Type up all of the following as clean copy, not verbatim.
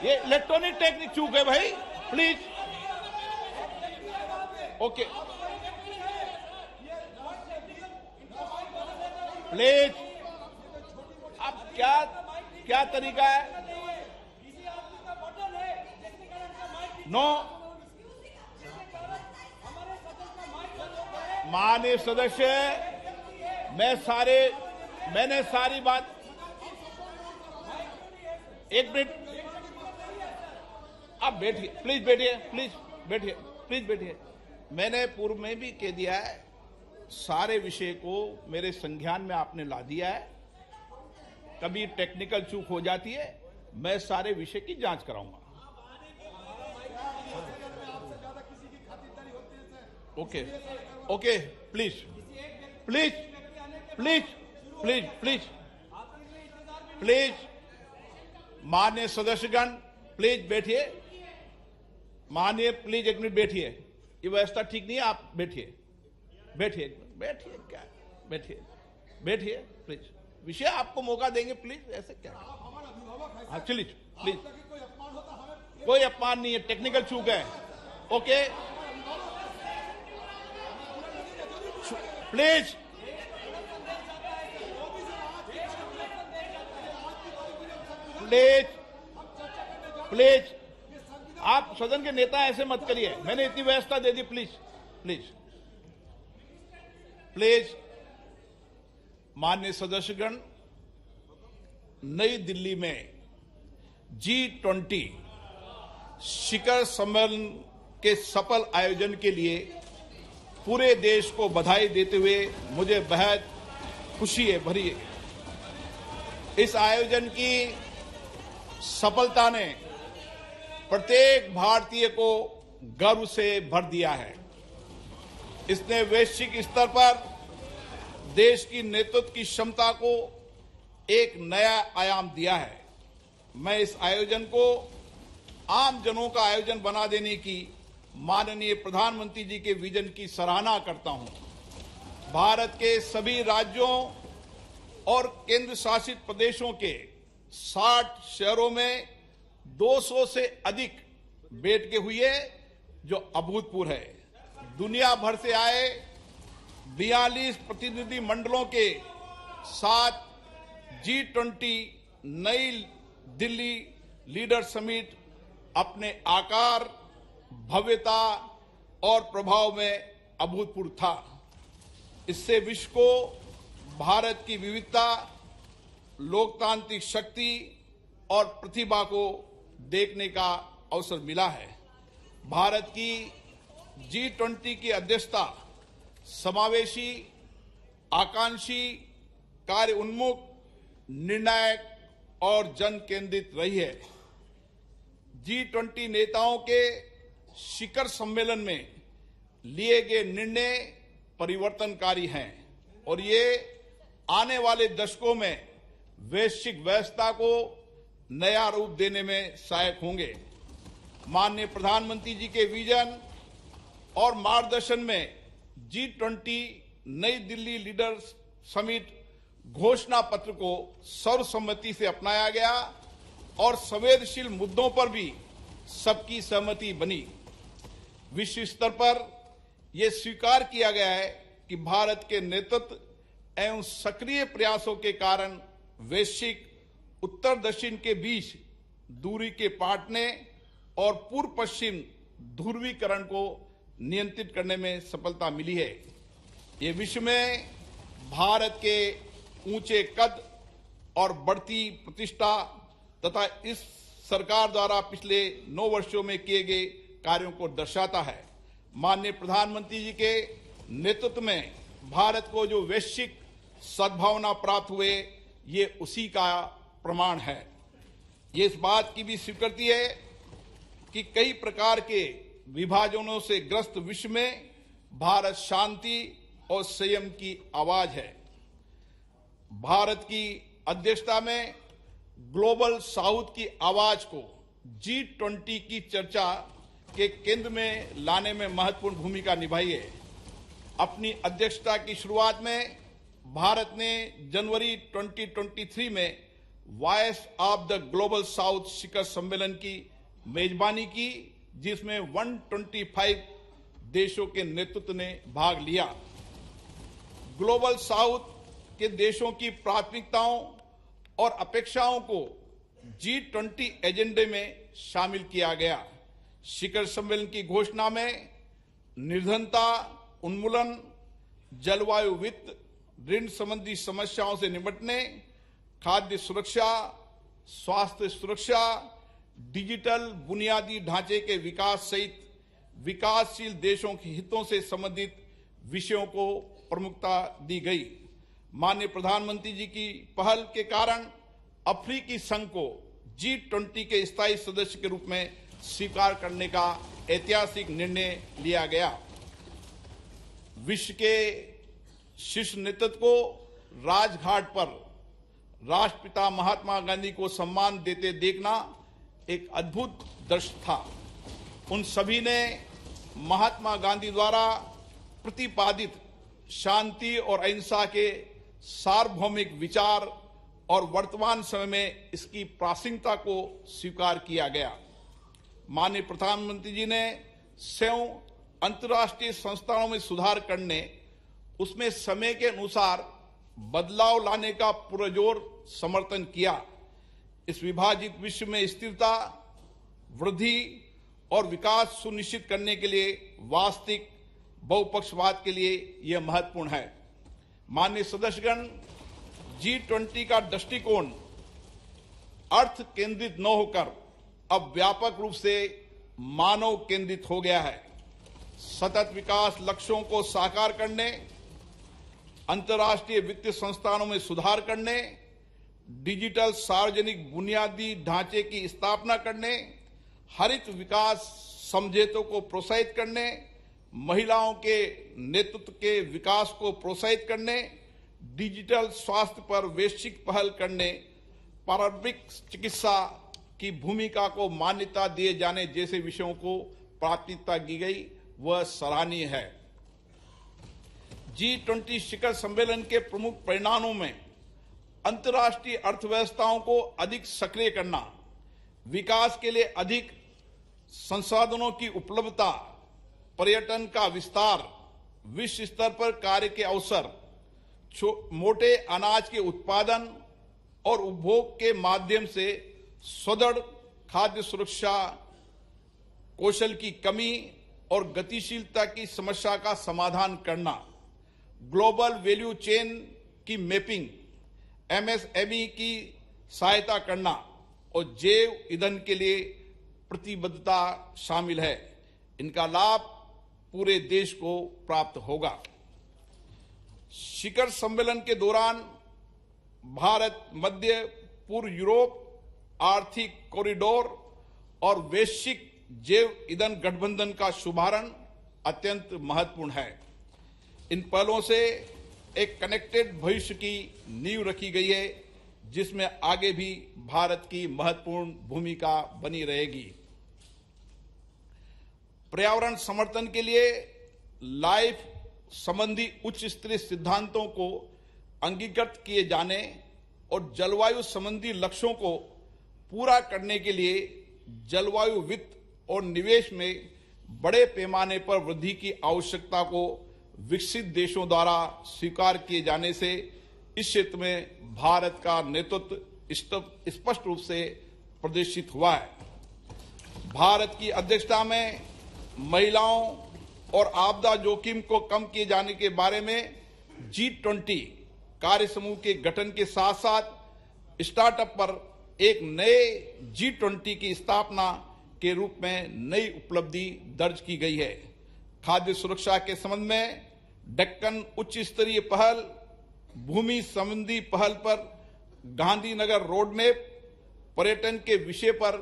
ये electronic technique चूक है भाई, प्लीज। Okay please. अब क्या तरीका है? नो, माननीय सदस्य, मैंने सारी बात, एक मिनट, आप बैठिए, प्लीज बैठिए, प्लीज बैठिए, प्लीज बैठिए। मैंने पूर्व में भी कह दिया है, सारे विषय को मेरे संज्ञान में आपने ला दिया है। कभी टेक्निकल चूक हो जाती है, मैं सारे विषय की जांच कराऊंगा। Okay okay, please please please please please please, माननीय सदस्यगण प्लीज बैठिए। माननीय प्लीज एक मिनट बैठिए, ये व्यवस्था ठीक नहीं है, आप बैठिए बैठिए बैठिए, क्या बैठिए बैठिए प्लीज, विषय आपको मौका देंगे प्लीज, ऐसे क्या? हाँ चलिए प्लीज, कोई अपमान नहीं है, टेक्निकल चूक है। ओके प्लीज प्लीज प्लीज, आप सदन के नेता ऐसे मत करिए, मैंने इतनी व्यवस्था दे दी, प्लीज प्लीज प्लीज। माननीय सदस्यगण, नई दिल्ली में G20 शिखर सम्मेलन के सफल आयोजन के लिए पूरे देश को बधाई देते हुए मुझे बेहद खुशी है भरी है। इस आयोजन की सफलता ने प्रत्येक भारतीय को गर्व से भर दिया है। इसने वैश्विक स्तर पर देश की नेतृत्व की क्षमता को एक नया आयाम दिया है। मैं इस आयोजन को आम जनों का आयोजन बना देने की माननीय प्रधानमंत्री जी के विजन की सराहना करता हूं। भारत के सभी राज्यों और केंद्र शासित प्रदेशों के 60 शहरों में 200 से अधिक बैठकें हुई है, जो अभूतपूर्व है। दुनिया भर से आए 42 प्रतिनिधि मंडलों के साथ G20 नई दिल्ली लीडर समिट अपने आकार, भव्यता और प्रभाव में अभूतपूर्व था। इससे विश्व को भारत की विविधता, लोकतांत्रिक शक्ति और प्रतिभा को देखने का अवसर मिला है। भारत की G20 की अध्यक्षता समावेशी, आकांक्षी, कार्य उन्मुख, निर्णायक और जन केंद्रित रही है। G20 नेताओं के शिखर सम्मेलन में लिए गए निर्णय परिवर्तनकारी हैं और ये आने वाले दशकों में वैश्विक व्यवस्था को नया रूप देने में सहायक होंगे। माननीय प्रधानमंत्री जी के विजन और मार्गदर्शन में G20 नई दिल्ली लीडर्स समिट घोषणा पत्र को सर्वसम्मति से अपनाया गया और संवेदनशील मुद्दों पर भी सबकी सहमति बनी। विश्व स्तर पर यह स्वीकार किया गया है कि भारत के नेतृत्व एवं सक्रिय प्रयासों के कारण वैश्विक उत्तर दक्षिण के बीच दूरी के पाटने और पूर्व पश्चिम ध्रुवीकरण को नियंत्रित करने में सफलता मिली है। ये विश्व में भारत के ऊंचे कद और बढ़ती प्रतिष्ठा तथा इस सरकार द्वारा पिछले 9 वर्षों में किए गए कार्यों को दर्शाता है। माननीय प्रधानमंत्री जी के नेतृत्व में भारत को जो वैश्विक सद्भावना प्राप्त हुए, ये उसी का प्रमाण है। ये इस बात की भी स्वीकृति है कि कई प्रकार के विभाजनों से ग्रस्त विश्व में भारत शांति और संयम की आवाज है। भारत की अध्यक्षता में ग्लोबल साउथ की आवाज को G20 की चर्चा के केंद्र में लाने में महत्वपूर्ण भूमिका निभाई है। अपनी अध्यक्षता की शुरुआत में भारत ने जनवरी 2023 में voice of the global south शिखर सम्मेलन की मेजबानी की, जिसमें 125 देशों के नेतृत्व ने भाग लिया। ग्लोबल साउथ के देशों की प्राथमिकताओं और अपेक्षाओं को G20 एजेंडे में शामिल किया गया। शिखर सम्मेलन की घोषणा में निर्धनता उन्मूलन, जलवायु वित्त, ऋण संबंधी समस्याओं से निपटने, खाद्य सुरक्षा, स्वास्थ्य सुरक्षा, डिजिटल बुनियादी ढांचे के विकास सहित विकासशील देशों के हितों से संबंधित विषयों को प्रमुखता दी गई। माननीय प्रधानमंत्री जी की पहल के कारण अफ्रीकी संघ को G20 के स्थायी सदस्य के रूप में स्वीकार करने का ऐतिहासिक निर्णय लिया गया। विश्व के शीर्ष नेतृत्व को राजघाट पर राष्ट्रपिता महात्मा गांधी को सम्मान देते देखना एक अद्भुत दृश्य था। उन सभी ने महात्मा गांधी द्वारा प्रतिपादित शांति और अहिंसा के सार्वभौमिक विचार और वर्तमान समय में इसकी प्रासंगिकता को स्वीकार किया गया। माननीय प्रधानमंत्री जी ने स्वयं अंतर्राष्ट्रीय संस्थानों में सुधार करने, उसमें समय के अनुसार बदलाव लाने का पुरजोर समर्थन किया। इस विभाजित विश्व में स्थिरता, वृद्धि और विकास सुनिश्चित करने के लिए वास्तविक बहुपक्षवाद के लिए यह महत्वपूर्ण है। माननीय सदस्यगण, G20 का दृष्टिकोण अर्थ केंद्रित न होकर अब व्यापक रूप से मानव केंद्रित हो गया है। सतत विकास लक्ष्यों को साकार करने, अंतर्राष्ट्रीय वित्तीय संस्थानों में सुधार करने, डिजिटल सार्वजनिक बुनियादी ढांचे की स्थापना करने, हरित विकास समझौतों को प्रोत्साहित करने, महिलाओं के नेतृत्व के विकास को प्रोत्साहित करने, डिजिटल स्वास्थ्य पर वैश्विक पहल करने, पारंपरिक चिकित्सा की भूमिका को मान्यता दिए जाने जैसे विषयों को प्राथमिकता दी गई, वह सराहनीय है। G20 शिखर सम्मेलन के प्रमुख परिणामों में अंतर्राष्ट्रीय अर्थव्यवस्थाओं को अधिक सक्रिय करना, विकास के लिए अधिक संसाधनों की उपलब्धता, पर्यटन का विस्तार, विश्व स्तर पर कार्य के अवसर, मोटे अनाज के उत्पादन और उपभोग के माध्यम से सुदृढ़ खाद्य सुरक्षा, कौशल की कमी और गतिशीलता की समस्या का समाधान करना, ग्लोबल वैल्यू चेन की मैपिंग, MSME की सहायता करना और जैव ईंधन के लिए प्रतिबद्धता शामिल है। इनका लाभ पूरे देश को प्राप्त होगा। शिखर सम्मेलन के दौरान भारत मध्य पूर्व यूरोप आर्थिक कॉरिडोर और वैश्विक जैव ईंधन गठबंधन का शुभारंभ अत्यंत महत्वपूर्ण है। इन पहलों से एक कनेक्टेड भविष्य की नींव रखी गई है, जिसमें आगे भी भारत की महत्वपूर्ण भूमिका बनी रहेगी। पर्यावरण समर्थन के लिए लाइफ संबंधी उच्च स्तरीय सिद्धांतों को अंगीकृत किए जाने और जलवायु संबंधी लक्ष्यों को पूरा करने के लिए जलवायु वित्त और निवेश में बड़े पैमाने पर वृद्धि की आवश्यकता को विकसित देशों द्वारा स्वीकार किए जाने से इस क्षेत्र में भारत का नेतृत्व स्पष्ट रूप से प्रदर्शित हुआ है। भारत की अध्यक्षता में महिलाओं और आपदा जोखिम को कम किए जाने के बारे में G20 कार्य समूह के गठन के साथ साथ स्टार्टअप पर एक नए G20 की स्थापना के रूप में नई उपलब्धि दर्ज की गई है। खाद्य सुरक्षा के संबंध में दक्कन उच्च स्तरीय पहल, भूमि संबंधी पहल पर गांधीनगर रोड मैप, पर्यटन के विषय पर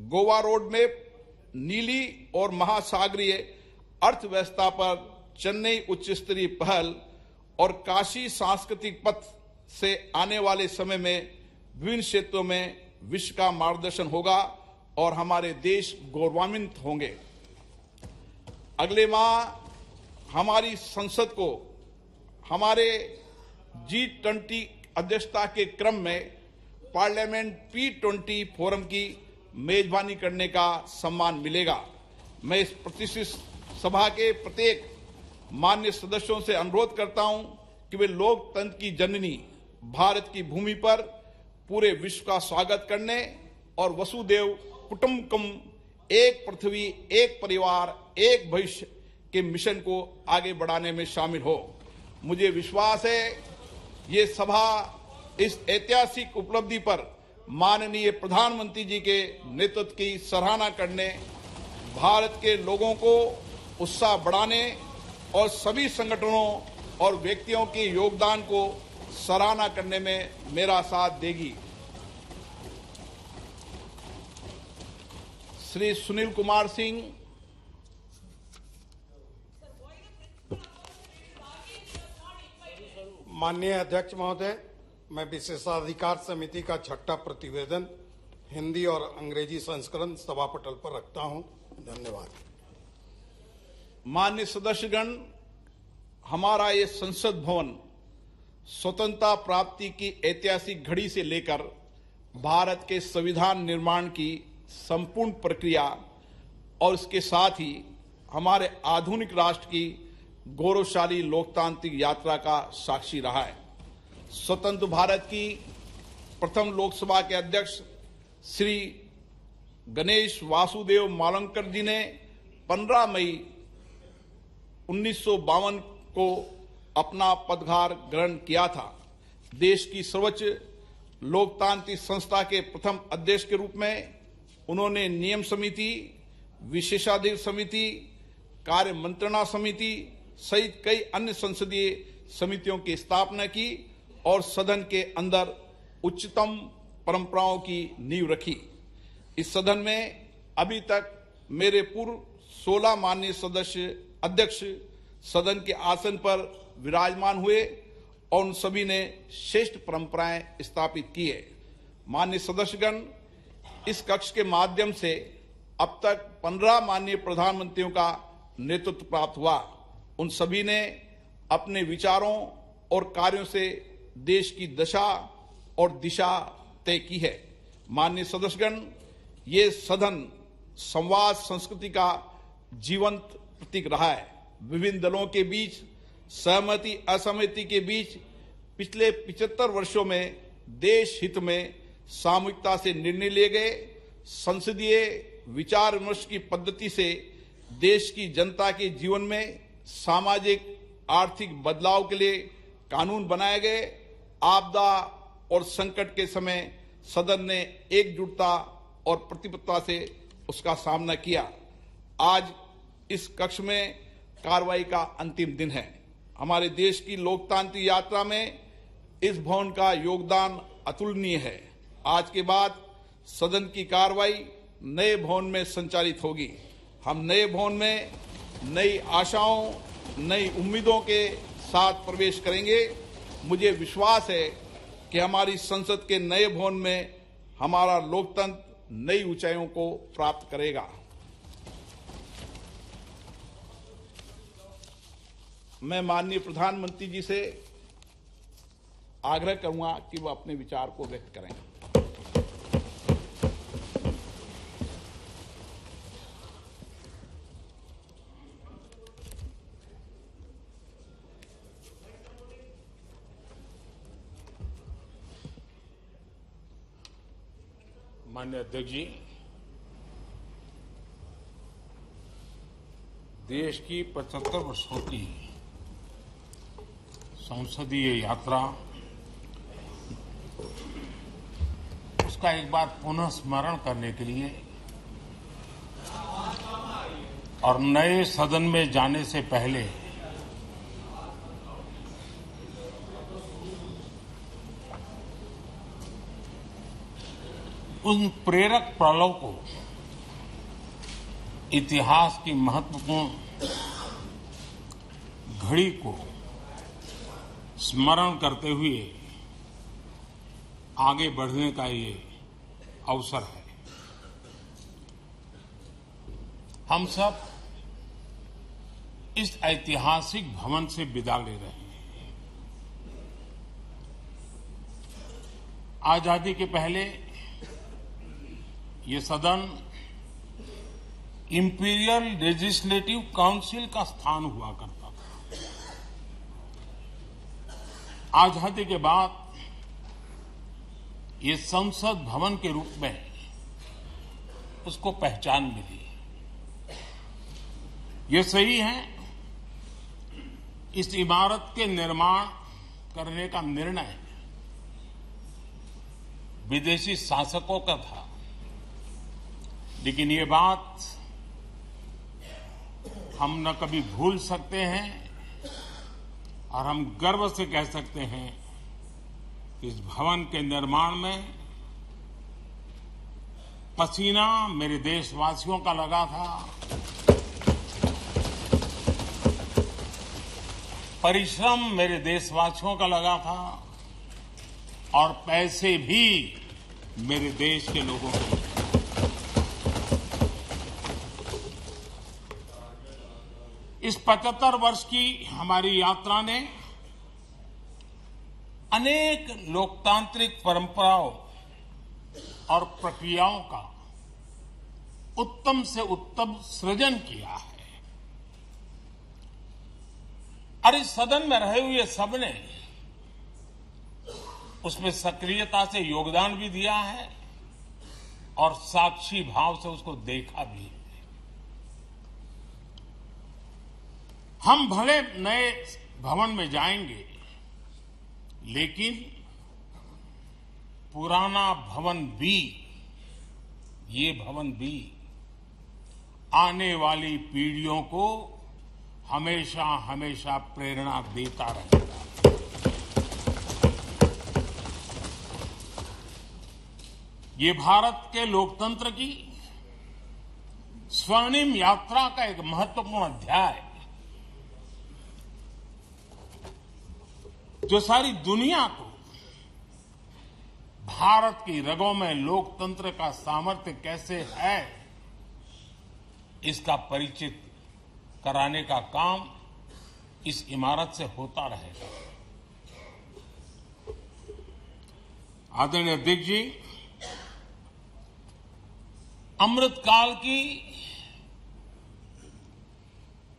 गोवा रोड मैप, नीली और महासागरीय अर्थव्यवस्था पर चेन्नई उच्च स्तरीय पहल और काशी सांस्कृतिक पथ से आने वाले समय में विभिन्न क्षेत्रों में विश्व का मार्गदर्शन होगा और हमारे देश गौरवान्वित होंगे। अगले माह हमारी संसद को हमारे G20 अध्यक्षता के क्रम में पार्लियामेंट P20 फोरम की मेजबानी करने का सम्मान मिलेगा। मैं इस प्रतिष्ठित सभा के प्रत्येक मान्य सदस्यों से अनुरोध करता हूं कि वे लोकतंत्र की जननी भारत की भूमि पर पूरे विश्व का स्वागत करने और वसुदेव कुटुंबकम, एक पृथ्वी, एक परिवार, एक भविष्य के मिशन को आगे बढ़ाने में शामिल हो। मुझे विश्वास है ये सभा इस ऐतिहासिक उपलब्धि पर माननीय प्रधानमंत्री जी के नेतृत्व की सराहना करने, भारत के लोगों को उत्साह बढ़ाने और सभी संगठनों और व्यक्तियों के योगदान को सराहना करने में मेरा साथ देगी। श्री सुनील कुमार सिंह। माननीय अध्यक्ष महोदय, मैं विशेषाधिकार समिति का छठा प्रतिवेदन हिंदी और अंग्रेजी संस्करण सभा पटल पर रखता हूं। धन्यवाद। माननीय सदस्यगण, हमारा ये संसद भवन स्वतंत्रता प्राप्ति की ऐतिहासिक घड़ी से लेकर भारत के संविधान निर्माण की संपूर्ण प्रक्रिया और इसके साथ ही हमारे आधुनिक राष्ट्र की गौरवशाली लोकतांत्रिक यात्रा का साक्षी रहा है। स्वतंत्र भारत की प्रथम लोकसभा के अध्यक्ष श्री गणेश वासुदेव मावलंकर जी ने 15 मई 1952 को अपना पदभार ग्रहण किया था। देश की सर्वोच्च लोकतांत्रिक संस्था के प्रथम अध्यक्ष के रूप में उन्होंने नियम समिति, विशेषाधिकार समिति, कार्य मंत्रणा समिति सहित कई अन्य संसदीय समितियों की स्थापना की और सदन के अंदर उच्चतम परंपराओं की नींव रखी। इस सदन में अभी तक मेरे पूर्व 16 माननीय सदस्य अध्यक्ष सदन के आसन पर विराजमान हुए और उन सभी ने श्रेष्ठ परंपराएं स्थापित की है। माननीय सदस्यगण, इस कक्ष के माध्यम से अब तक 15 माननीय प्रधानमंत्रियों का नेतृत्व प्राप्त हुआ। उन सभी ने अपने विचारों और कार्यों से देश की दशा और दिशा तय की है। माननीय सदस्यगण, ये सदन संवाद संस्कृति का जीवंत प्रतीक रहा है। विभिन्न दलों के बीच सहमति असहमति के बीच पिछले 75 वर्षों में देश हित में सामूहिकता से निर्णय लिए गए। संसदीय विचार विमर्श की पद्धति से देश की जनता के जीवन में सामाजिक आर्थिक बदलाव के लिए कानून बनाए गए। आपदा और संकट के समय सदन ने एकजुटता और प्रतिबद्धता से उसका सामना किया। आज इस कक्ष में कार्रवाई का अंतिम दिन है। हमारे देश की लोकतांत्रिक यात्रा में इस भवन का योगदान अतुलनीय है। आज के बाद सदन की कार्रवाई नए भवन में संचालित होगी। हम नए भवन में नई आशाओं, नई उम्मीदों के साथ प्रवेश करेंगे। मुझे विश्वास है कि हमारी संसद के नए भवन में हमारा लोकतंत्र नई ऊंचाइयों को प्राप्त करेगा। मैं माननीय प्रधानमंत्री जी से आग्रह करूंगा कि वह अपने विचार को व्यक्त करें। माननीय अध्यक्ष जी, देश की 75 वर्षों की संसदीय यात्रा, उसका एक बार पुनः स्मरण करने के लिए और नए सदन में जाने से पहले उन प्रेरक पलों को, इतिहास की महत्वपूर्ण घड़ी को स्मरण करते हुए आगे बढ़ने का ये अवसर है। हम सब इस ऐतिहासिक भवन से विदा ले रहे हैं। आजादी के पहले ये सदन इंपीरियल लेजिस्लेटिव काउंसिल का स्थान हुआ करता था। आजादी के बाद ये संसद भवन के रूप में उसको पहचान मिली। ये सही है, इस इमारत के निर्माण करने का निर्णय विदेशी शासकों का था, लेकिन ये बात हम न कभी भूल सकते हैं और हम गर्व से कह सकते हैं कि इस भवन के निर्माण में पसीना मेरे देशवासियों का लगा था, परिश्रम मेरे देशवासियों का लगा था और पैसे भी मेरे देश के लोगों के। इस 75 वर्ष की हमारी यात्रा ने अनेक लोकतांत्रिक परंपराओं और प्रक्रियाओं का उत्तम से उत्तम सृजन किया है और इस सदन में रहे हुए सबने उसमें सक्रियता से योगदान भी दिया है और साक्षी भाव से उसको देखा भी है। हम भले नए भवन में जाएंगे, लेकिन पुराना भवन भी, ये भवन भी आने वाली पीढ़ियों को हमेशा हमेशा प्रेरणा देता रहेगा। ये भारत के लोकतंत्र की स्वर्णिम यात्रा का एक महत्वपूर्ण अध्याय है, जो सारी दुनिया को भारत की रगों में लोकतंत्र का सामर्थ्य कैसे है, इसका परिचित कराने का काम इस इमारत से होता रहेगा। आदरणीय अध्यक्ष जी, अमृतकाल की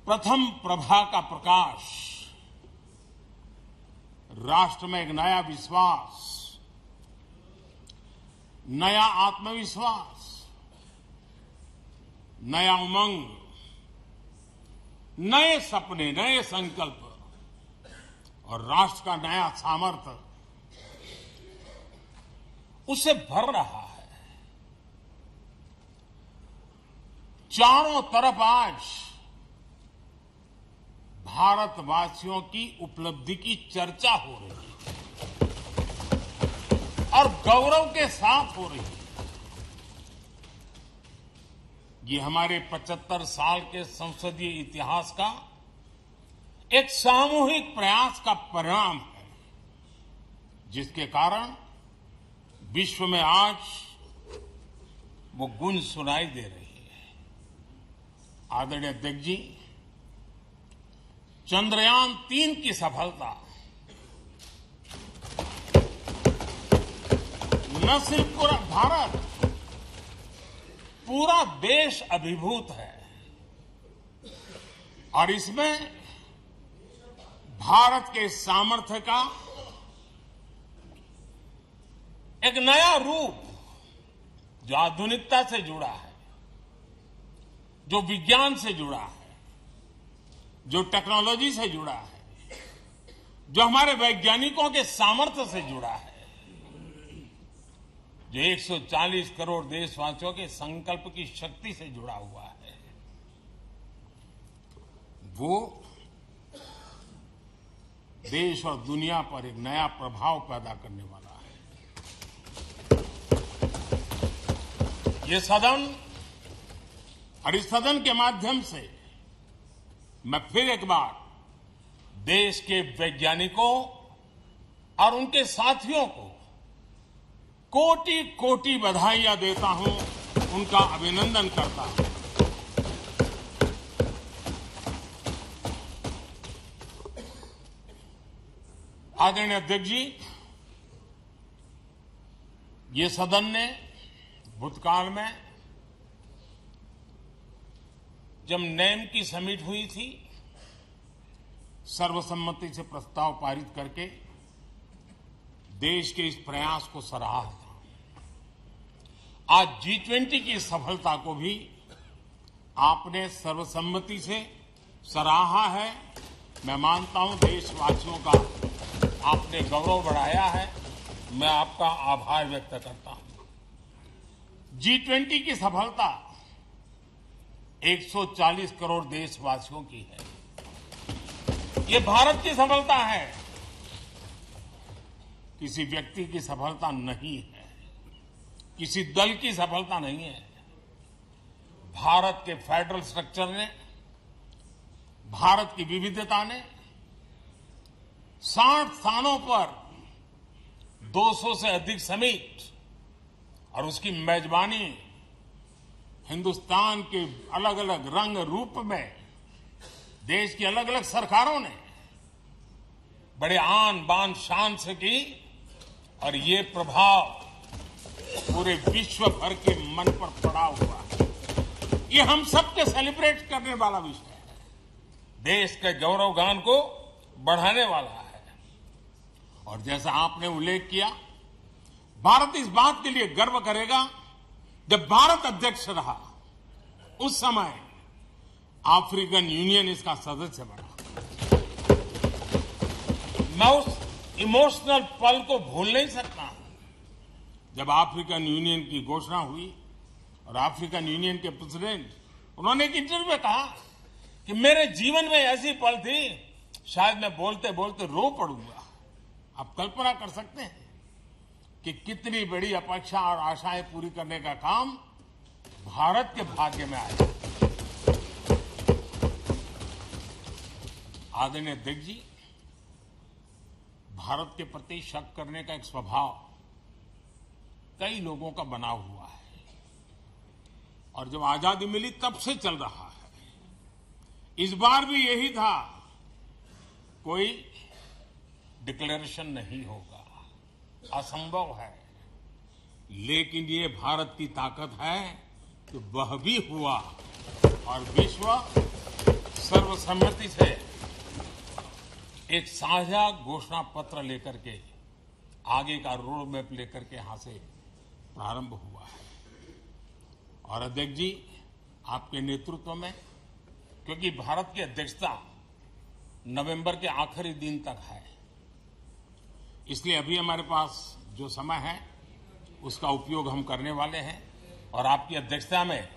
प्रथम प्रभा का प्रकाश राष्ट्र में एक नया विश्वास, नया आत्मविश्वास, नया उमंग, नए सपने, नए संकल्प और राष्ट्र का नया सामर्थ्य उसे भर रहा है। चारों तरफ आज भारतवासियों की उपलब्धि की चर्चा हो रही है और गौरव के साथ हो रही है। ये हमारे 75 साल के संसदीय इतिहास का एक सामूहिक प्रयास का परिणाम है, जिसके कारण विश्व में आज वो गूंज सुनाई दे रही है। आदरणीय अध्यक्ष जी, चंद्रयान 3 की सफलता न सिर्फ पूरा भारत, पूरा देश अभिभूत है और इसमें भारत के सामर्थ्य का एक नया रूप, जो आधुनिकता से जुड़ा है, जो विज्ञान से जुड़ा है, जो टेक्नोलॉजी से जुड़ा है, जो हमारे वैज्ञानिकों के सामर्थ्य से जुड़ा है, जो 140 करोड़ देशवासियों के संकल्प की शक्ति से जुड़ा हुआ है, वो देश और दुनिया पर एक नया प्रभाव पैदा करने वाला है। ये सदन और इस सदन के माध्यम से मैं फिर एक बार देश के वैज्ञानिकों और उनके साथियों को कोटि कोटि बधाइयां देता हूं, उनका अभिनंदन करता हूं। आदरणीय अध्यक्ष जी, ये सदन ने भूतकाल में जब नेम की समिट हुई थी, सर्वसम्मति से प्रस्ताव पारित करके देश के इस प्रयास को सराहा था। आज G20 की सफलता को भी आपने सर्वसम्मति से सराहा है। मैं मानता हूं देशवासियों का आपने गौरव बढ़ाया है। मैं आपका आभार व्यक्त करता हूं। G20 की सफलता 140 करोड़ देशवासियों की है। ये भारत की सफलता है, किसी व्यक्ति की सफलता नहीं है, किसी दल की सफलता नहीं है। भारत के फेडरल स्ट्रक्चर ने, भारत की विविधता ने 60 स्थानों पर 200 से अधिक समिट और उसकी मेजबानी हिंदुस्तान के अलग अलग रंग रूप में देश की अलग अलग सरकारों ने बड़े आन बान शान से की और ये प्रभाव पूरे विश्व भर के मन पर पड़ा हुआ है। ये हम सबके सेलिब्रेट करने वाला विषय है, देश के गौरवगान को बढ़ाने वाला है। और जैसा आपने उल्लेख किया, भारत इस बात के लिए गर्व करेगा, जब भारत अध्यक्ष रहा उस समय अफ्रीकन यूनियन इसका सदस्य बना। मैं उस इमोशनल पल को भूल नहीं सकता जब अफ्रीकन यूनियन की घोषणा हुई और अफ्रीकन यूनियन के प्रेसिडेंट, उन्होंने एक इंटरव्यू में कहा कि मेरे जीवन में ऐसी पल थी शायद मैं बोलते बोलते रो पड़ूंगा। आप कल्पना कर सकते हैं कि कितनी बड़ी अपेक्षा और आशाएं पूरी करने का काम भारत के भाग्य में आया। आदरणीय अध्यक्ष जी, भारत के प्रति शक करने का एक स्वभाव कई लोगों का बना हुआ है और जब आजादी मिली तब से चल रहा है। इस बार भी यही था, कोई डिक्लेरेशन नहीं होगा, असंभव है। लेकिन ये भारत की ताकत है कि वह भी हुआ और विश्व सर्वसम्मति से एक साझा घोषणा पत्र लेकर के आगे का रोड मैप लेकर के यहां से प्रारंभ हुआ है। और अध्यक्ष जी, आपके नेतृत्व में, क्योंकि भारत की अध्यक्षता नवंबर के आखिरी दिन तक है, इसलिए अभी हमारे पास जो समय है उसका उपयोग हम करने वाले हैं और आपकी अध्यक्षता में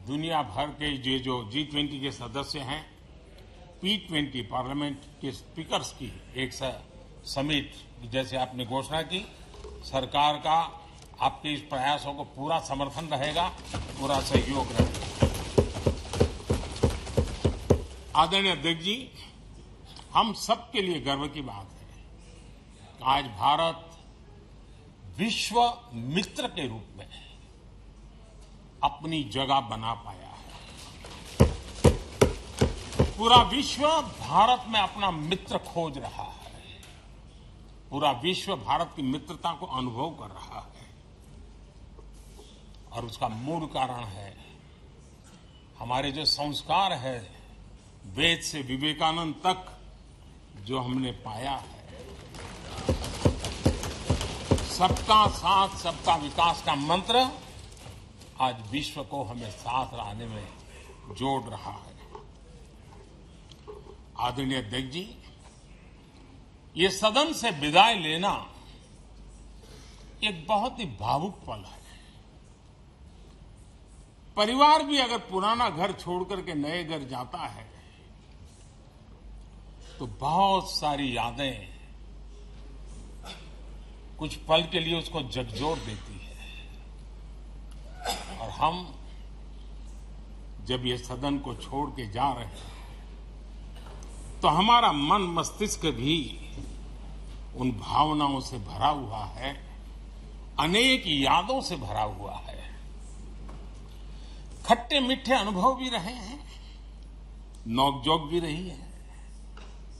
दुनिया भर के जो G20 के सदस्य हैं, P20 पार्लियामेंट के स्पीकर्स की एक समिट जैसे आपने घोषणा की, सरकार का आपके इस प्रयासों को पूरा समर्थन रहेगा, पूरा सहयोग रहेगा। आदरणीय अध्यक्ष जी, हम सबके लिए गर्व की बात है कि आज भारत विश्व मित्र के रूप में अपनी जगह बना पाया है। पूरा विश्व भारत में अपना मित्र खोज रहा है, पूरा विश्व भारत की मित्रता को अनुभव कर रहा है और उसका मूल कारण है हमारे जो संस्कार है, वेद से विवेकानंद तक जो हमने पाया है। सबका साथ सबका विकास का मंत्र आज विश्व को हमें साथ लाने में जोड़ रहा है। आदरणीय अध्यक्ष जी, ये सदन से विदाई लेना एक बहुत ही भावुक पल है। परिवार भी अगर पुराना घर छोड़कर के नए घर जाता है तो बहुत सारी यादें कुछ पल के लिए उसको झकझोर देती है और हम जब ये सदन को छोड़ के जा रहे हैं तो हमारा मन मस्तिष्क भी उन भावनाओं से भरा हुआ है, अनेक यादों से भरा हुआ है। खट्टे मीठे अनुभव भी रहे हैं, नोकझोंक भी रही है,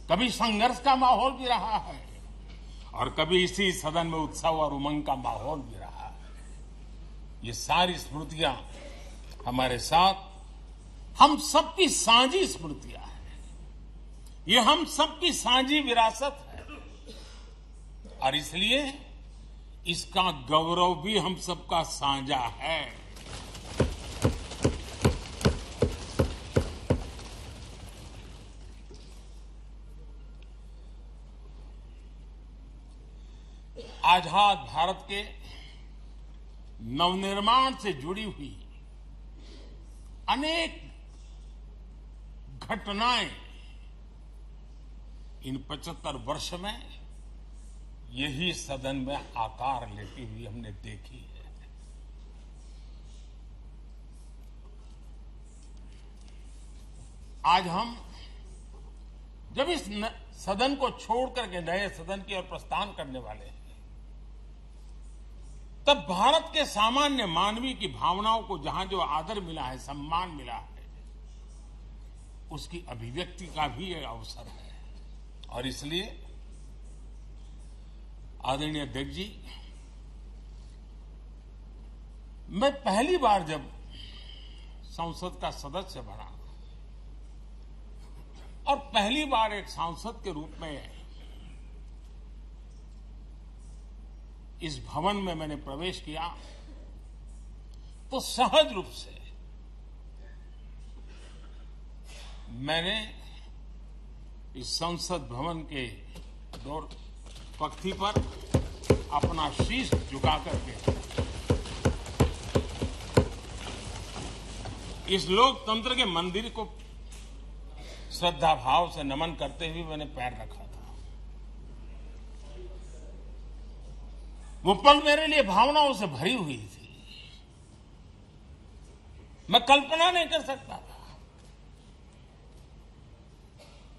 कभी संघर्ष का माहौल भी रहा है और कभी इसी सदन में उत्सव और उमंग का माहौल भी रहा है। ये सारी स्मृतियां हमारे साथ हम सबकी साझी स्मृतियां हैं। ये हम सबकी साझी विरासत है और इसलिए इसका गौरव भी हम सबका साझा है। आजाद भारत के नवनिर्माण से जुड़ी हुई अनेक घटनाएं इन 75 वर्ष में यही सदन में आकार लेती हुई हमने देखी है। आज हम जब इस सदन को छोड़ करके नए सदन की ओर प्रस्थान करने वाले हैं, तब भारत के सामान्य मानवीय की भावनाओं को जहां जो आदर मिला है, सम्मान मिला है, उसकी अभिव्यक्ति का भी एक अवसर है। और इसलिए आदरणीय अध्यक्ष जी, मैं पहली बार जब संसद का सदस्य बना और पहली बार एक सांसद के रूप में इस भवन में मैंने प्रवेश किया, तो सहज रूप से मैंने इस संसद भवन के दौर पक्ति पर अपना शीश झुका करके इस लोकतंत्र के मंदिर को श्रद्धा भाव से नमन करते हुए मैंने पैर रखा था। वो पल मेरे लिए भावनाओं से भरी हुई थी। मैं कल्पना नहीं कर सकता था,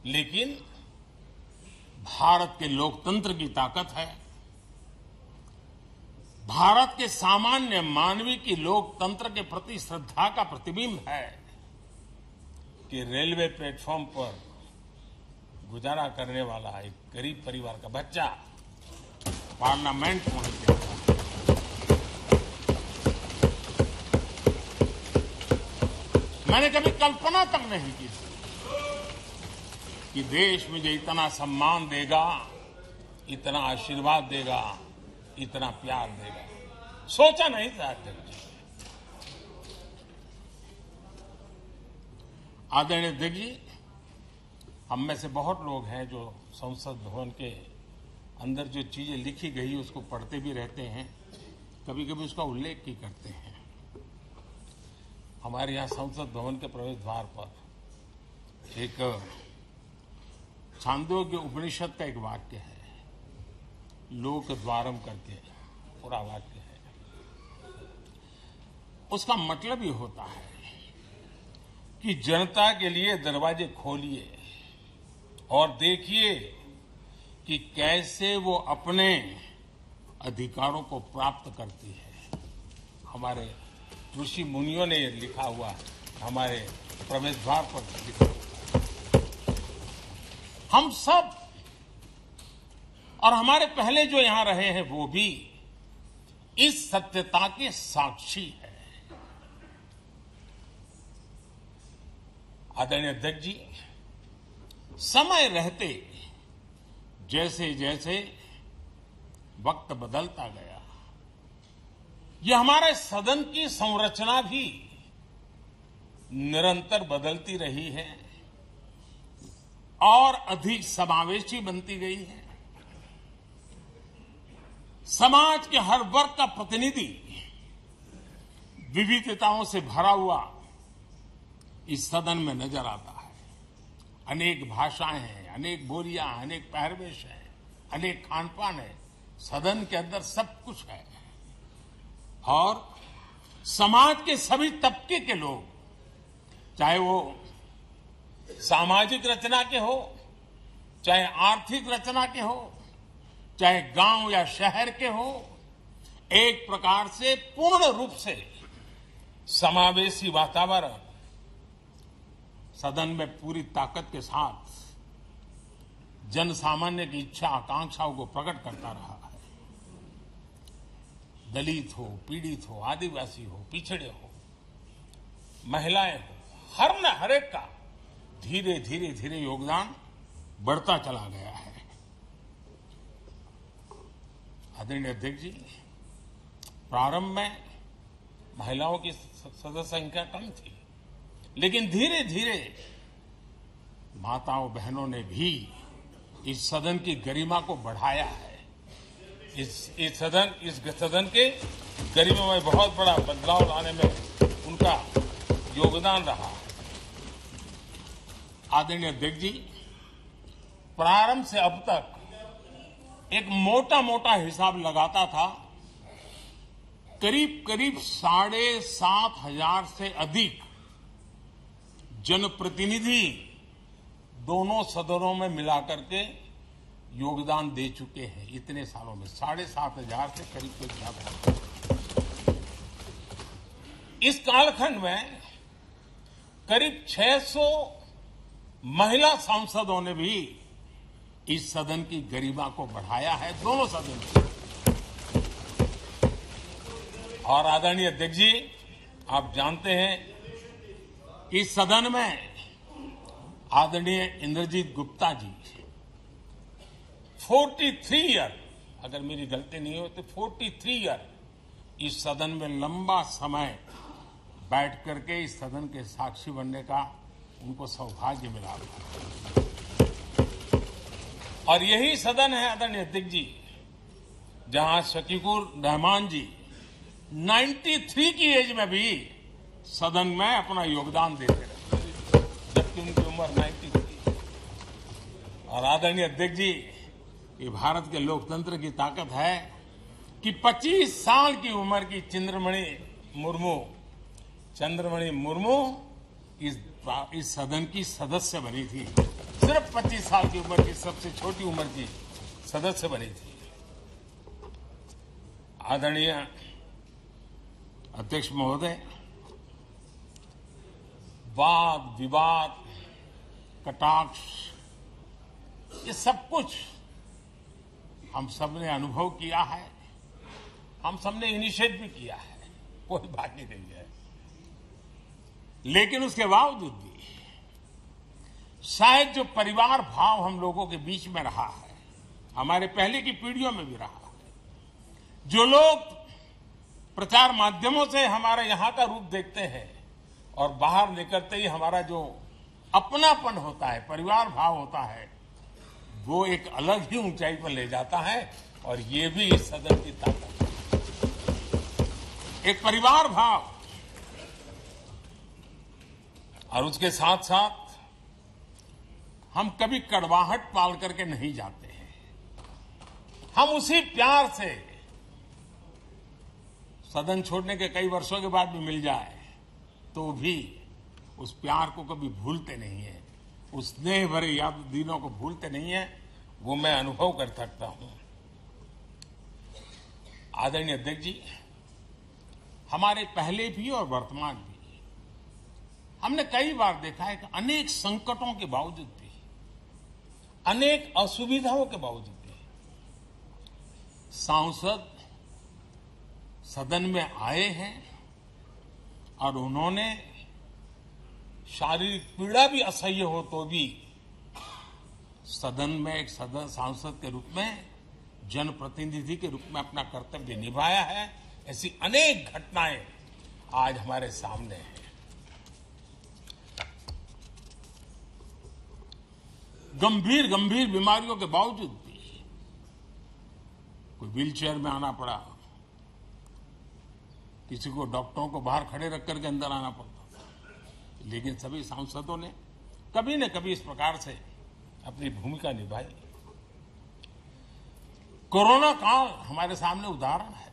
लेकिन भारत के लोकतंत्र की ताकत है, भारत के सामान्य मानवीय की लोकतंत्र के प्रति श्रद्धा का प्रतिबिंब है कि रेलवे प्लेटफॉर्म पर गुजारा करने वाला एक गरीब परिवार का बच्चा पार्लियामेंट पहुंच गया था। मैंने कभी कल्पना तक नहीं की कि देश मुझे इतना सम्मान देगा, इतना आशीर्वाद देगा, इतना प्यार देगा। सोचा नहीं था अध्यक्ष जी। आदरणीय अध्यक्ष जी, हम में से बहुत लोग हैं जो संसद भवन के अंदर जो चीजें लिखी गई उसको पढ़ते भी रहते हैं, कभी कभी उसका उल्लेख भी करते हैं। हमारे यहाँ संसद भवन के प्रवेश द्वार पर एक छांदोग्य उपनिषद का एक वाक्य है, लोक द्वारम करके पूरा वाक्य है। उसका मतलब ये होता है कि जनता के लिए दरवाजे खोलिए और देखिए कि कैसे वो अपने अधिकारों को प्राप्त करती है। हमारे ऋषि मुनियों ने लिखा हुआ, हमारे प्रवेश द्वार पर लिखा हुआ। हम सब और हमारे पहले जो यहां रहे हैं वो भी इस सत्यता के साक्षी है। आदरणीय अध्यक्ष जी, समय रहते जैसे जैसे वक्त बदलता गया, यह हमारे सदन की संरचना भी निरंतर बदलती रही है और अधिक समावेशी बनती गई है। समाज के हर वर्ग का प्रतिनिधि विविधताओं से भरा हुआ इस सदन में नजर आता है। अनेक भाषाएं हैं, अनेक बोलियां, अनेक पहरवेश है, अनेक खानपान है। सदन के अंदर सब कुछ है और समाज के सभी तबके के लोग, चाहे वो सामाजिक रचना के हो, चाहे आर्थिक रचना के हो, चाहे गांव या शहर के हो, एक प्रकार से पूर्ण रूप से समावेशी वातावरण सदन में पूरी ताकत के साथ जन सामान्य की इच्छा आकांक्षाओं को प्रकट करता रहा है। दलित हो, पीड़ित हो, आदिवासी हो, पिछड़े हो, महिलाएं हो, हर एक का धीरे धीरे धीरे योगदान बढ़ता चला गया है। आदरणीय अध्यक्ष जी, प्रारंभ में महिलाओं की सदस्य संख्या कम थी, लेकिन धीरे धीरे माताओं बहनों ने भी इस सदन की गरिमा को बढ़ाया है। इस सदन के गरिमा में बहुत बड़ा बदलाव लाने में उनका योगदान रहा है। आदरणीय अध्यक्ष जी, प्रारंभ से अब तक एक मोटा हिसाब लगाता था, करीब 7,500 से अधिक जनप्रतिनिधि दोनों सदनों में मिलाकर के योगदान दे चुके हैं। इतने सालों में 7,500 से करीब ज्यादा। इस कालखंड में करीब 600 महिला सांसदों ने भी इस सदन की गरिमा को बढ़ाया है, दोनों सदन की। और आदरणीय अध्यक्ष जी, आप जानते हैं इस सदन में आदरणीय इंद्रजीत गुप्ता जी 43 ईयर, अगर मेरी गलती नहीं हो तो 43 ईयर इस सदन में लंबा समय बैठ करके इस सदन के साक्षी बनने का उनको सौभाग्य मिला। और यही सदन है आदरणीय अध्यक्ष जी जहां शकीकुर रहमान जी 93 की एज में भी सदन में अपना योगदान देते रहे, जबकि उनकी उम्र 93। और आदरणीय अध्यक्ष जी, ये भारत के लोकतंत्र की ताकत है कि 25 साल की उम्र की चंद्रमणि मुर्मू इस सदन की सदस्य बनी थी। सिर्फ 25 साल की उम्र की सबसे छोटी उम्र की सदस्य बनी थी। आदरणीय अध्यक्ष महोदय, वाद विवाद कटाक्ष ये सब कुछ हम सबने अनुभव किया है, हम सबने इनिशिएट भी किया है, कोई बाकी नहीं है। लेकिन उसके बावजूद भी शायद जो परिवार भाव हम लोगों के बीच में रहा है, हमारे पहले की पीढ़ियों में भी रहा है, जो लोग प्रचार माध्यमों से हमारे यहां का रूप देखते हैं और बाहर निकलते ही हमारा जो अपनापन होता है, परिवार भाव होता है, वो एक अलग ही ऊंचाई पर ले जाता है। और ये भी इस सदन की ताकत है, एक परिवार भाव। और उसके साथ साथ हम कभी कड़वाहट पाल करके नहीं जाते हैं। हम उसी प्यार से सदन छोड़ने के कई वर्षों के बाद भी मिल जाए तो भी उस प्यार को कभी भूलते नहीं है, उस स्नेह भरे याद दिनों को भूलते नहीं है। वो मैं अनुभव कर सकता हूं। आदरणीय अध्यक्ष जी, हमारे पहले भी और वर्तमान भी हमने कई बार देखा है कि अनेक संकटों के बावजूद भी, अनेक असुविधाओं के बावजूद भी सांसद सदन में आए हैं और उन्होंने शारीरिक पीड़ा भी असह्य हो तो भी सदन में एक सांसद के रूप में, जनप्रतिनिधि के रूप में अपना कर्तव्य निभाया है। ऐसी अनेक घटनाएं आज हमारे सामने हैं। गंभीर बीमारियों के बावजूद भी कोई व्हीलचेयर में आना पड़ा, किसी को डॉक्टरों को बाहर खड़े रख करके अंदर आना पड़ता था, लेकिन सभी सांसदों ने कभी न कभी इस प्रकार से अपनी भूमिका निभाई। कोरोना काल हमारे सामने उदाहरण है।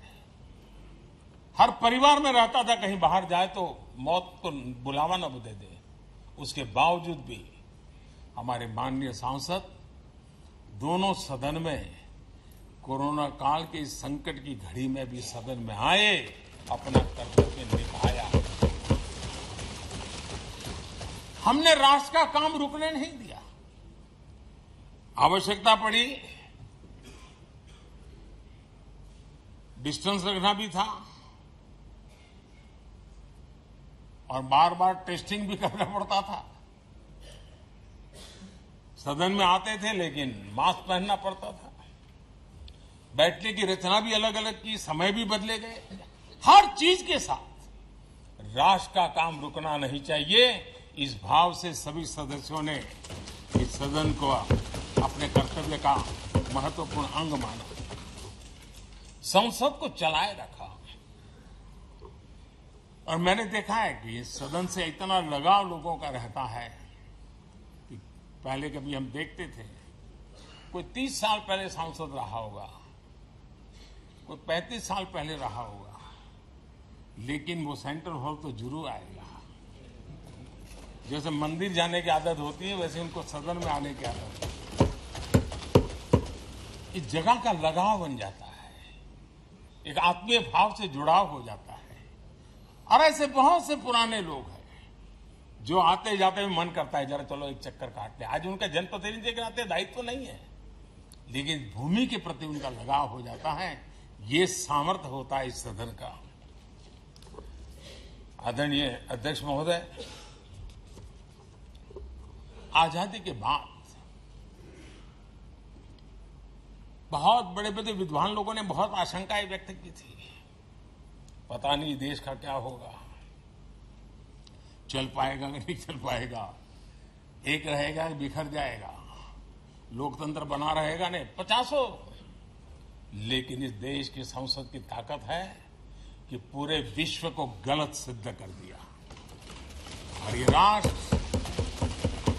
हर परिवार में रहता था कहीं बाहर जाए तो मौत को बुलावा न दे दे, उसके बावजूद भी हमारे माननीय सांसद दोनों सदन में कोरोना काल के इस संकट की घड़ी में भी सदन में आए, अपना कर्तव्य निभाया। हमने राष्ट्र का काम रुकने नहीं दिया। आवश्यकता पड़ी, डिस्टेंस रखना भी था और बार बार टेस्टिंग भी करना पड़ता था। सदन में आते थे लेकिन मास्क पहनना पड़ता था। बैठने की रचना भी अलग अलग की, समय भी बदले गए। हर चीज के साथ राष्ट्र का काम रुकना नहीं चाहिए, इस भाव से सभी सदस्यों ने इस सदन को अपने कर्तव्य का महत्वपूर्ण अंग माना, संसद को चलाए रखा। और मैंने देखा है कि इस सदन से इतना लगाव लोगों का रहता है कि पहले कभी हम देखते थे कोई 30 साल पहले सांसद रहा होगा, कोई 35 साल पहले रहा होगा, लेकिन वो सेंट्रल हॉल तो जरूर आएगा। जैसे मंदिर जाने की आदत होती है वैसे उनको सदन में आने की आदत है। इस जगह का लगाव बन जाता है, एक आत्मीय भाव से जुड़ाव हो जाता है। और ऐसे बहुत से पुराने लोग हैं जो आते जाते में मन करता है जरा चलो एक चक्कर काट ले। आज उनका जनप्रतिनिधि के नाते दायित्व नहीं है, लेकिन भूमि के प्रति उनका लगाव हो जाता है। ये सामर्थ्य होता है इस सदन का। आदरणीय अध्यक्ष महोदय, आजादी के बाद बहुत बड़े बड़े विद्वान लोगों ने बहुत आशंकाएं व्यक्त की थी। पता नहीं देश का क्या होगा, चल पाएगा कि नहीं चल पाएगा, एक रहेगा कि बिखर जाएगा, लोकतंत्र बना रहेगा नहीं, 50। लेकिन इस देश की संसद की ताकत है कि पूरे विश्व को गलत सिद्ध कर दिया और ये राष्ट्र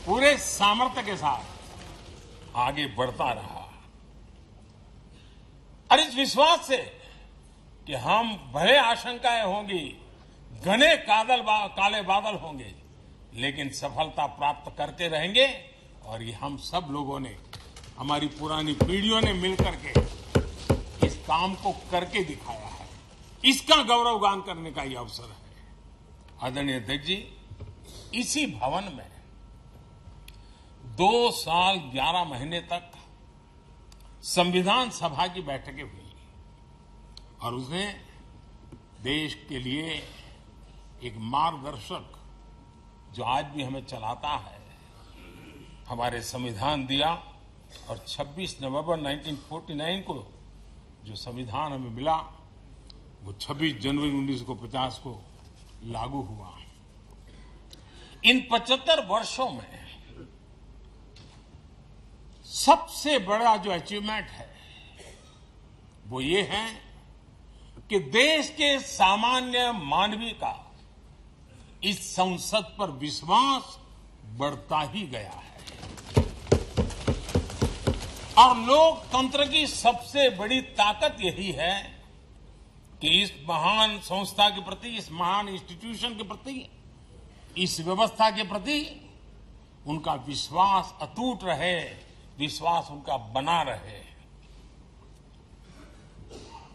पूरे सामर्थ्य के साथ आगे बढ़ता रहा। और इस विश्वास से कि हम भले आशंकाएं होंगी, घने काले बादल होंगे, लेकिन सफलता प्राप्त करते रहेंगे। और ये हम सब लोगों ने, हमारी पुरानी पीढ़ियों ने मिलकर के इस काम को करके दिखाया है, इसका गौरवगान करने का ये अवसर है। आदरणीय अध्यक्ष जी, इसी भवन में 2 साल 11 महीने तक संविधान सभा की बैठकें हुई और उसने देश के लिए एक मार्गदर्शक जो आज भी हमें चलाता है, हमारे संविधान दिया। और 26 नवंबर 1949 को जो संविधान हमें मिला वो 26 जनवरी 1950 को लागू हुआ। इन 75 वर्षों में सबसे बड़ा जो अचीवमेंट है वो ये है कि देश के सामान्य मानवी का इस संसद पर विश्वास बढ़ता ही गया है। और लोकतंत्र की सबसे बड़ी ताकत यही है कि इस महान संस्था के प्रति, इस महान इंस्टीट्यूशन के प्रति, इस व्यवस्था के प्रति उनका विश्वास अटूट रहे, विश्वास उनका बना रहे।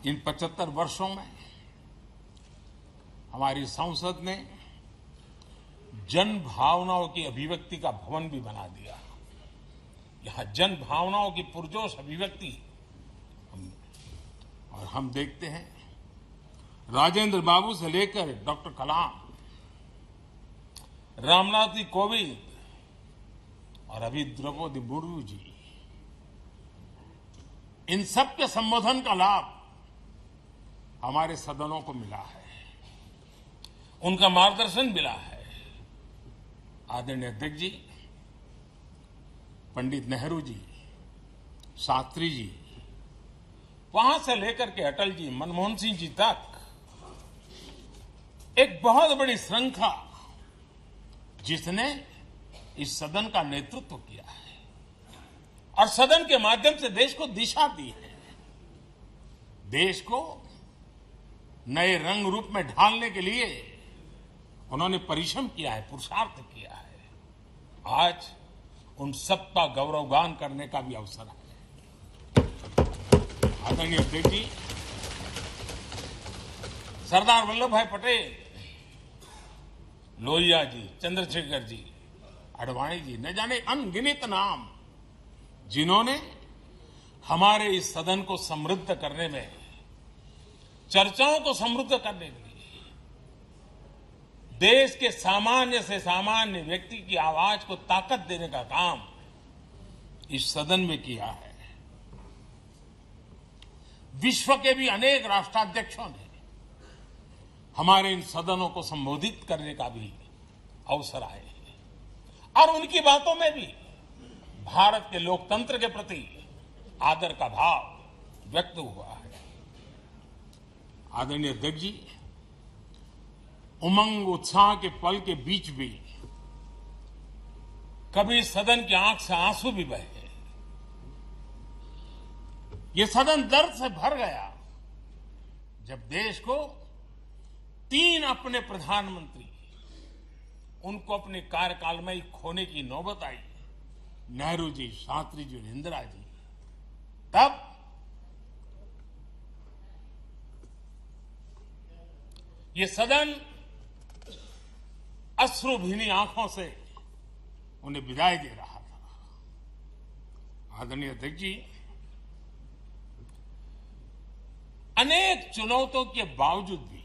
इन 75 वर्षों में हमारी संसद ने जन भावनाओं की अभिव्यक्ति का भवन भी बना दिया। यहां जन भावनाओं की पुरजोश अभिव्यक्ति और हम देखते हैं राजेंद्र बाबू से लेकर डॉक्टर कलाम, रामनाथ जी कोविंद और अभी द्रौपदी मुर्मू जी, इन सब के संबोधन का लाभ हमारे सदनों को मिला है, उनका मार्गदर्शन मिला है। आदरणीय अध्यक्ष जी, पंडित नेहरू जी, शास्त्री जी, वहां से लेकर के अटल जी, मनमोहन सिंह जी तक एक बहुत बड़ी श्रृंखला जिसने इस सदन का नेतृत्व किया है और सदन के माध्यम से देश को दिशा दी है, देश को नए रंग रूप में ढालने के लिए उन्होंने परिश्रम किया है, पुरुषार्थ किया है। आज उन सब का गौरवगान करने का भी अवसर है। आदरणीय अध्यक्ष जी, सरदार वल्लभ भाई पटेल, लोहिया जी, चंद्रशेखर जी, आडवाणी जी, न जाने अनगिनत नाम जिन्होंने हमारे इस सदन को समृद्ध करने में, चर्चाओं को समृद्ध करने के लिए देश के सामान्य से सामान्य व्यक्ति की आवाज को ताकत देने का काम इस सदन में किया है। विश्व के भी अनेक राष्ट्राध्यक्षों ने हमारे इन सदनों को संबोधित करने का भी अवसर आए हैं और उनकी बातों में भी भारत के लोकतंत्र के प्रति आदर का भाव व्यक्त हुआ है। आदरणीय अध्यक्ष जी, उमंग उत्साह के पल के बीच भी कभी सदन की आंख से आंसू भी बहे। ये सदन दर्द से भर गया जब देश को 3 अपने प्रधानमंत्री उनको अपने कार्यकाल में ही खोने की नौबत आई। नेहरू जी, शास्त्री जी और इंदिरा जी। तब ये सदन अश्रुभीनी आंखों से उन्हें विदाई दे रहा था। आदरणीय अध्यक्ष जी, अनेक चुनौतियों के बावजूद भी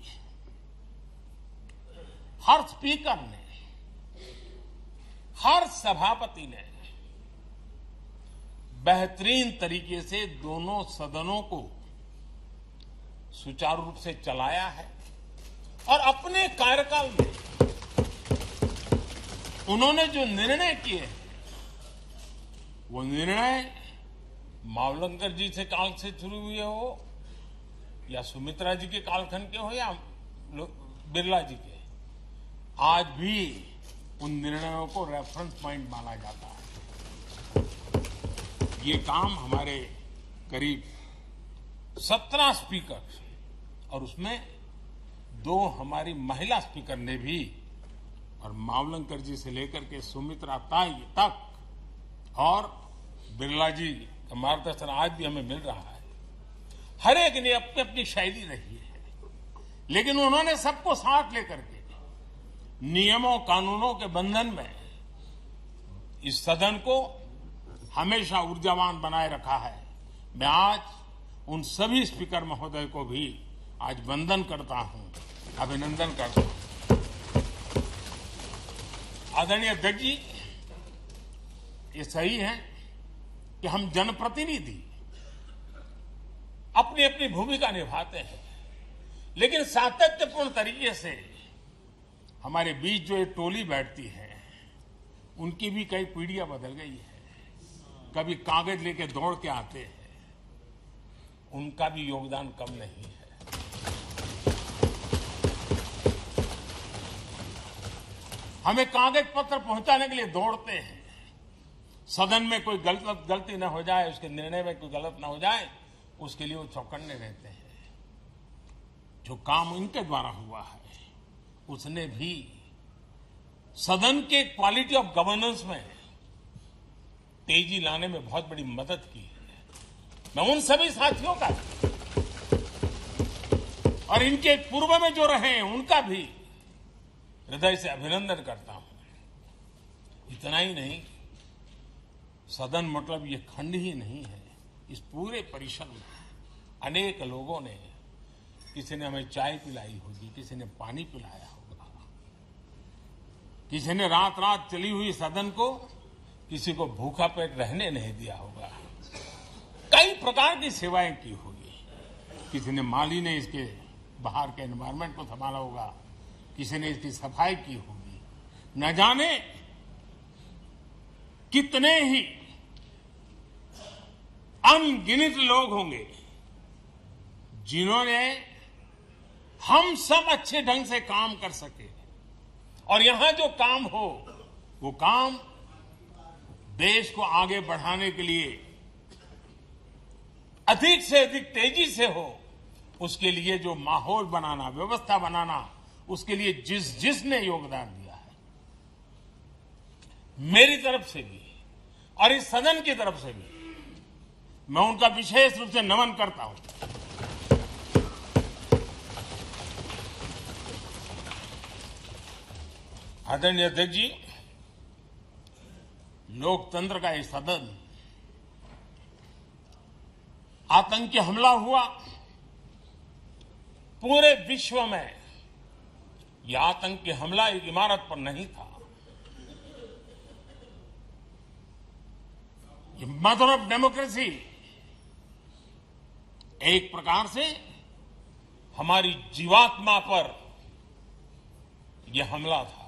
हर स्पीकर ने, हर सभापति ने बेहतरीन तरीके से दोनों सदनों को सुचारू रूप से चलाया है और अपने कार्यकाल में उन्होंने जो निर्णय किए हैं वो निर्णय मावलंकर जी से काल से शुरू हुए हो या सुमित्रा जी के कालखंड के हो या बिरला जी के, आज भी उन निर्णयों को रेफरेंस पॉइंट माना जाता है। ये काम हमारे करीब 17 स्पीकर और उसमें 2 हमारी महिला स्पीकर ने भी, और मावलंकर जी से लेकर के सुमित्रा ताई तक और बिरला जी का मार्गदर्शन आज भी हमें मिल रहा है। हर एक ने अपनी अपनी शैली रही है, लेकिन उन्होंने सबको साथ लेकर के नियमों कानूनों के बंधन में इस सदन को हमेशा ऊर्जावान बनाए रखा है। मैं आज उन सभी स्पीकर महोदय को भी आज वंदन करता हूं, अभिनंदन करता हूं। आदरणीय अध्यक्ष जी, ये सही है कि हम जनप्रतिनिधि अपनी अपनी भूमिका निभाते हैं, लेकिन सातत्यपूर्ण तरीके से हमारे बीच जो एक टोली बैठती है उनकी भी कई पीढ़ियां बदल गई है। कभी कागज लेके दौड़ के आते हैं, उनका भी योगदान कम नहीं है। हमें कागज पत्र पहुंचाने के लिए दौड़ते हैं, सदन में कोई गलती न हो जाए, उसके निर्णय में कोई गलत न हो जाए, उसके लिए वो चौकन्ने रहते हैं। जो काम इनके द्वारा हुआ है उसने भी सदन के क्वालिटी ऑफ गवर्नेंस में तेजी लाने में बहुत बड़ी मदद की है। मैं उन सभी साथियों का और इनके पूर्व में जो रहे हैं उनका भी हृदय से अभिनंदन करता हूं। इतना ही नहीं, सदन मतलब ये खंड ही नहीं है, इस पूरे परिसर में अनेक लोगों ने, किसी ने हमें चाय पिलाई होगी, किसी ने पानी पिलाया होगा, किसी ने रात रात चली हुई सदन को किसी को भूखा पेट रहने नहीं दिया होगा। कई प्रकार की सेवाएं की होगी। किसी ने माली ने इसके बाहर के एनवायरनमेंट को संभाला होगा, किसी ने इसकी सफाई की होगी। न जाने कितने ही अनगिनत लोग होंगे जिन्होंने हम सब अच्छे ढंग से काम कर सके, और यहां जो काम हो वो काम देश को आगे बढ़ाने के लिए अधिक से अधिक तेजी से हो, उसके लिए जो माहौल बनाना, व्यवस्था बनाना, उसके लिए जिसने योगदान दिया है, मेरी तरफ से भी और इस सदन की तरफ से भी मैं उनका विशेष रूप से नमन करता हूं। आदरणीय अध्यक्ष जी, लोकतंत्र का ये सदन आतंकी हमला हुआ, पूरे विश्व में यह आतंकी हमला एक इमारत पर नहीं था, ये मदर ऑफ डेमोक्रेसी एक प्रकार से हमारी जीवात्मा पर यह हमला था।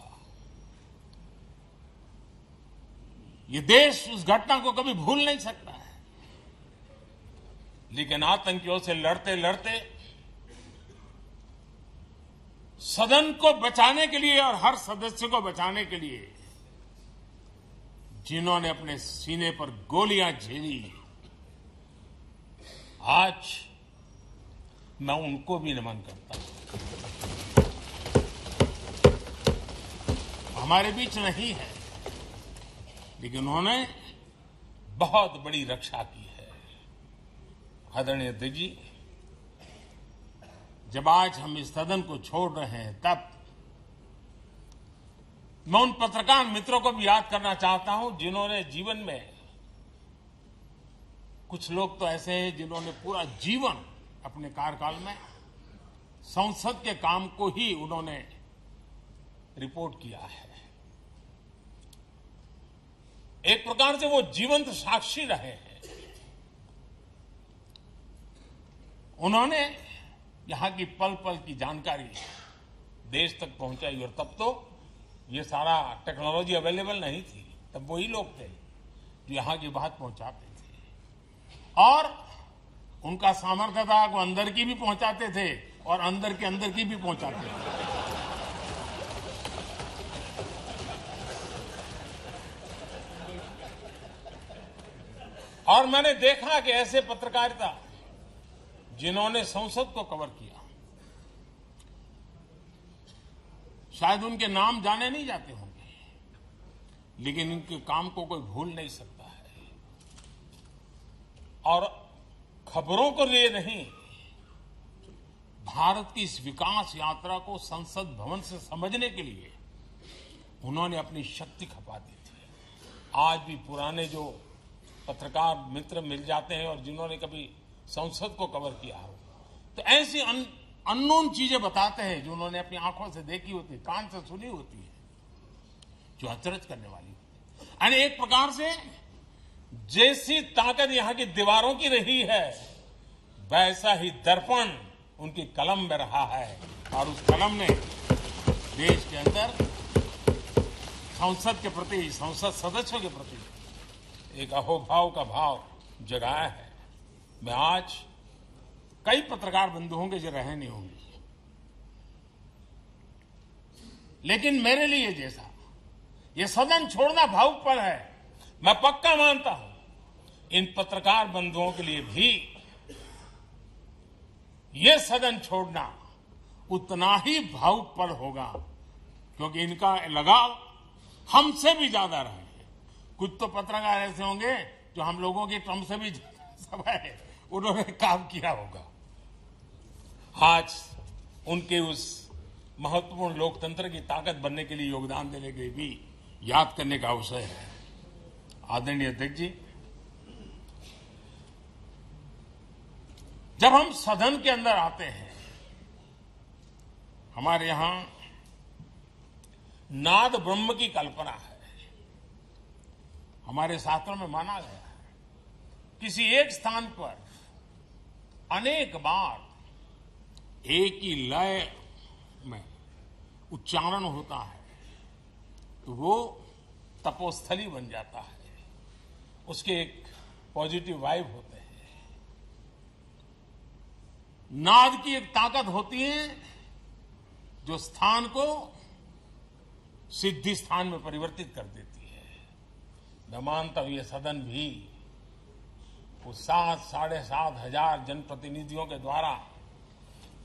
ये देश उस घटना को कभी भूल नहीं सकता है, लेकिन आतंकियों से लड़ते लड़ते सदन को बचाने के लिए और हर सदस्य को बचाने के लिए जिन्होंने अपने सीने पर गोलियां झेली, आज मैं उनको भी नमन करता हूं। हमारे बीच नहीं है, लेकिन उन्होंने बहुत बड़ी रक्षा की है। आदरणीय अध्यक्ष जी, जब आज हम इस सदन को छोड़ रहे हैं, तब मैं उन पत्रकार मित्रों को भी याद करना चाहता हूं जिन्होंने जीवन में, कुछ लोग तो ऐसे हैं जिन्होंने पूरा जीवन अपने कार्यकाल में संसद के काम को ही उन्होंने रिपोर्ट किया है। एक प्रकार से वो जीवंत साक्षी रहे हैं। उन्होंने यहां की पल पल की जानकारी देश तक पहुंचाई, और तब तो ये सारा टेक्नोलॉजी अवेलेबल नहीं थी। तब वही लोग थे जो यहां की बात पहुंचाते थे, और उनका सामर्थ्य था वो अंदर की भी पहुंचाते थे और अंदर के अंदर की भी पहुंचाते थे। और मैंने देखा कि ऐसे पत्रकारिता जिन्होंने संसद को कवर किया, शायद उनके नाम जाने नहीं जाते होंगे, लेकिन इनके काम को कोई भूल नहीं सकता है। और खबरों को लिए नहीं, भारत की इस विकास यात्रा को संसद भवन से समझने के लिए उन्होंने अपनी शक्ति खपा दी थी। आज भी पुराने जो पत्रकार मित्र मिल जाते हैं और जिन्होंने कभी संसद को कवर किया हो, तो ऐसी अननोन चीजें बताते हैं जो उन्होंने अपनी आंखों से देखी होती है, कान से सुनी होती है, जो अचरज करने वाली होती है। यानी एक प्रकार से जैसी ताकत यहां की दीवारों की रही है, वैसा ही दर्पण उनकी कलम में रहा है, और उस कलम ने देश के अंदर संसद के प्रति, संसद सदस्यों के प्रति एक अहोभाव का भाव जगाया है। मैं आज कई पत्रकार बंधु होंगे जो रहे नहीं होंगे, लेकिन मेरे लिए जैसा ये सदन छोड़ना भावुक पल है, मैं पक्का मानता हूं इन पत्रकार बंधुओं के लिए भी ये सदन छोड़ना उतना ही भावुक पल होगा, क्योंकि इनका लगाव हमसे भी ज्यादा रहे। कुछ तो पत्रकार ऐसे होंगे जो हम लोगों की टर्म से भी ज्यादा है, उन्होंने काम किया होगा। आज उनके उस महत्वपूर्ण लोकतंत्र की ताकत बनने के लिए, योगदान देने के लिए भी याद करने का अवसर है। आदरणीय अध्यक्ष जी, जब हम सदन के अंदर आते हैं, हमारे यहां नाद ब्रह्म की कल्पना है। हमारे शास्त्रों में माना गया है किसी एक स्थान पर अनेक बार एक ही लय में उच्चारण होता है तो वो तपोस्थली बन जाता है, उसके एक पॉजिटिव वाइब होते हैं। नाद की एक ताकत होती है जो स्थान को सिद्धि स्थान में परिवर्तित कर देती है। मैं मानता हूं ये सदन भी उस 7,500 हजार जनप्रतिनिधियों के द्वारा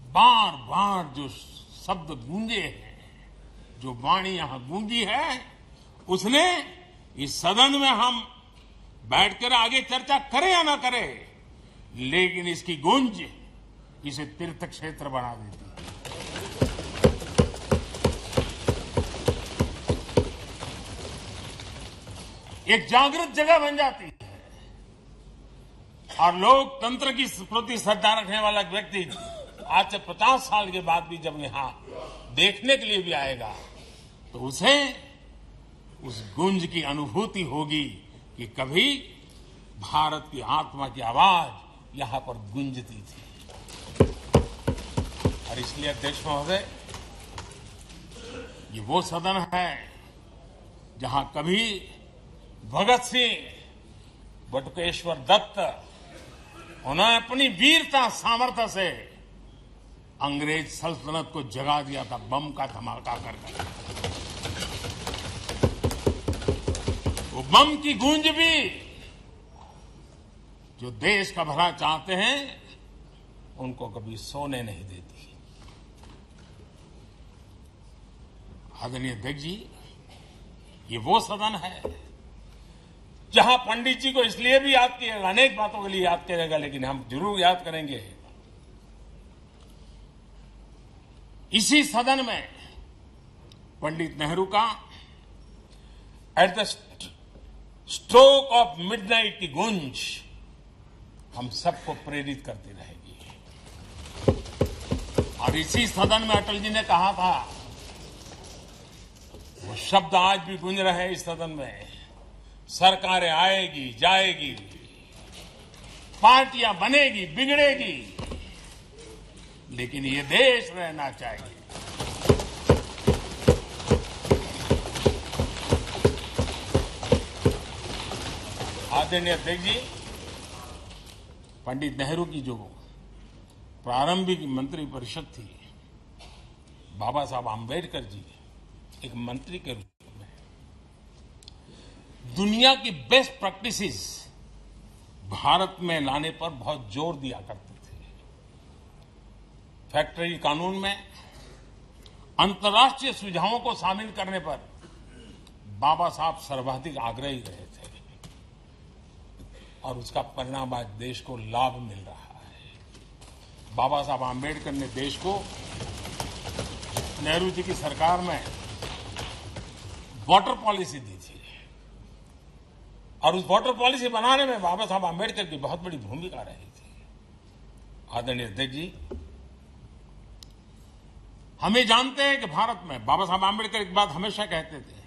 बार बार जो शब्द गूंजे हैं, जो वाणी यहां गूंजी है, उसने इस सदन में हम बैठकर आगे चर्चा करें या ना करें, लेकिन इसकी गूंज इसे तीर्थ क्षेत्र बना देती है। एक जागृत जगह बन जाती है। और लोकतंत्र की प्रति श्रद्धा रखने वाला व्यक्ति आज से 50 साल के बाद भी जब यहां देखने के लिए भी आएगा तो उसे उस गूंज की अनुभूति होगी कि कभी भारत की आत्मा की आवाज यहां पर गूंजती थी। और इसलिए अध्यक्ष महोदय, ये वो सदन है जहां कभी भगत सिंह, बटुकेश्वर दत्त उन्होंने अपनी वीरता सामर्थ्य से अंग्रेज सल्तनत को जगा दिया था बम का धमाका कर। वो बम की गूंज भी जो देश का भला चाहते हैं उनको कभी सोने नहीं देती। आदरणीय अध्यक्ष जी, ये वो सदन है जहां पंडित जी को इसलिए भी याद किया, अनेक बातों के लिए याद करेगा, लेकिन हम जरूर याद करेंगे इसी सदन में पंडित नेहरू का at the stroke of midnight की गूंज हम सबको प्रेरित करती रहेगी। और इसी सदन में अटल जी ने कहा था, वो शब्द आज भी गूंज रहे हैं इस सदन में, सरकारें आएगी जाएगी, पार्टियां बनेगी बिगड़ेगी, लेकिन ये देश रहना चाहिए। आदरणीय अध्यक्ष जी, पंडित नेहरू की जो प्रारंभिक मंत्री परिषद थी, बाबा साहब आम्बेडकर जी एक मंत्री के रूप में दुनिया की बेस्ट प्रैक्टिसेस भारत में लाने पर बहुत जोर दिया करते थे। फैक्ट्री कानून में अंतर्राष्ट्रीय सुझावों को शामिल करने पर बाबा साहब सर्वाधिक आग्रही रहे थे और उसका परिणाम आज देश को लाभ मिल रहा है। बाबा साहब आम्बेडकर ने देश को नेहरू जी की सरकार में वाटर पॉलिसी दी थी और उस वाटर पॉलिसी बनाने में बाबा साहब आम्बेडकर की बहुत बड़ी भूमिका रही थी। आदरणीय अध्यक्ष जी, हमें जानते हैं कि भारत में बाबा साहब आम्बेडकर एक बात हमेशा कहते थे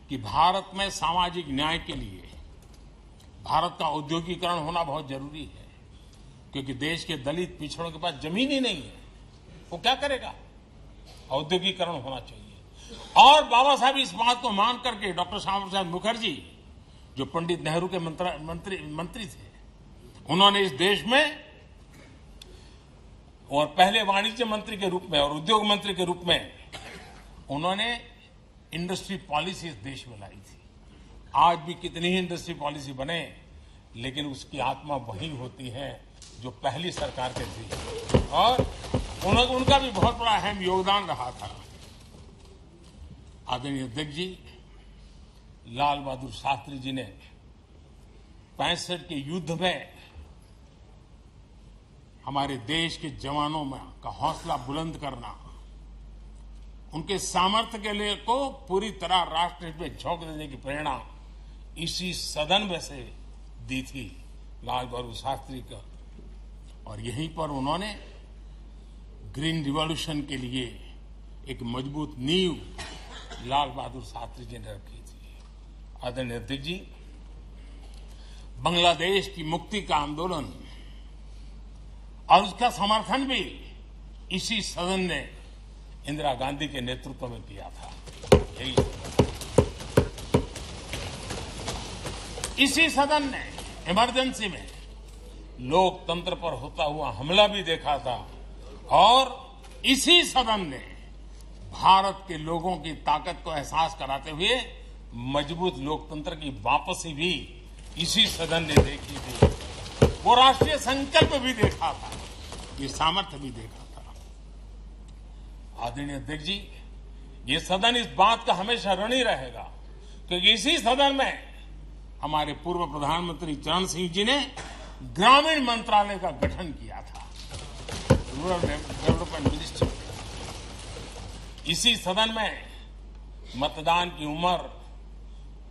कि भारत में सामाजिक न्याय के लिए भारत का औद्योगिकरण होना बहुत जरूरी है, क्योंकि देश के दलित पिछड़ों के पास जमीन ही नहीं है, वो क्या करेगा? औद्योगिकरण होना चाहिए। और बाबा साहब इस बात को मान करके डॉक्टर श्यामा प्रसाद मुखर्जी, जो पंडित नेहरू के मंत्री थे, उन्होंने इस देश में और पहले वाणिज्य मंत्री के रूप में और उद्योग मंत्री के रूप में उन्होंने इंडस्ट्री पॉलिसी इस देश में लाई थी। आज भी कितनी ही इंडस्ट्री पॉलिसी बने, लेकिन उसकी आत्मा वही होती है जो पहली सरकार के थी और उनका भी बहुत बड़ा अहम योगदान रहा था। आदरणीय अध्यक्ष जी, लाल बहादुर शास्त्री जी ने 65 के युद्ध में हमारे देश के जवानों में का हौसला बुलंद करना, उनके सामर्थ्य के लिए को पूरी तरह राष्ट्र में झोंक देने की प्रेरणा इसी सदन में से दी थी लाल बहादुर शास्त्री का। और यहीं पर उन्होंने ग्रीन रिवॉल्यूशन के लिए एक मजबूत नींव लाल बहादुर शास्त्री जी ने रखी थी। आदरणीय अध्यक्ष जी, बांग्लादेश की मुक्ति का आंदोलन और उसका समर्थन भी इसी सदन ने इंदिरा गांधी के नेतृत्व में किया था। इसी सदन ने इमरजेंसी में लोकतंत्र पर होता हुआ हमला भी देखा था और इसी सदन ने भारत के लोगों की ताकत को एहसास कराते हुए मजबूत लोकतंत्र की वापसी भी इसी सदन ने देखी थी। वो राष्ट्रीय संकल्प भी देखा था, ये सामर्थ्य भी देखा था। आदरणीय अध्यक्ष जी, ये सदन इस बात का हमेशा ऋणी रहेगा क्योंकि इसी सदन में हमारे पूर्व प्रधानमंत्री चरण सिंह जी ने ग्रामीण मंत्रालय का गठन किया था, रूरल डेवलपमेंट मिनिस्ट्री। इसी सदन में मतदान की उम्र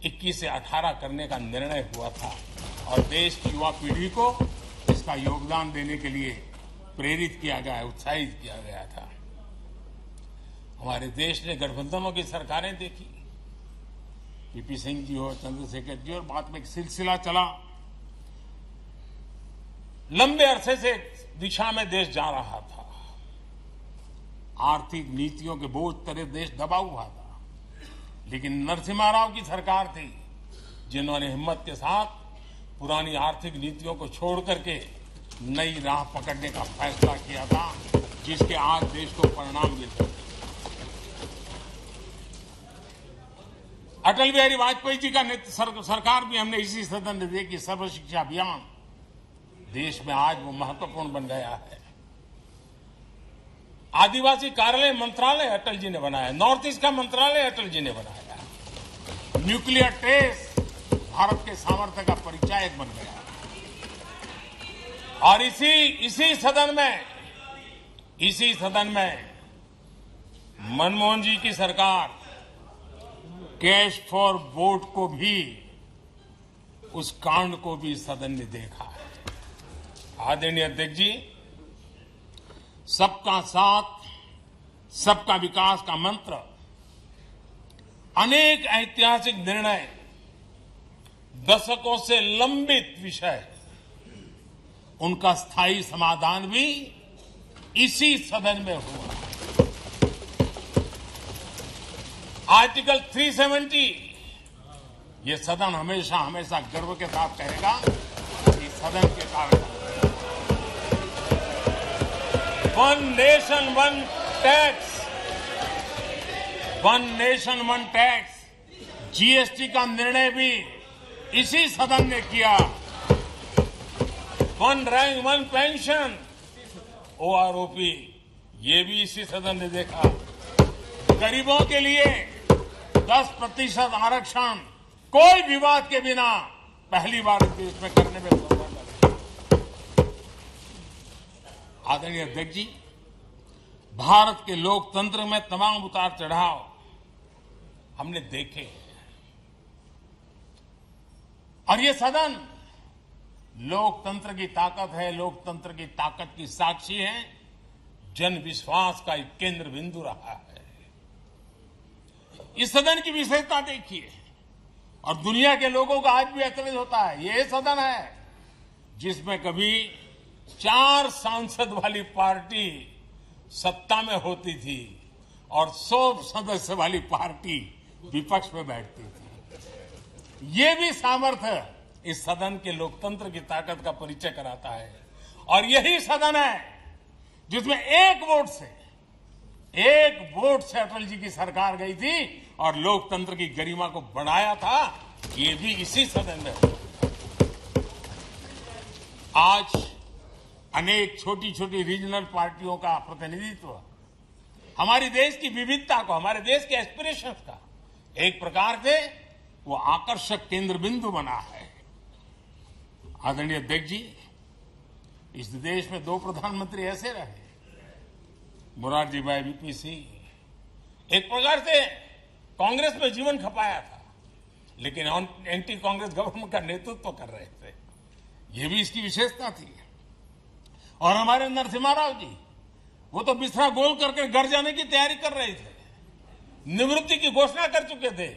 21 से 18 करने का निर्णय हुआ था और देश की युवा पीढ़ी को इसका योगदान देने के लिए प्रेरित किया गया, उत्साहित किया गया था। हमारे देश ने गठबंधनों की सरकारें देखी, पीपी सिंह जी हो, चंद्रशेखर जी, और बाद में एक सिलसिला चला। लंबे अरसे से दिशा में देश जा रहा था, आर्थिक नीतियों के बोझ तले देश दबा हुआ था, लेकिन नरसिम्हा राव की सरकार थी जिन्होंने हिम्मत के साथ पुरानी आर्थिक नीतियों को छोड़ करके नई राह पकड़ने का फैसला किया था, जिसके आज देश को परिणाम मिलते हैं। अटल बिहारी वाजपेयी जी का सरकार भी हमने इसी सदन ने देखी, सर्व शिक्षा अभियान देश में आज वो महत्वपूर्ण बन गया है। आदिवासी कार्यालय मंत्रालय अटल जी ने बनाया, नॉर्थ ईस्ट का मंत्रालय अटल जी ने बनाया, न्यूक्लियर टेस्ट भारत के सामर्थ्य का परिचायक बन गया। और इसी सदन में मनमोहन जी की सरकार कैश फॉर वोट को भी, उस कांड को भी सदन ने देखा है। आदरणीय अध्यक्ष जी, सबका साथ सबका विकास का मंत्र, अनेक ऐतिहासिक निर्णय, दशकों से लंबित विषय, उनका स्थायी समाधान भी इसी सदन में हुआ। आर्टिकल 370, ये सदन हमेशा हमेशा गर्व के साथ कहेगा कि सदन के कारण one nation one tax, one nation one tax, GST का निर्णय भी इसी सदन ने किया। One rank one pension, OROP, ये भी इसी सदन ने देखा। गरीबों के लिए 10% आरक्षण कोई विवाद के बिना पहली बार देश में करने में सफल लगे। आदरणीय अध्यक्ष जी, भारत के लोकतंत्र में तमाम उतार चढ़ाव हमने देखे, और ये सदन लोकतंत्र की ताकत है, लोकतंत्र की ताकत की साक्षी है, जन विश्वास का एक केंद्र बिंदु रहा है। इस सदन की विशेषता देखिए, और दुनिया के लोगों का आज भी आश्चर्य होता है। ये सदन है जिसमें कभी 4 सांसद वाली पार्टी सत्ता में होती थी और 100 सदस्य वाली पार्टी विपक्ष में बैठती थी। ये भी सामर्थ्य इस सदन के लोकतंत्र की ताकत का परिचय कराता है। और यही सदन है जिसमें एक वोट से अटल जी की सरकार गई थी और लोकतंत्र की गरिमा को बढ़ाया था। ये भी इसी सदन में हुआ। आज अनेक छोटी छोटी रीजनल पार्टियों का प्रतिनिधित्व हमारे देश की विविधता को, हमारे देश के एस्पिरेशंस का एक प्रकार से वो आकर्षक केंद्र बिंदु बना है। आदरणीय अध्यक्ष जी, इस देश में 2 प्रधानमंत्री ऐसे रहे, मोरारजी भाई, वीपी सिंह। एक प्रकार से कांग्रेस में जीवन खपाया था, लेकिन एंटी कांग्रेस गवर्नमेंट का नेतृत्व कर रहे थे। ये भी इसकी विशेषता थी। और हमारे नरसिम्हा राव जी, वो तो बिस्तरा गोल करके घर जाने की तैयारी कर रहे थे, निवृत्ति की घोषणा कर चुके थे,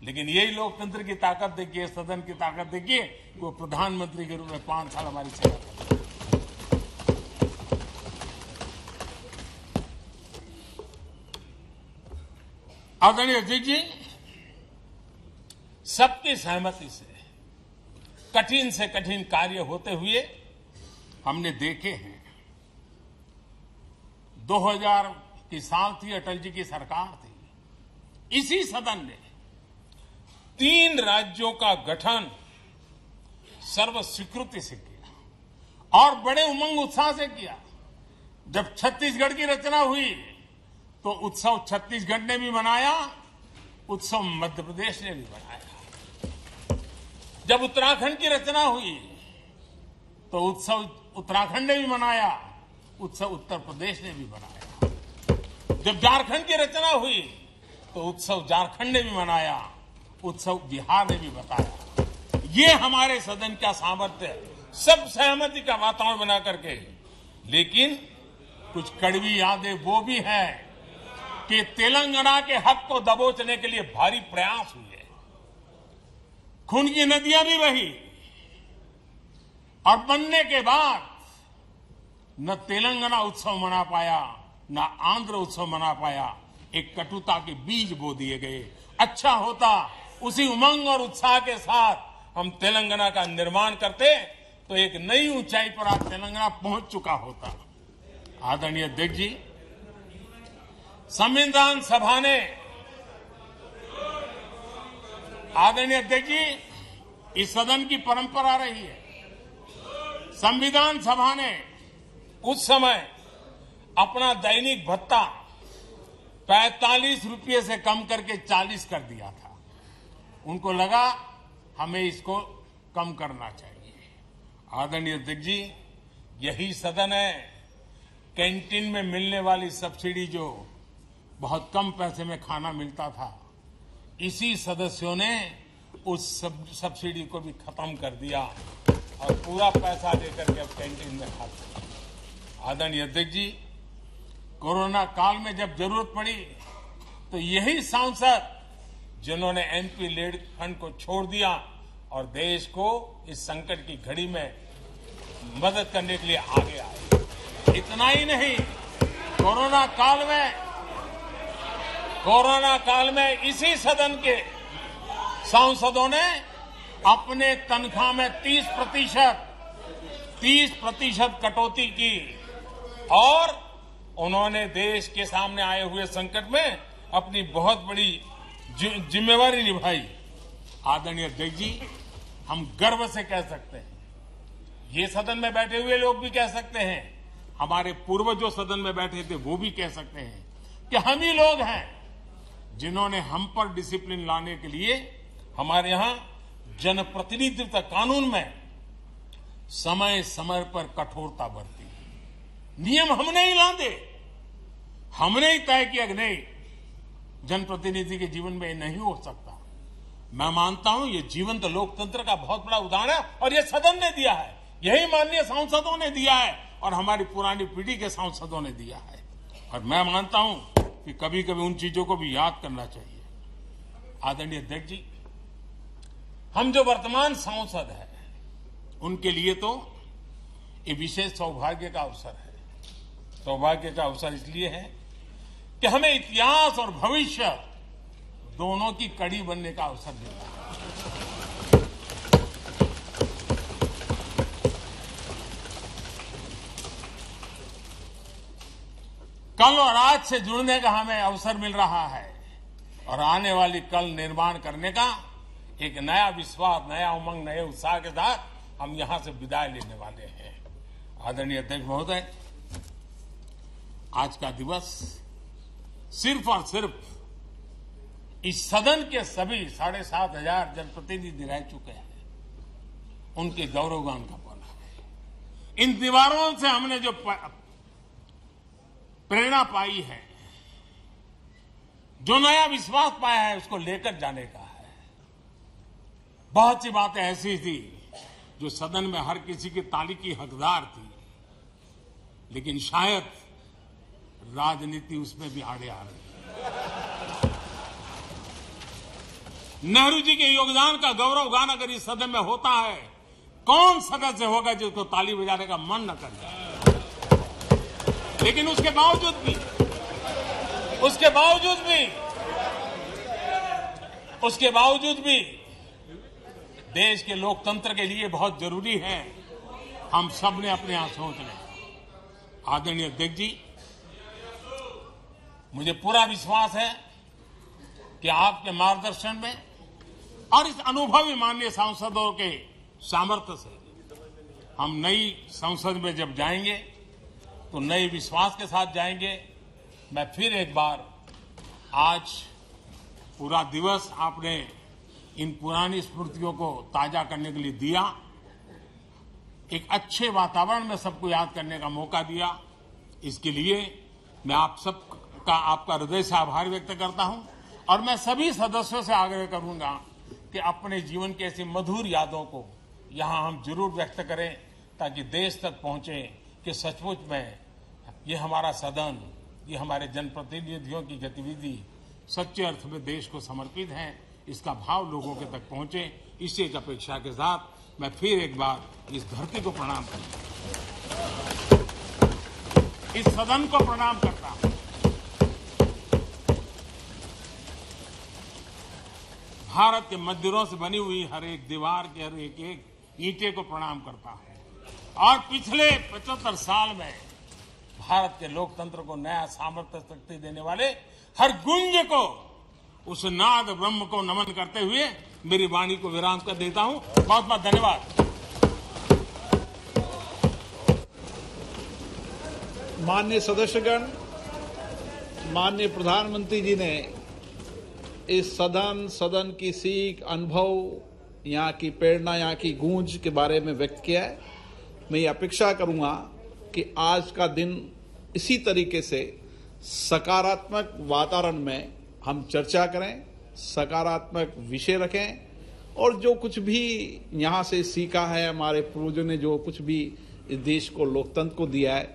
लेकिन यही लोकतंत्र की ताकत देखिए, सदन की ताकत देखिए, वो प्रधानमंत्री के रूप में 5 साल हमारी सेवा कर। आदरणीय अध्यक्ष जी, सबकी सहमति से कठिन कार्य होते हुए हमने देखे हैं। 2000 की साल थी, अटल जी की सरकार थी। इसी सदन ने 3 राज्यों का गठन सर्व स्वीकृति से किया और बड़े उमंग उत्साह से किया। जब छत्तीसगढ़ की रचना हुई तो उत्सव छत्तीसगढ़ ने भी मनाया, उत्सव मध्य प्रदेश ने भी मनाया। जब उत्तराखंड की रचना हुई तो उत्सव उत्तराखंड ने भी मनाया, उत्सव उत्तर प्रदेश ने भी मनाया। जब झारखंड की रचना हुई तो उत्सव झारखंड ने भी मनाया, उत्सव बिहार ने भी बताया। ये हमारे सदन का सामर्थ्य है, सब सहमति का वातावरण बना करके। लेकिन कुछ कड़वी यादें वो भी हैं कि तेलंगाना के हक को दबोचने के लिए भारी प्रयास हुए, खून की नदियां भी बही, और बनने के बाद न तेलंगाना उत्सव मना पाया, न आंध्र उत्सव मना पाया। एक कटुता के बीज बो दिए गए। अच्छा होता उसी उमंग और उत्साह के साथ हम तेलंगाना का निर्माण करते तो एक नई ऊंचाई पर आज तेलंगाना पहुंच चुका होता। आदरणीय अध्यक्ष जी, संविधान सभा ने, आदरणीय अध्यक्ष जी, इस सदन की परंपरा रही है, संविधान सभा ने उस समय अपना दैनिक भत्ता 45 रुपये से कम करके 40 कर दिया था। उनको लगा हमें इसको कम करना चाहिए। आदरणीय अध्यक्ष जी, यही सदन है कैंटीन में मिलने वाली सब्सिडी, जो बहुत कम पैसे में खाना मिलता था, इसी सदस्यों ने उस सब्सिडी को भी खत्म कर दिया और पूरा पैसा देकर के अब कैंटीन में खाते। आदरणीय अध्यक्ष जी, कोरोना काल में जब जरूरत पड़ी तो यही सांसद जिन्होंने एमपी लेड फंड को छोड़ दिया और देश को इस संकट की घड़ी में मदद करने के लिए आगे आए। इतना ही नहीं, कोरोना काल में इसी सदन के सांसदों ने अपने तनख्वाह में 30% कटौती की और उन्होंने देश के सामने आए हुए संकट में अपनी बहुत बड़ी जिम्मेवारी निभाई। आदरणीय अध्यक्ष जी, हम गर्व से कह सकते हैं, ये सदन में बैठे हुए लोग भी कह सकते हैं, हमारे पूर्वज जो सदन में बैठे थे वो भी कह सकते हैं कि हम ही लोग हैं जिन्होंने हम पर डिसिप्लिन लाने के लिए हमारे यहां जनप्रतिनिधित्व कानून में समय समय पर कठोरता बरती। नियम हमने ही लादे, हमने ही तय किया कि नहीं, जनप्रतिनिधि के जीवन में नहीं हो सकता। मैं मानता हूं ये जीवंत लोकतंत्र का बहुत बड़ा उदाहरण है और ये सदन ने दिया है, यही माननीय सांसदों ने दिया है और हमारी पुरानी पीढ़ी के सांसदों ने दिया है। और मैं मानता हूं कि कभी कभी उन चीजों को भी याद करना चाहिए। आदरणीय अध्यक्ष जी, हम जो वर्तमान सांसद हैं उनके लिए तो ये विशेष सौभाग्य का अवसर है। सौभाग्य का अवसर इसलिए है कि हमें इतिहास और भविष्य दोनों की कड़ी बनने का अवसर मिला है। कल और आज से जुड़ने का हमें अवसर मिल रहा है और आने वाली कल निर्माण करने का एक नया विश्वास, नया उमंग, नए उत्साह के साथ हम यहां से विदाई लेने वाले हैं। आदरणीय अध्यक्ष महोदय, आज का दिवस सिर्फ और सिर्फ इस सदन के सभी 7,500 जनप्रतिनिधि रह चुके हैं उनके गौरवगान का पल है। इन दीवारों से हमने जो प्रेरणा पाई है, जो नया विश्वास पाया है, उसको लेकर जाने का है। बहुत सी बातें ऐसी थी जो सदन में हर किसी की ताली की हकदार थी, लेकिन शायद राजनीति उसमें भी आड़े आ रही है। नेहरू जी के योगदान का गौरवगान अगर इस सदन में होता है, कौन सदस्य होगा जिसको ताली बजाने का मन न कर जाए। लेकिन उसके बावजूद भी देश के लोकतंत्र के लिए बहुत जरूरी है हम सब ने अपने यहां सोच लें। आदरणीय अध्यक्ष जी, मुझे पूरा विश्वास है कि आपके मार्गदर्शन में और इस अनुभवी माननीय सांसदों के सामर्थ्य से हम नई संसद में जब जाएंगे तो नए विश्वास के साथ जाएंगे। मैं फिर एक बार, आज पूरा दिवस आपने इन पुरानी स्मृतियों को ताजा करने के लिए दिया, एक अच्छे वातावरण में सबको याद करने का मौका दिया, इसके लिए मैं आप सबका, आपका हृदय से आभार व्यक्त करता हूं। और मैं सभी सदस्यों से आग्रह करूंगा कि अपने जीवन की ऐसी मधुर यादों को यहां हम जरूर व्यक्त करें, ताकि देश तक पहुंचे कि सचमुच में ये हमारा सदन, ये हमारे जनप्रतिनिधियों की गतिविधि सच्चे अर्थ में देश को समर्पित है। इसका भाव लोगों के तक पहुंचे, इसी एक अपेक्षा के साथ मैं फिर एक बार इस धरती को प्रणाम करता हूं, इस सदन को प्रणाम करता हूं। भारत के मंदिरों से बनी हुई हर एक दीवार के हर एक ईंटे को प्रणाम करता हूं और पिछले 75 साल में भारत के लोकतंत्र को नया सामर्थ्य शक्ति देने वाले हर गुंज को, उस नाद ब्रह्म को नमन करते हुए मेरी वाणी को विराम कर देता हूं। बहुत बहुत धन्यवाद। माननीय सदस्यगण, माननीय प्रधानमंत्री जी ने इस सदन की सीख, अनुभव, यहाँ की प्रेरणा, यहाँ की गूंज के बारे में व्यक्त किया है। मैं ये अपेक्षा करूंगा कि आज का दिन इसी तरीके से सकारात्मक वातावरण में हम चर्चा करें, सकारात्मक विषय रखें और जो कुछ भी यहाँ से सीखा है, हमारे पूर्वजों ने जो कुछ भी इस देश को, लोकतंत्र को दिया है,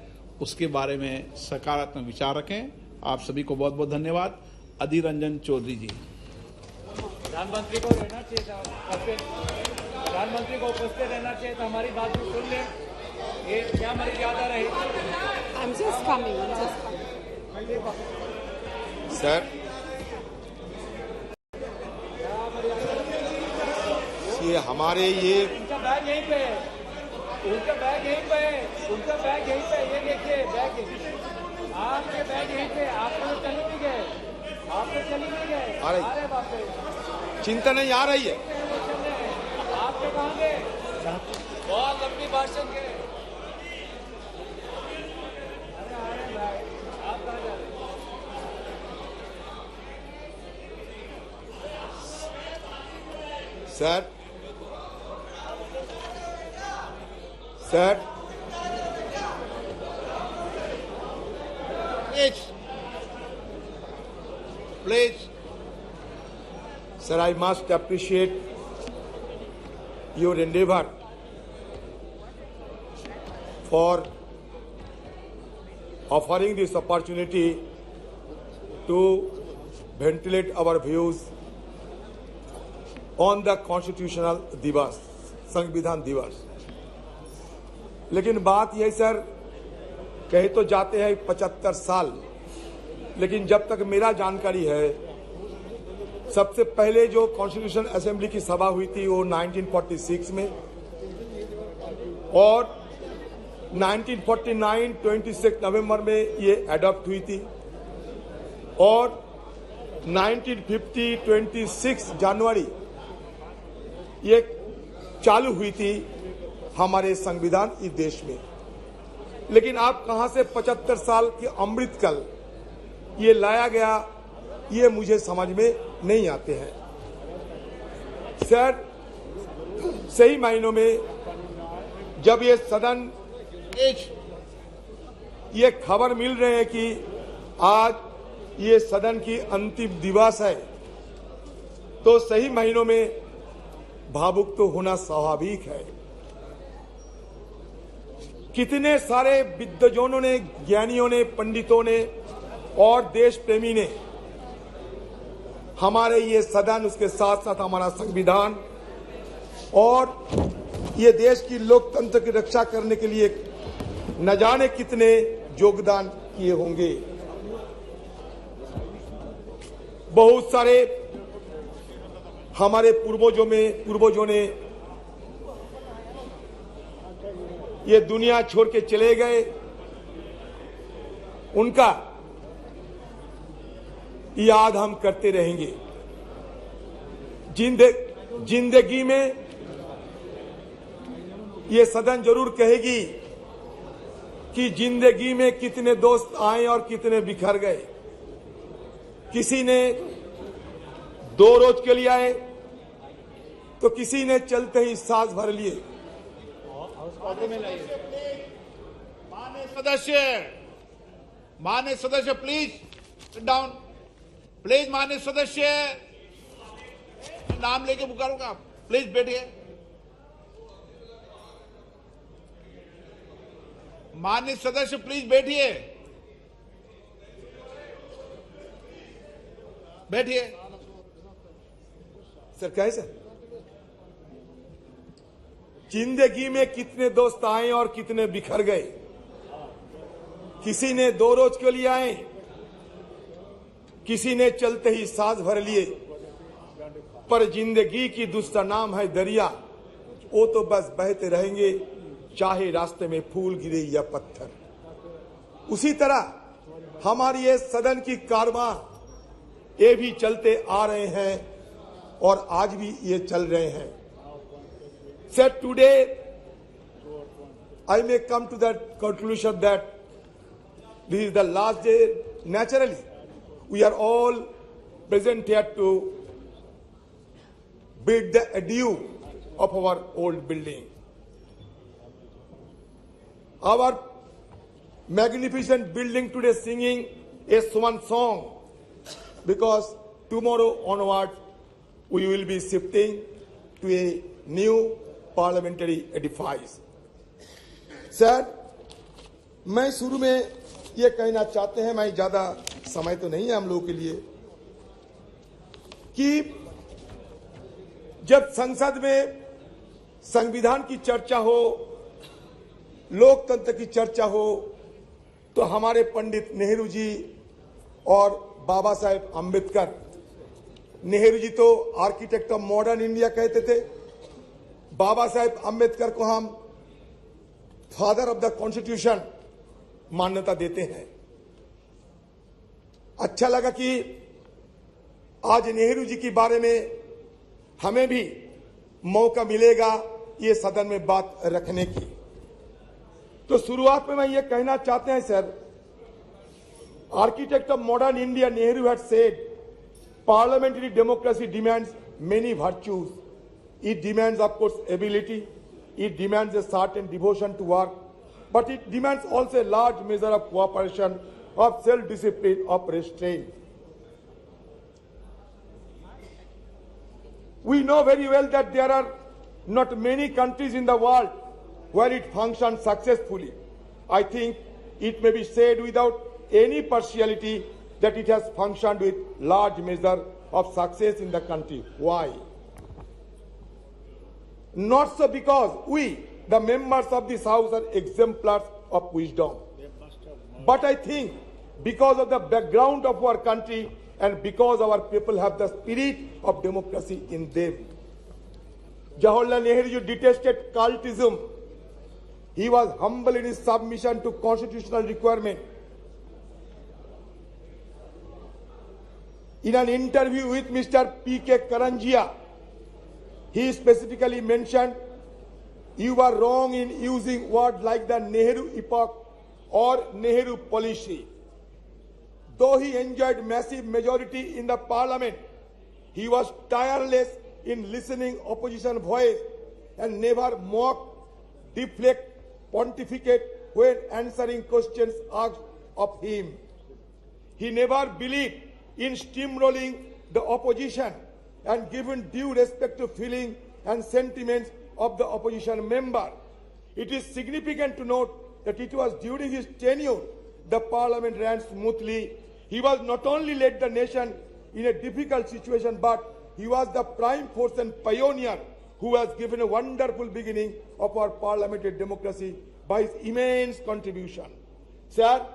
उसके बारे में सकारात्मक विचार रखें। आप सभी को बहुत बहुत धन्यवाद। अधीर रंजन चौधरी जी। प्रधानमंत्री को रहना चाहिए था, प्रधानमंत्री को उपस्थित रहना चाहिए था, हमारी बात भी सुन लें। ये क्या मर्यादा रही? I'm just coming. सर, ये हमारे ये उनका बैग यहीं पे है, उनका बैग यहीं पे है, उनका बैग यहीं पे है। ये देखिए बैग, आपके बैग यहीं पे, आप तो चले नहीं गए, आप तो चली नहीं गए, आ रहे वापस। चिंता नहीं आ रही है। आपके कहाँ गए? बहुत लंबी भाषण के। अरे आ रहे भाई, आप कहाँ जा रहे? Sir, Please. Sir, I must appreciate your endeavor for offering this opportunity to ventilate our views on the constitutional दिवस, संविधान दिवस। लेकिन बात यही सर, कहे तो जाते हैं 75 साल, लेकिन जब तक मेरा जानकारी है, सबसे पहले जो कॉन्स्टिट्यूशन असेंबली की सभा हुई थी वो 1946 में, और 1949 26 नवंबर में ये अडॉप्ट हुई थी, और 1950 26 जनवरी ये चालू हुई थी हमारे संविधान इस देश में। लेकिन आप कहां से 75 साल के अमृतकाल ये लाया गया, ये मुझे समझ में नहीं आते हैं। सर, सही मायनों में जब ये सदन ये खबर मिल रहे हैं कि आज ये सदन की अंतिम दिवस है, तो सही मायनों में भावुक तो होना स्वाभाविक है। कितने सारे विद्वजनों ने, ज्ञानियों ने, पंडितों ने और देश प्रेमी ने हमारे ये सदन, उसके साथ साथ हमारा संविधान और ये देश की लोकतंत्र की रक्षा करने के लिए न जाने कितने योगदान किए होंगे। बहुत सारे हमारे पूर्वजों ने ये दुनिया छोड़ के चले गए, उनका याद हम करते रहेंगे। जिंदगी में ये सदन जरूर कहेगी कि जिंदगी में कितने दोस्त आए और कितने बिखर गए। किसी ने 2 रोज के लिए आए, तो किसी ने चलते ही सांस भर लिए। माननीय सदस्य प्लीज सिट डाउन। प्लीज माननीय सदस्य नाम लेके पुकारूंगा। प्लीज बैठिए। माननीय सदस्य प्लीज बैठिए, बैठिए। सर कहे सर, जिंदगी में कितने दोस्त आए और कितने बिखर गए। किसी ने 2 रोज के लिए आए, किसी ने चलते ही सांस भर लिए, पर जिंदगी की दूसरा नाम है दरिया। वो तो बस बहते रहेंगे, चाहे रास्ते में फूल गिरे या पत्थर। उसी तरह हमारी ये सदन की कारवां ये भी चलते आ रहे हैं और आज भी ये चल रहे हैं। Sir, today I may come to that conclusion that this is the last day. Naturally, we are all present here to bid the adieu of our old building. Our magnificent building today singing a swan song, because tomorrow onward we will be shifting to a new parliamentary edifice. Sir, मैं शुरू में ये कहना चाहते हैं, मैं ज्यादा समय तो नहीं है हम लोगों के लिए, कि जब संसद में संविधान की चर्चा हो, लोकतंत्र की चर्चा हो, तो हमारे पंडित नेहरू जी और बाबा साहेब अम्बेडकर, नेहरू जी तो आर्किटेक्ट ऑफ मॉडर्न इंडिया कहते थे, बाबा साहेब अम्बेडकर को हम फादर ऑफ द कॉन्स्टिट्यूशन मान्यता देते हैं। अच्छा लगा कि आज नेहरू जी के बारे में हमें भी मौका मिलेगा ये सदन में बात रखने की। तो शुरुआत में मैं ये कहना चाहते हैं sir, architect of modern India Nehru had said, parliamentary democracy demands many virtues. It demands, of course, ability. It demands a certain devotion to work, but it demands also a large measure of cooperation, of self-discipline, of restraint. We know very well that there are not many countries in the world where it functions successfully. I think it may be said without any partiality that it has functioned with large measure of success in the country. Why? Not so because we, the members of this House, are exemplars of wisdom, but I think because of the background of our country and because our people have the spirit of democracy in them. Jawaharlal Nehru detested cultism. He was humble in his submission to constitutional requirement. In an interview with Mr. P.K. Karanjia, he specifically mentioned, "You were wrong in using words like the Nehru epoch or Nehru policy." Though he enjoyed massive majority in the parliament, he was tireless in listening opposition voice and never mock, deflect, pontificate when answering questions asked of him. He never believed in steamrolling the opposition and given due respect to feeling and sentiments of the opposition member. It is significant to note that it was during his tenure the parliament ran smoothly. He was not only led the nation in a difficult situation, but he was the prime force and pioneer who has given a wonderful beginning of our parliamentary democracy by his immense contribution. Sir,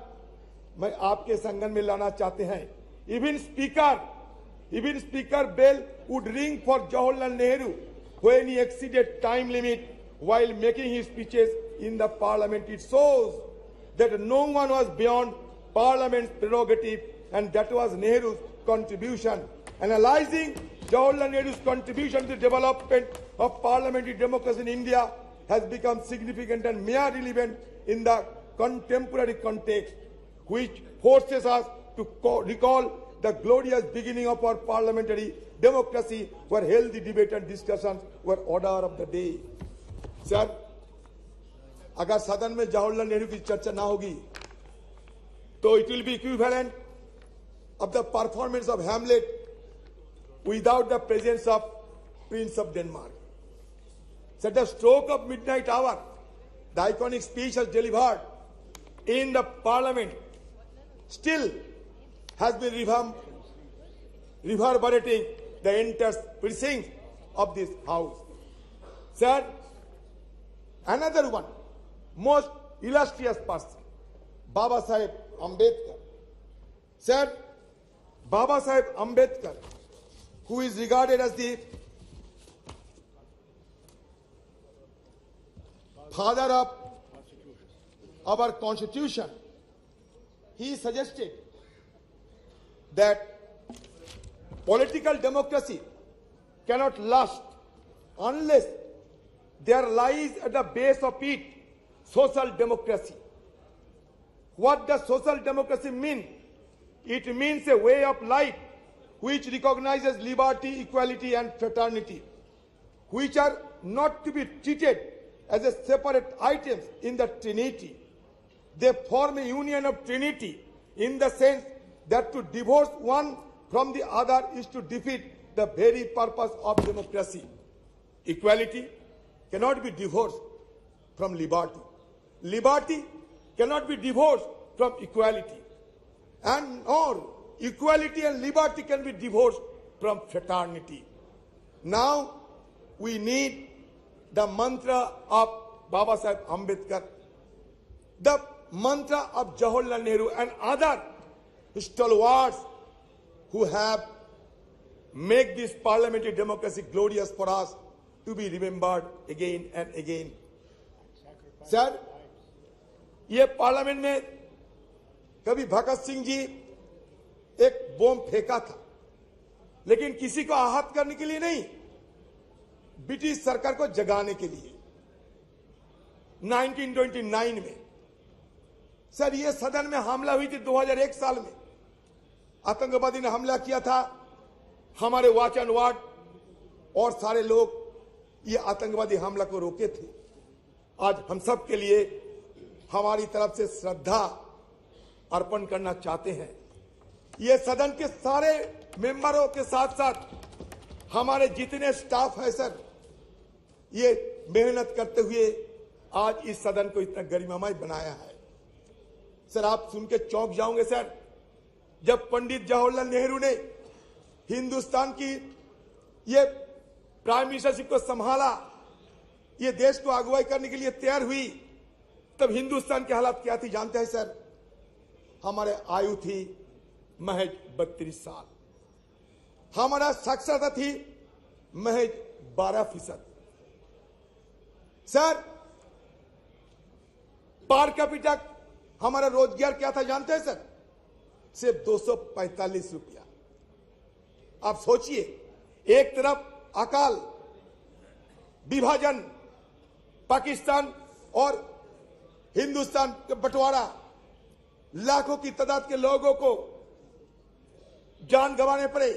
मैं आपके संगठन में लाना चाहते हैं, even speaker bell would ring for Jawaharlal Nehru when he exceeded time limit while making his speeches in the parliament. It shows that no one was beyond parliament's prerogative, and that was Nehru's contribution. Analyzing Jawaharlal Nehru's contribution to the development of parliamentary democracy in India has become significant and mere relevant in the contemporary context, which forces us to recall the glorious beginning of our parliamentary democracy, where healthy debate and discussions were order of the day. Sir, अगर सदन में जवाहरलाल नेहरू की चर्चा ना होगी, तो it will be equivalent of the performance of Hamlet without the presence of Prince of Denmark. So at the stroke of midnight hour, the iconic speech was delivered in the parliament still has been reverberating the entire precinct of this house. Sir, another one, most illustrious person, Baba Saheb Ambedkar. Sir, Baba Saheb Ambedkar, who is regarded as the father of our constitution, he suggested that political democracy cannot last unless there lies at the base of it social democracy. What does social democracy mean? It means a way of life which recognizes liberty, equality and fraternity, which are not to be treated as a separate items in the Trinity. They form a union of Trinity in the sense that to divorce one from the other is to defeat the very purpose of democracy. Equality cannot be divorced from liberty. Liberty cannot be divorced from equality. And nor equality and liberty can be divorced from fraternity. Now we need the mantra of Baba Saheb Ambedkar, the mantra of Jawaharlal Nehru and other stalwarts who have made this parliamentary democracy glorious for us to be remembered again and again. Sir, ये parliament में कभी भगत सिंह जी एक बम फेंका था, लेकिन किसी को आहत करने के लिए नहीं, ब्रिटिश सरकार को जगाने के लिए 1929 में। सर, ये सदन में हमला हुई थी 2001 साल में, आतंकवादी ने हमला किया था, हमारे वॉच एंड वार्ड और सारे लोग ये आतंकवादी हमला को रोके थे। आज हम सब के लिए हमारी तरफ से श्रद्धा अर्पण करना चाहते हैं। ये सदन के सारे मेंबरों के साथ साथ हमारे जितने स्टाफ है सर, ये मेहनत करते हुए आज इस सदन को इतना गरिमामय बनाया है। सर, आप सुन के चौंक जाओगे सर, जब पंडित जवाहरलाल नेहरू ने हिंदुस्तान की ये प्राइम मिनिस्टरशिप को संभाला, ये देश को अगुवाई करने के लिए तैयार हुई, तब हिंदुस्तान की हालत क्या थी जानते हैं सर? हमारे आयु थी महज 32 साल, हमारा साक्षरता थी महज 12%। सर, पर कैपिटा हमारा रोजगार क्या था जानते हैं सर? सिर्फ 245 रुपया। आप सोचिए, एक तरफ अकाल, विभाजन, पाकिस्तान और हिंदुस्तान का बंटवारा, लाखों की तादाद के लोगों को जान गंवाने पड़े,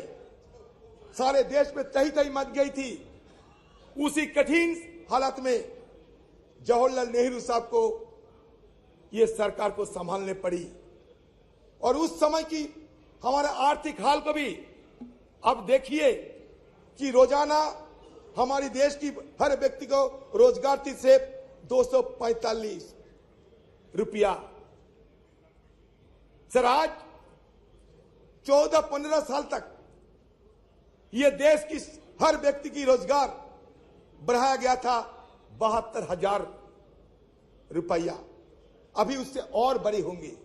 सारे देश में तही तही मच गई थी। उसी कठिन हालत में जवाहरलाल नेहरू साहब को ये सरकार को संभालने पड़ी, और उस समय की हमारे आर्थिक हाल को भी अब देखिए कि रोजाना हमारी देश की हर व्यक्ति को रोजगार थी सिर्फ 245 रुपया। सर, आज 14-15 साल तक ये देश की हर व्यक्ति की रोजगार बढ़ाया गया था 72,000 रुपया, अभी उससे और बड़े होंगे।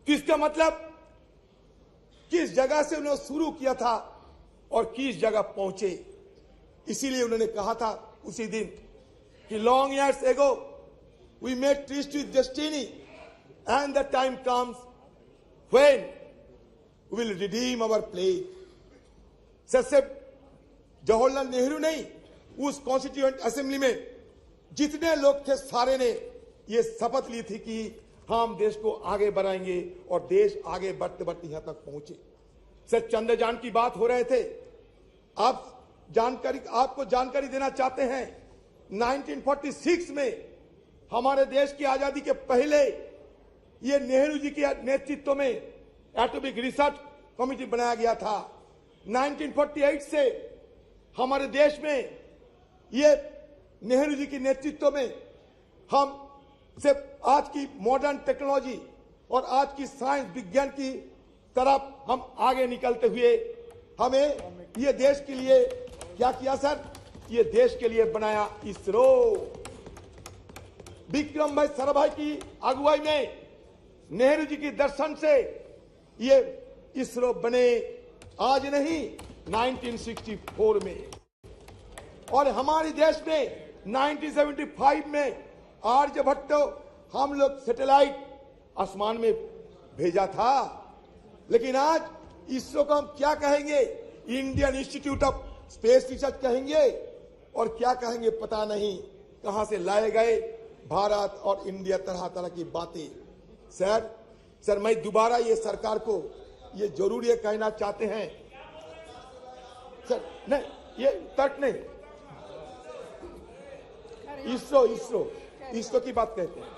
किसका मतलब किस जगह से उन्होंने शुरू किया था और किस जगह पहुंचे। इसीलिए उन्होंने कहा था उसी दिन कि long years ago we made tryst with destiny and the time comes when we will redeem our pledge. सिर्फ जवाहरलाल नेहरू नहीं, उस कॉन्स्टिट्यूएंट असेंबली में जितने लोग थे सारे ने ये शपथ ली थी कि हम देश को आगे बढ़ाएंगे, और देश आगे बढ़ते बढ़ते यहां तक पहुंचे। सर, चंद्रयान की बात हो रहे थे, आपको जानकारी देना चाहते हैं, 1946 में हमारे देश की आजादी के पहले ये नेहरू जी के नेतृत्व में एटॉमिक रिसर्च कमेटी बनाया गया था। 1948 से हमारे देश में ये नेहरू जी के नेतृत्व में हम सिर्फ आज की मॉडर्न टेक्नोलॉजी और आज की साइंस विज्ञान की तरफ हम आगे निकलते हुए हमें ये देश के लिए क्या किया सर? ये देश के लिए बनाया इसरो। विक्रम भाई साराभाई की अगुवाई में नेहरू जी की दर्शन से ये इसरो बने, आज नहीं 1964 में। और हमारे देश में 1975 में आर्यभट्ट हम लोग सैटेलाइट आसमान में भेजा था। लेकिन आज इसरो को हम क्या कहेंगे? Indian institute of space research कहेंगे और क्या कहेंगे पता नहीं। कहां से लाए गए भारत और इंडिया, तरह तरह की बातें। सर मैं दोबारा ये सरकार को ये जरूर ये कहना चाहते हैं सर, नहीं ये तर्क नहीं, इसरो की बात कहते हैं।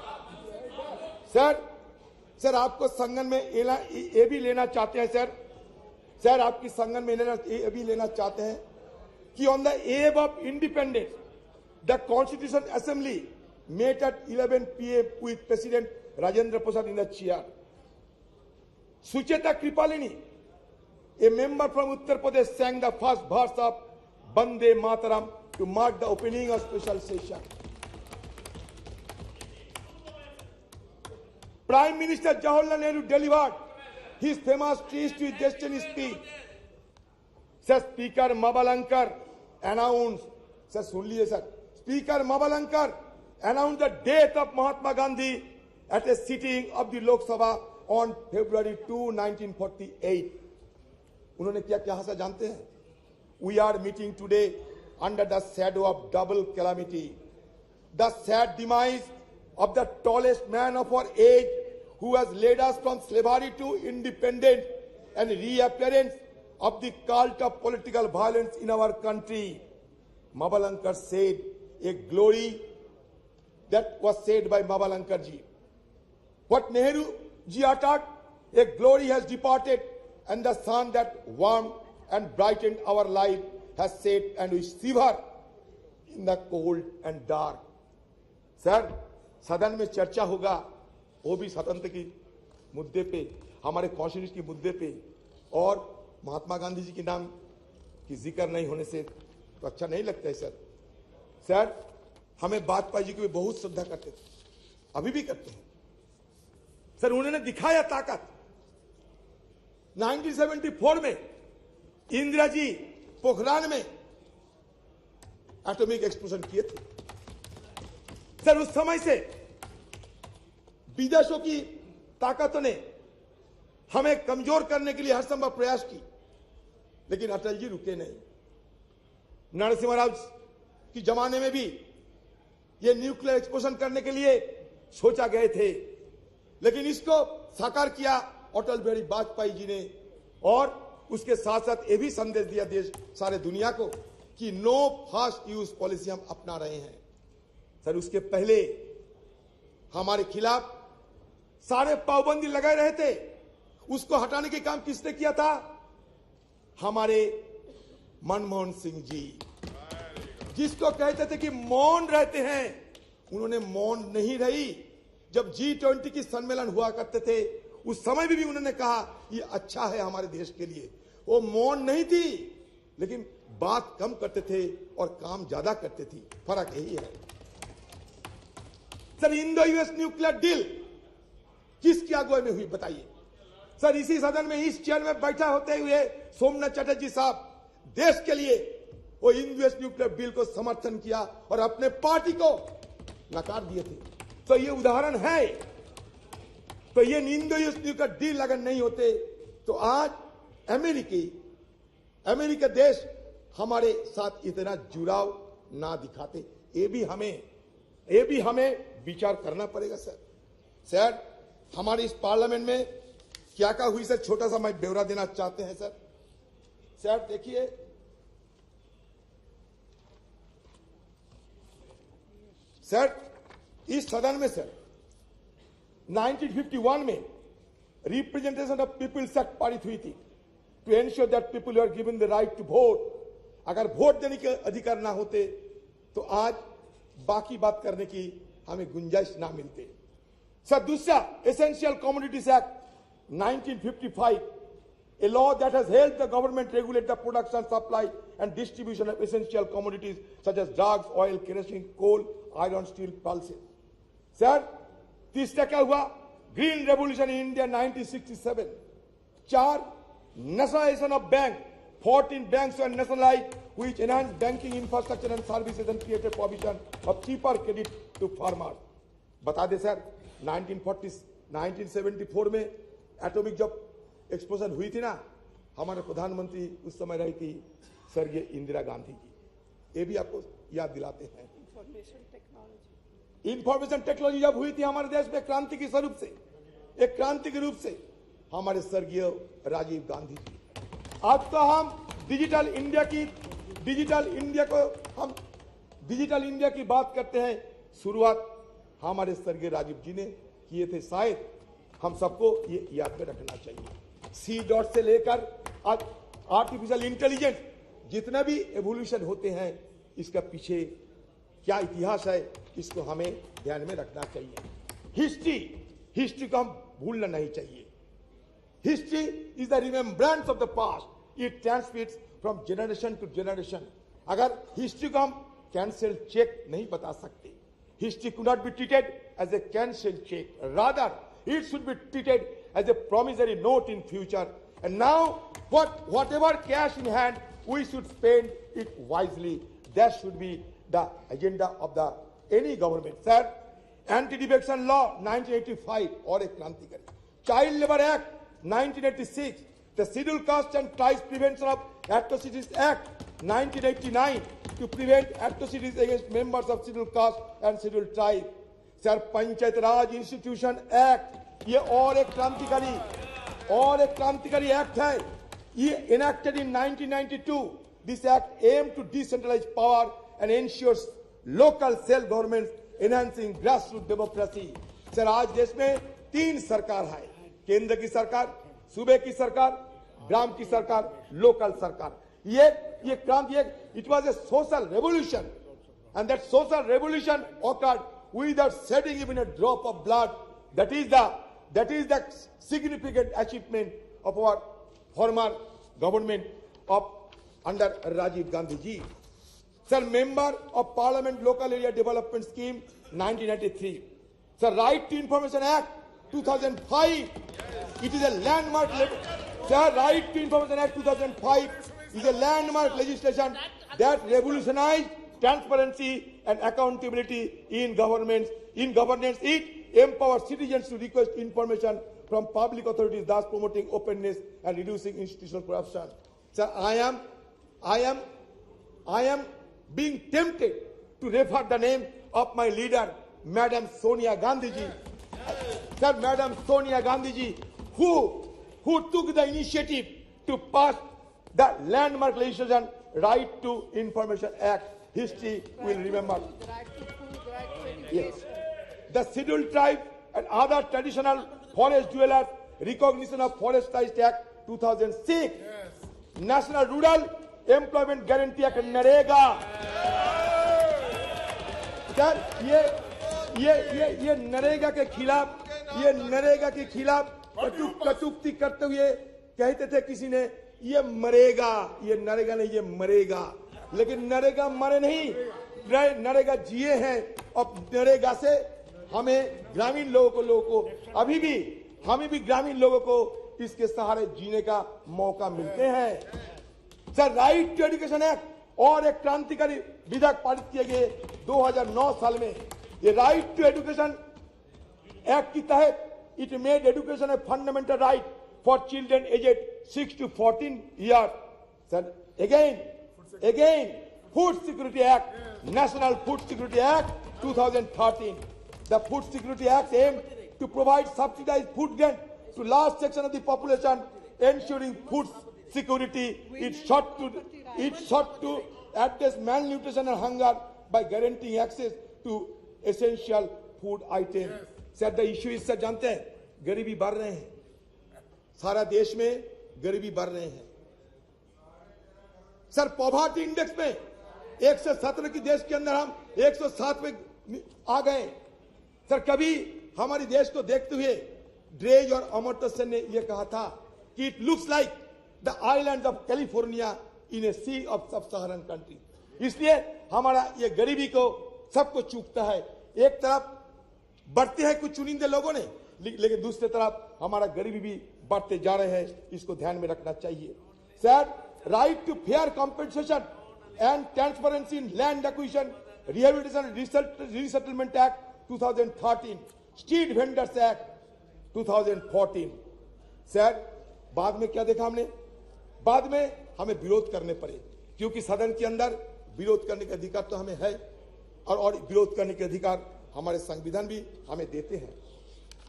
सर आपको संगन में ये भी लेना चाहते हैं सर आपकी संगन में ये भी लेना चाहते हैं कि on the above of independence the constitution assembly met at 11 p.m. with President Rajendra Prasad in the chair. Sucheta Kripalini, a member from Uttar Pradesh, sang the first verse of Bande Mataram to mark the opening of special session. Prime Minister Jawaharlal Nehru delivered his famous Trees to Destiny speech. Sir, Speaker Mabalankar announced, sir, सुन लिए sir, Speaker Mabalankar announced the death of Mahatma Gandhi at a sitting of the Lok Sabha on February 2, 1948. उन्होंने क्या कहा था जानते हैं? We are meeting today under the shadow of double calamity. The sad demise of the tallest man of our age who has led us from slavery to independence and reappearance of the cult of political violence in our country. Mabalankar said, a glory that was said by Mabalankar ji. What Nehru ji uttered, a glory has departed, and the sun that warmed and brightened our life has set, and we shiver in the cold and dark. Sir, सदन में चर्चा होगा, वो भी स्वतंत्र की मुद्दे पे, हमारे कॉन्स्टिट्यूशन की मुद्दे पे, और महात्मा गांधी जी के नाम की जिक्र नहीं होने से तो अच्छा नहीं लगता है सर हमें वाजपेयी जी को भी बहुत श्रद्धा करते थे, अभी भी करते हैं सर। उन्होंने दिखाया ताकत। 1974 में इंदिरा जी पोखरान में एटॉमिक एक्सप्लोजन किए थे सर। उस समय से विदेशों की ताकतों ने हमें कमजोर करने के लिए हर संभव प्रयास की, लेकिन अटल जी रुके नहीं। नरसिम्हा राव की जमाने में भी ये न्यूक्लियर एक्सप्लोजन करने के लिए सोचा गए थे, लेकिन इसको साकार किया अटल बिहारी वाजपेयी जी ने, और उसके साथ साथ ये भी संदेश दिया देश सारे दुनिया को कि नो फास्ट यूज पॉलिसी हम अपना रहे हैं सर। उसके पहले हमारे खिलाफ सारे पाबंदी लगाए रहे थे, उसको हटाने के काम किसने किया था? हमारे मनमोहन सिंह जी, जिसको कहते थे कि मौन रहते हैं, उन्होंने मौन नहीं रही। जब G20 की सम्मेलन हुआ करते थे उस समय भी उन्होंने कहा ये अच्छा है हमारे देश के लिए। वो मौन नहीं थी, लेकिन बात कम करते थे और काम ज्यादा करते थी, फर्क यही है sir. Indo US nuclear deal किसकी अगुवाई में हुई बताइए सर? इसी सदन में इस चेयर में बैठा होते हुए सोमनाथ चटर्जी साहब देश के लिए वो इंडो यूएस न्यूक्लियर बिल को समर्थन किया और अपने पार्टी को नकार दिए थे। तो ये उदाहरण है। तो ये इंडो यूएस न्यूक्लियर डील अगर नहीं होते तो आज अमेरिका देश हमारे साथ इतना जुड़ाव ना दिखाते। ये भी हमें विचार करना पड़ेगा सर। हमारे इस पार्लियामेंट में क्या क्या हुई सर, छोटा सा मैं ब्यौरा देना चाहते हैं सर। देखिए सर, इस सदन में सर 1951 में रिप्रेजेंटेशन ऑफ पीपल्स एक्ट पारित हुई थी, to ensure that people are given the right to vote अगर वोट देने के अधिकार ना होते तो आज बाकी बात करने की हमें गुंजाइश ना मिलते। सर, दूसरा essential commodities act 1955, a law that has helped the government regulate the production, supply and distribution of essential commodities such as drugs, oil, kerosene, coal, iron, steel, pulses. Sir, तीसरा क्या हुआ? Green revolution in India 1967। 4, nationalization of bank. 14 banks were nationalized, which enhanced banking infrastructure and services and created provision of cheaper credit to farmers. बता दे sir, 1974 में atomic जब explosion हुई थी ना, हमारे प्रधानमंत्री उस समय रही थी स्वर्गीय इंदिरा गांधी जी। ये भी आपको याद दिलाते हैं। इंफॉर्मेशन टेक्नोलॉजी जब हुई थी हमारे देश में क्रांति के स्वरूप से, एक क्रांति के रूप से, हमारे स्वर्गीय राजीव गांधी जी। आज तो हम डिजिटल इंडिया की बात करते हैं। शुरुआत हमारे स्वर्गीय राजीव जी ने किए थे। शायद हम सबको ये याद में रखना चाहिए। सी डॉट से लेकर आज आर्टिफिशियल इंटेलिजेंस, जितना भी एवोल्यूशन होते हैं, इसका पीछे क्या इतिहास है, इसको हमें ध्यान में रखना चाहिए। हिस्ट्री को हम भूलना नहीं चाहिए। History is the remembrance of the past, it transmits from generation to generation. अगर हिस्ट्री को हम कैंसिल चेक नहीं बता सकते, history could not be treated as a cancel cheque, rather it should be treated as a promissory note in future. And now, whatever cash in hand, we should spend it wisely. That should be the agenda of any government. Sir, Anti-Defection Law 1985 और एक क्रांतिकारी। Child Labor Act 1986, the Scheduled Caste and Tribes Prevention of Atrocities Act 1989 to prevent atrocities against members of Scheduled Caste and Scheduled Tribe. Sir, panchayat Raj institution act, ये और एक क्रांतिकारी act है। ये enacted in 1992. This act aimed to decentralize power and ensures local self governments, enhancing grassroots democracy. Sir, आज देश में 3 सरकार है, केंद्र की सरकार, सूबे की सरकार, ग्राम की सरकार, लोकल सरकार। ये क्रांति, it was a social revolution, and that social revolution occurred without shedding even a drop of blood. That is the significant achievement of our former government of under Rajiv Gandhi ji. Sir, Member of Parliament Local Area Development Scheme 1993. Sir, Right to Information Act 2005. It is a landmark. Sir, Right to Information Act 2005 is a landmark legislation that revolutionized transparency and accountability in governance. It empowers citizens to request information from public authorities, thus promoting openness and reducing institutional corruption. Sir, I am being tempted to refer the name of my leader, Madam Sonia Gandhi ji. Sir, Madam Sonia Gandhi ji, who took the initiative to pass the landmark legislation, Right to Information Act. History will remember. Yes. The Scheduled Tribe and other traditional forest dwellers, Recognition of Forest Rights Act 2006. Yes. National Rural Employment Guarantee Act NREGA. Sir, ये नरेगा के खिलाफ कटुक्ति करते हुए कहते थे किसी ने, ये मरेगा, ये नरेगा नहीं, ये मरेगा। लेकिन नरेगा मरे नहीं, नरेगा जिए हैं। और नरेगा से हमें ग्रामीण लोगों को हमें भी ग्रामीण लोगों को इसके सहारे जीने का मौका मिलते हैं। Sir, right to education act और एक क्रांतिकारी विधेयक पारित किए गए 2009 साल में। ये राइट टू एजुकेशन एक्ट के तहत it made education a fundamental right for children aged 6 to 14 years. Sir, again, Food Security Act, National Food Security Act 2013. The Food Security Act aimed to provide subsidized food grain to large section of the population, ensuring food security. It sought to address malnutrition and hunger by guaranteeing access to essential food items. Sir, the issue is, sir, जानते हैं, गरीबी बढ़ रहे हैं, सारा देश में गरीबी बढ़ रहे हैं। सर पॉवर्टी इंडेक्स में 117 की देश के अंदर हम 107 में आ गए। सर कभी हमारे देश को देखते हुए ड्रेज और अमर्त्य सेन ने यह कहा था कि it looks like the island of California in a sea of sub Saharan country. इसलिए हमारा ये गरीबी को सबको चूकता है। एक तरफ बढ़ते हैं कुछ चुनिंदे लोगों ने, लेकिन दूसरी तरफ हमारा गरीबी भी बढ़ते जा रहे हैं, इसको ध्यान में रखना चाहिए। Sir right to fair compensation and transparency in land acquisition rehabilitation resettlement act 2013, street vendors act 2014। Sir बाद में क्या देखा हमने, बाद में हमें विरोध करने पड़े, क्योंकि सदन के अंदर विरोध करने का अधिकार तो हमें है और विरोध करने के अधिकार हमारे संविधान भी हमें देते हैं।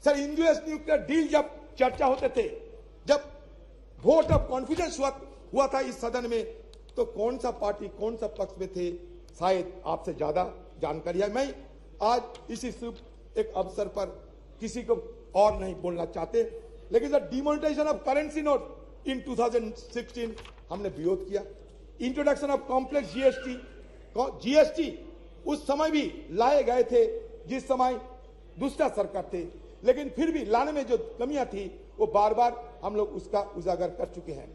सर यूएस न्यूक्लियर डील जब चर्चा होते थे, जब वोट ऑफ कॉन्फिडेंस हुआ था इस सदन में, तो कौन सा पार्टी कौन सा पक्ष में थे, शायद आपसे ज्यादा जानकारी है। मैं आज इसी शुभ एक अवसर पर किसी को और नहीं बोलना चाहते, लेकिन sir demonetization of currency note in 2016 हमने विरोध किया। इंट्रोडक्शन ऑफ कॉम्प्लेक्स जीएसटी उस समय भी लाए गए थे जिस समय दूसरा सरकार थे, लेकिन फिर भी लाने में जो कमियां थी वो बार बार हम लोग उसका उजागर कर चुके हैं।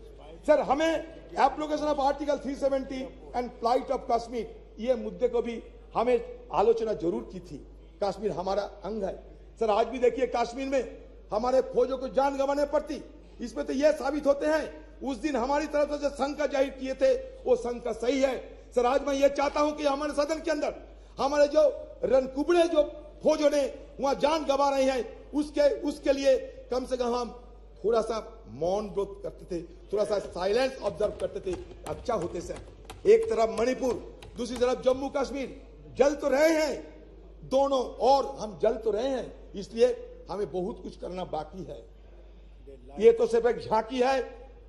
सर हमें application of article 370 and flight of Kashmir, ये मुद्दे को भी हमें आलोचना जरूर की थी। कश्मीर हमारा अंग है। सर आज भी देखिए कश्मीर में हमारे फौजों को जान गंवाने पड़ती, इसमें तो यह साबित होते हैं उस दिन हमारी तरफ से जो शंका जाहिर किए थे वो शंका सही है। सर आज मैं ये चाहता हूं कि हमारे सदन के अंदर हमारे जो रणकुबड़े जो फौजों ने वहां जान गंवा रहे हैं, उसके लिए कम से कम हम थोड़ा सा मौन व्रत करते थे, थोड़ा सा साइलेंस ऑब्जर्व करते थे, अच्छा होते सर। एक तरफ मणिपुर, दूसरी तरफ जम्मू कश्मीर जल तो रहे हैं दोनों, और हम जल तो रहे हैं, इसलिए हमें बहुत कुछ करना बाकी है। ये तो सिर्फ एक झांकी है,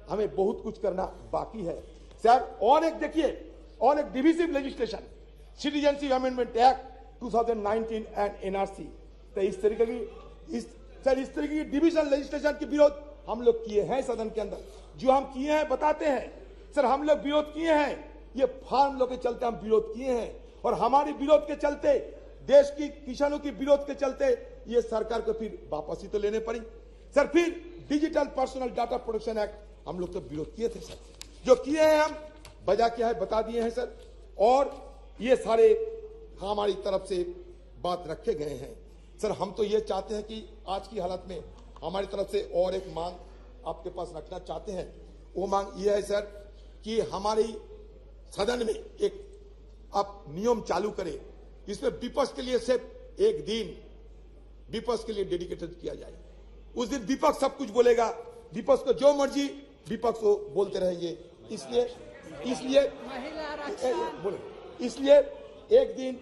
हमें बहुत कुछ करना बाकी है। सर और एक देखिए, और एक divisive legislation, citizenship amendment act 2019 and NRC, तो इस तरीके की डिविजन लेजिस्लेशन के विरोध हम लोग किए हैं सदन के अंदर। जो हम किए हैं बताते हैं। सर हम लोग विरोध किए हैं, ये फार्म लोग के चलते हम विरोध किए हैं, और हमारे विरोध के चलते, देश की किसानों की विरोध के चलते ये सरकार को फिर वापसी तो लेने पड़ी। सर फिर digital personal data protection act हम लोग तो विरोध किए थे सर। जो किए हैं हम वजह क्या है बता दिए हैं सर, और ये सारे हमारी तरफ से बात रखे गए हैं। सर हम तो ये चाहते हैं कि आज की हालत में हमारी तरफ से और एक मांग आपके पास रखना चाहते हैं। वो मांग ये है सर कि हमारी सदन में एक आप नियम चालू करें, इसमें विपक्ष के लिए सिर्फ एक दिन विपक्ष के लिए डेडिकेटेड किया जाए। उस दिन विपक्ष सब कुछ बोलेगा, विपक्ष को जो मर्जी विपक्ष को बोलते रहेंगे, इसलिए एक दिन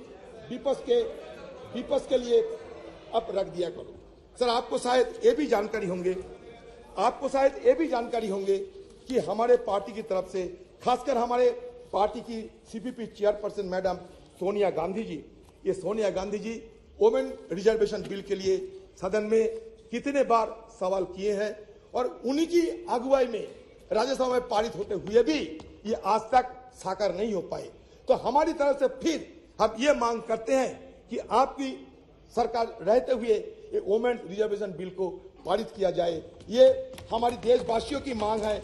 विपक्ष के लिए अब रख दिया करो। सर आपको शायद ये भी जानकारी होंगे कि हमारे पार्टी की तरफ से, खासकर हमारे पार्टी की CPP chairperson madam Sonia Gandhi ji, ये Sonia Gandhi ji women reservation bill के लिए सदन में कितने बार सवाल किए हैं, और उन्हीं की अगुवाई में राज्यसभा में पारित होते हुए भी ये आज तक साकार नहीं हो पाए। तो हमारी तरफ से फिर हम ये मांग करते हैं कि आपकी सरकार रहते हुए ये वोमेन रिजर्वेशन बिल को पारित किया जाए। ये हमारी देशवासियों की मांग है।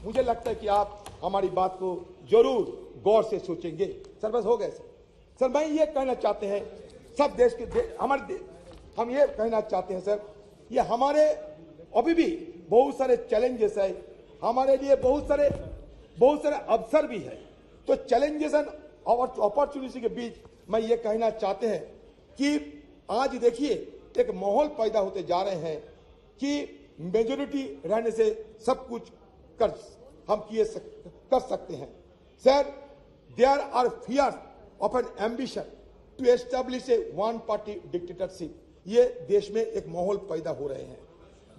मुझे लगता है कि आप हमारी बात को जरूर गौर से सोचेंगे। सर बस हो गए सर मैं ये कहना चाहते हैं सब देश के हम ये कहना चाहते हैं सर, ये हमारे अभी भी बहुत सारे चैलेंजेस है, हमारे लिए बहुत सारे अवसर भी है। तो चैलेंजेस एंड अपॉर्चुनिटी के बीच मैं ये कहना चाहते हैं कि आज देखिए एक माहौल पैदा होते जा रहे हैं कि मेजोरिटी रहने से सब कुछ कर सकते हैं। Sir there are fears of an ambition to establish a one party dictatorship, ये देश में एक माहौल पैदा हो रहे हैं।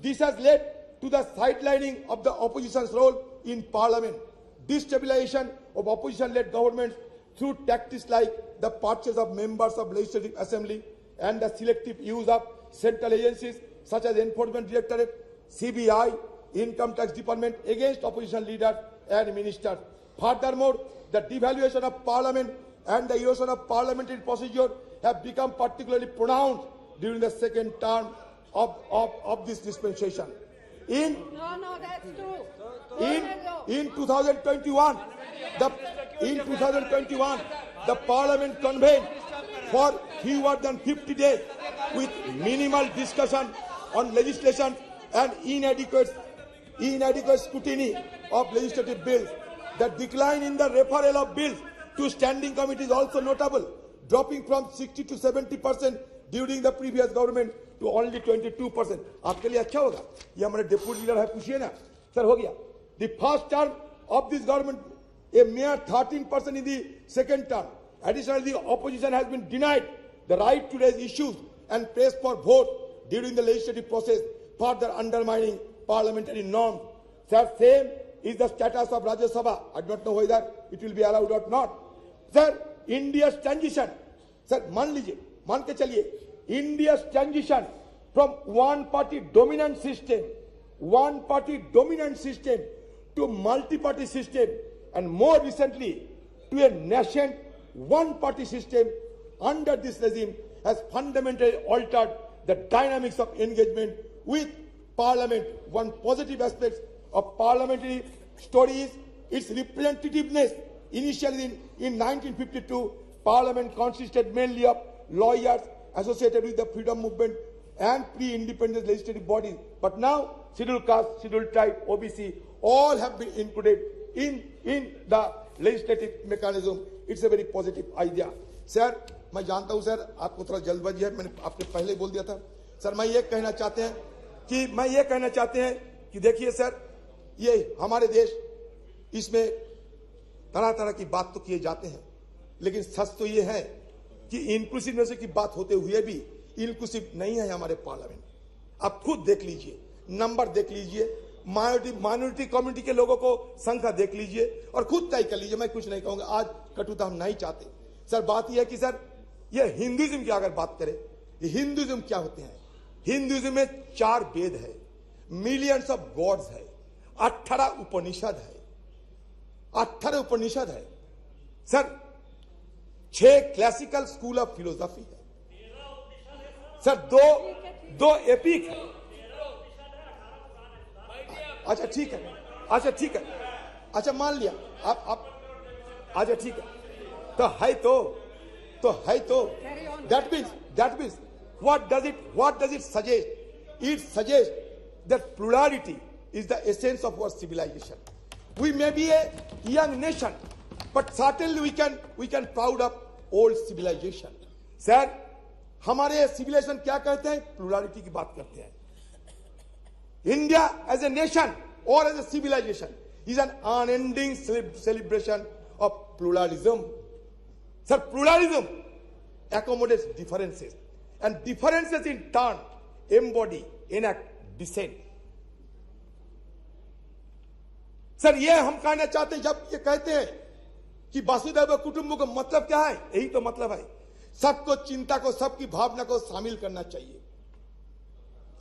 This has led to the sidelining of the opposition's role in parliament, destabilization of opposition-led governments through tactics like the purchase of members of legislative assembly and the selective use of central agencies such as Enforcement Directorate, CBI, Income Tax Department against opposition leaders and ministers. Furthermore, the devaluation of parliament and the erosion of parliamentary procedure have become particularly pronounced during the second term of this dispensation. No, that's true. In 2021, the parliament convened for fewer than 50 days with minimal discussion on legislation and inadequate scrutiny of legislative bills. The decline in the referral of bills to standing committee is also notable, dropping from 60 to 70% during the previous government to only 22%. आपके लिए अच्छा होगा, ये हमारे deputy leader है, पूछिए ना sir, हो गया. The first term of this government, a mere 13% in the second term. Additionally, the opposition has been denied the right to raise issues and press for vote during the legislative process, further undermining parliamentary norms. Sir, same is the status of Rajya Sabha. I do not know whether it will be allowed or not. Sir, India's transition. Sir, मान लीजिए, मान के चलिए, India's transition from one-party dominant system to multi-party system, and more recently to a nascent one-party system under this regime has fundamentally altered the dynamics of engagement with Parliament. One positive aspect of parliamentary story is its representativeness. Initially in 1952, Parliament consisted mainly of lawyers associated with the freedom movement and pre-independence legislative bodies. But now, scheduled caste, scheduled tribe, OBC, all have been included in the legislative mechanism. It's a very positive idea. Sir, मैं जानता हूं sir आपको थोड़ा जल्दबाजी है, मैंने आपने पहले बोल दिया था. सर मैं ये कहना चाहते हैं कि देखिए सर, ये हमारे देश, इसमें तरह तरह की बात तो किए जाते हैं, लेकिन सच तो ये है कि इंक्लूसिवनेस की बात होते हुए भी इंक्लूसिव नहीं है हमारे पार्लियामेंट. आप खुद देख लीजिए, नंबर देख लीजिए, माइनॉरिटी कम्युनिटी के लोगों को संख्या देख लीजिए और खुद तय कर लीजिए. मैं कुछ नहीं कहूंगा, आज कटुता हम नहीं चाहते. सर बात यह है कि सर ये हिंदुइज्म की अगर बात करें, हिंदुइज्म क्या होते हैं? हिंदुइज्म में 4 वेद है, मिलियंस ऑफ गॉड्स है, 18 उपनिषद है sir, 6 classical school of philosophy है सर, दो एपिक है. अच्छा ठीक है, अच्छा मान लिया आप अच्छा ठीक है, तो है तो that means what does it suggest? It suggests that plurality is the essence of our civilization. We may be a young nation, but certainly we can proud of old civilization. Sir, हमारे civilization क्या कहते हैं? Plurality की बात करते हैं. India as a nation or as a civilization is an unending celebration of pluralism. Sir, pluralism accommodates differences, and differences in turn embody, enact dissent. Sir ये हम कहना चाहते हैं, जब ये कहते हैं कि वसुधैव कुटुंबकम का मतलब क्या है? यही तो मतलब है, सबको चिंता को, सबकी भावना को शामिल करना चाहिए.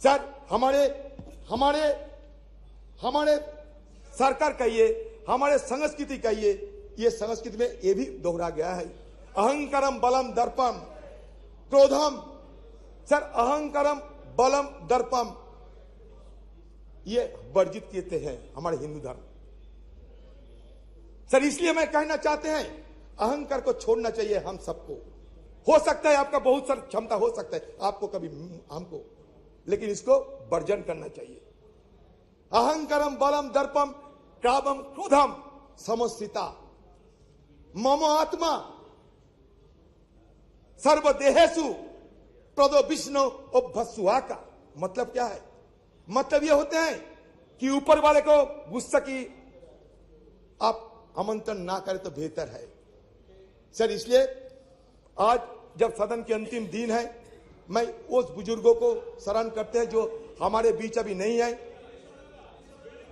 सर हमारे सरकार कहिए, हमारे संस्कृति कहिए, ये संस्कृति में ये भी दोहरा गया है. अहंकारम बलम दर्पम क्रोधम. सर अहंकारम बलम दर्पम ये वर्जित किए हैं हमारे हिंदू धर्म. सर इसलिए मैं कहना चाहते हैं, अहंकार को छोड़ना चाहिए हम सबको. हो सकता है आपका बहुत सारी क्षमता हो सकता है, आपको कभी हमको, लेकिन इसको वर्जन करना चाहिए. अहंकारम बलम दर्पम कामम क्रोधम समस्थिता मम आत्मा सर्वदेहेषु प्रदो विष्णु अभ्यसुआ का मतलब क्या है? मतलब ये होते हैं कि ऊपर वाले को गुस्सा की आप आमंत्रण ना करें तो बेहतर है. सर इसलिए आज जब सदन के अंतिम दिन है, मैं उस बुजुर्गों को शरण करते हैं जो हमारे बीच अभी नहीं है.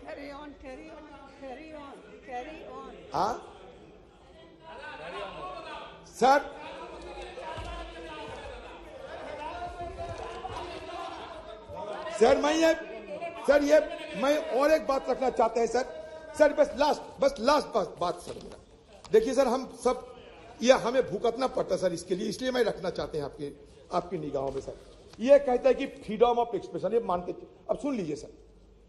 Carry on. हाँ सर, मैं और एक बात रखना चाहते हैं सर. सर बस लास्ट बात सर मेरा, देखिए सर हम सब ये हमें भुगतना पड़ता है सर इसके लिए, इसलिए मैं रखना चाहते हैं आपकी निगाहों में सर। ये कहता है कि फ्रीडम ऑफ एक्सप्रेशन, ये मानते, अब सुन लीजिए sir,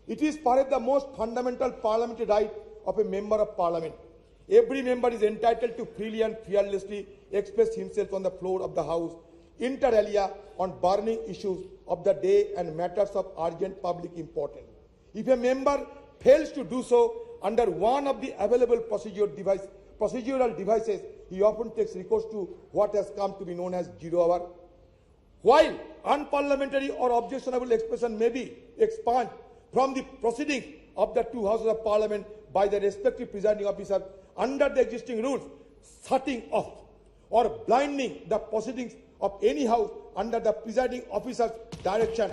it is part of the most fundamental parliamentary right of A member of parliament. Every member is entitled to freely and fearlessly express himself on the floor of the House, inter alia on burning issues of the day and matters of urgent public importance. If a member fails to do so under one of the available procedural devices, he often takes recourse to what has come to be known as zero hour. While unparliamentary or objectionable expression may be expunged from the proceedings of the two houses of parliament by the respective presiding officer under the existing rules, shutting off or blinding the proceedings of any house under the presiding officer's direction,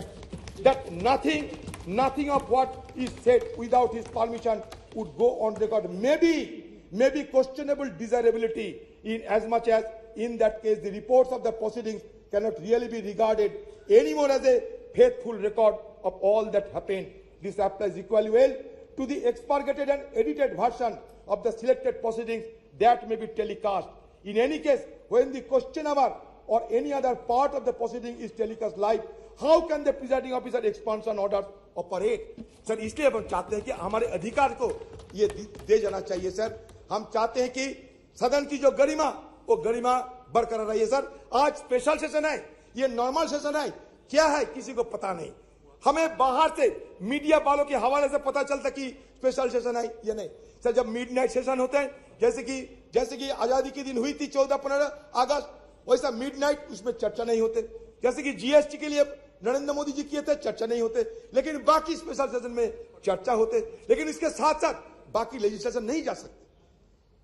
that nothing of what is said without his permission would go on record, may be questionable desirability, in as much as in that case the reports of the proceedings cannot really be regarded anymore as a faithful record of all that happened. This applies equally well to the expurgated and edited version of the selected proceedings that may be telecast. In any case, when the question hour or any other part of the proceeding is telecast live, how can the presiding officer expansion orders operate? Sir इसलिए हम चाहते हैं कि हमारे अधिकार को ये दे जाना चाहिए सर। हम चाहते हैं कि सदन की जो गरिमा, वो गरिमा बरकरार रही है सर। आज स्पेशल सेशन है, ये नॉर्मल सेशन है, क्या है किसी को पता नहीं। हमें बाहर से मीडिया वालों के हवाले से पता चलता कि स्पेशल सेशन है या नहीं। सर जब मिडनाइट सेशन होते हैं, जैसे कि आजादी के दिन हुई थी 14-15 अगस्त, वैसा मिडनाइट उसमें चर्चा नहीं होते। जैसे कि जीएसटी के लिए नरेंद्र मोदी जी किए थे, चर्चा नहीं होते, लेकिन बाकी स्पेशल सेशन में चर्चा होते। लेकिन इसके साथ साथ बाकी लेजिस्लेशन नहीं जा सकते।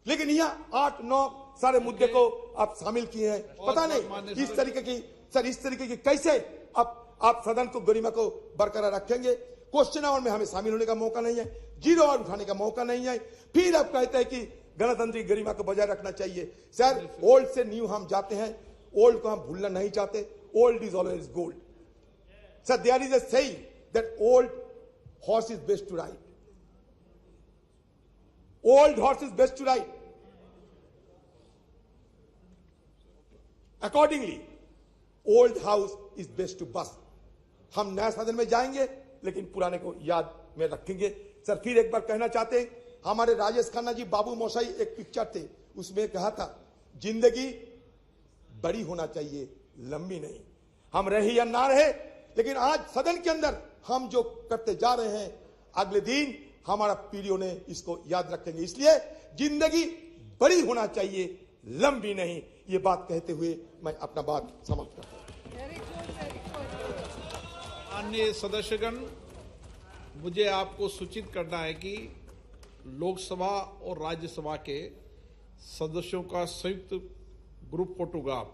लेकिन यहाँ 8-9 सारे मुद्दे को आप शामिल किए हैं। पता नहीं इस तरीके की कैसे आप सदन को गरिमा को बरकरार रखेंगे। क्वेश्चन आवर में हमें शामिल होने का मौका नहीं है, जीरो आवर उठाने का मौका नहीं है। फिर आप कहते हैं कि गणतंत्र की गरिमा को बजाय रखना चाहिए। सर ओल्ड से न्यू हम जाते हैं, ओल्ड को हम भूलना नहीं चाहते। Old is always gold. Sir there is a saying that old horse is best to ride. Old horse is best to ride. Accordingly old house is best to bus. हम नया सदन में जाएंगे लेकिन पुराने को याद में रखेंगे। सर फिर एक बार कहना चाहते हैं, हमारे राजेश खन्ना जी बाबू मोशाई एक पिक्चर थे, उसमें कहा था जिंदगी बड़ी होना चाहिए, लंबी नहीं। हम रहे या ना रहे, लेकिन आज सदन के अंदर हम जो करते जा रहे हैं, अगले दिन हमारा पीढ़ियों ने इसको याद रखेंगे। इसलिए जिंदगी बड़ी होना चाहिए, लंबी नहीं। ये बात कहते हुए मैं अपना बात समाप्त करता हूं। माननीय सदस्यगण, मुझे आपको सूचित करना है कि लोकसभा और राज्यसभा के सदस्यों का संयुक्त ग्रुप फोटोग्राफ,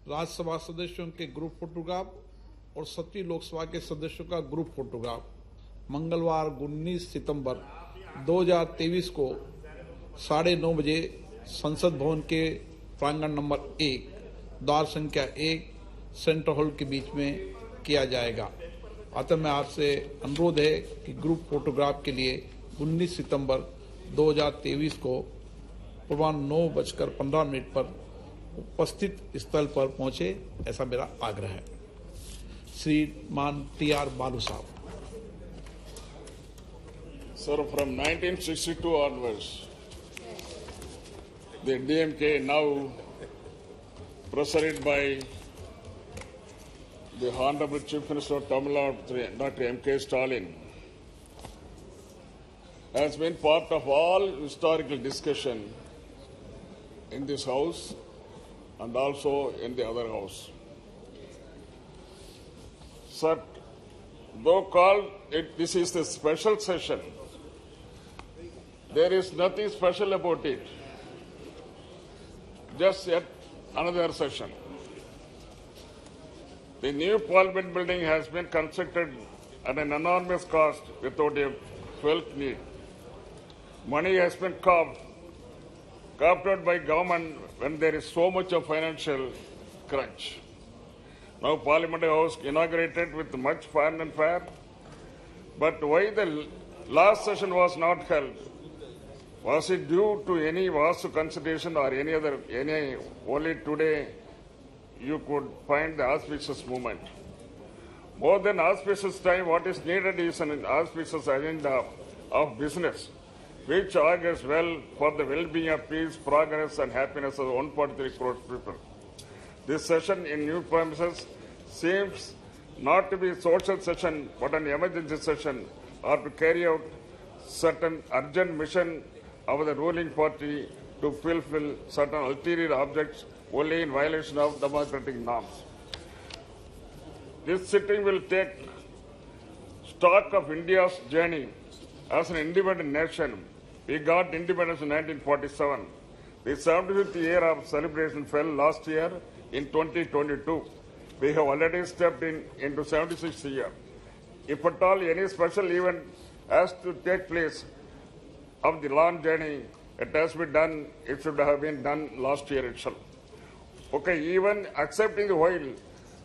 राज्यसभा सदस्यों के ग्रुप फोटोग्राफ और 7वीं लोकसभा के सदस्यों का ग्रुप फोटोग्राफ मंगलवार 19 सितंबर 2023 को 9:30 बजे संसद भवन के प्रांगण नंबर 1, द्वार संख्या 1, सेंट्रल हॉल के बीच में किया जाएगा। अतः मैं आपसे अनुरोध है कि ग्रुप फोटोग्राफ के लिए 19 सितंबर 2023 को पूर्वाह्न 9:15 पर उपस्थित स्थल पर पहुंचे, ऐसा मेरा आग्रह है। श्रीमान TR बालू साहब। Sir, from 1962 onwards, the DMK, now presided by the Honorable Chief Minister of Tamil Nadu, Dr. M.K. Stalin, has been part of all historical discussion in this House and also in the other House. Sir, though called this is the special session, there is nothing special about it. Just yet another session. The new Parliament building has been constructed at an enormous cost without a felt need. Money has been carved out by government when there is so much of financial crunch. Now Parliament House inaugurated with much fun and fair, but why the last session was not held, was it due to any vast consideration or any only today you could find the auspicious moment? More than auspicious time, what is needed is an auspicious agenda of business, which augurs well for the well-being of peace, progress and happiness of 143 crore people. This session in new premises seems not to be a social session but an emergency session, or to carry out certain urgent mission of the ruling party to fulfill certain ulterior objects only in violation of democratic norms. This sitting will take stock of India's journey as an independent nation. We got independence in 1947. The 75th year of celebration fell last year in 2022. We have already stepped into 76th year. If at all any special event has to take place of the long journey, it has been done, it should have been done last year itself. Okay, even accepting the while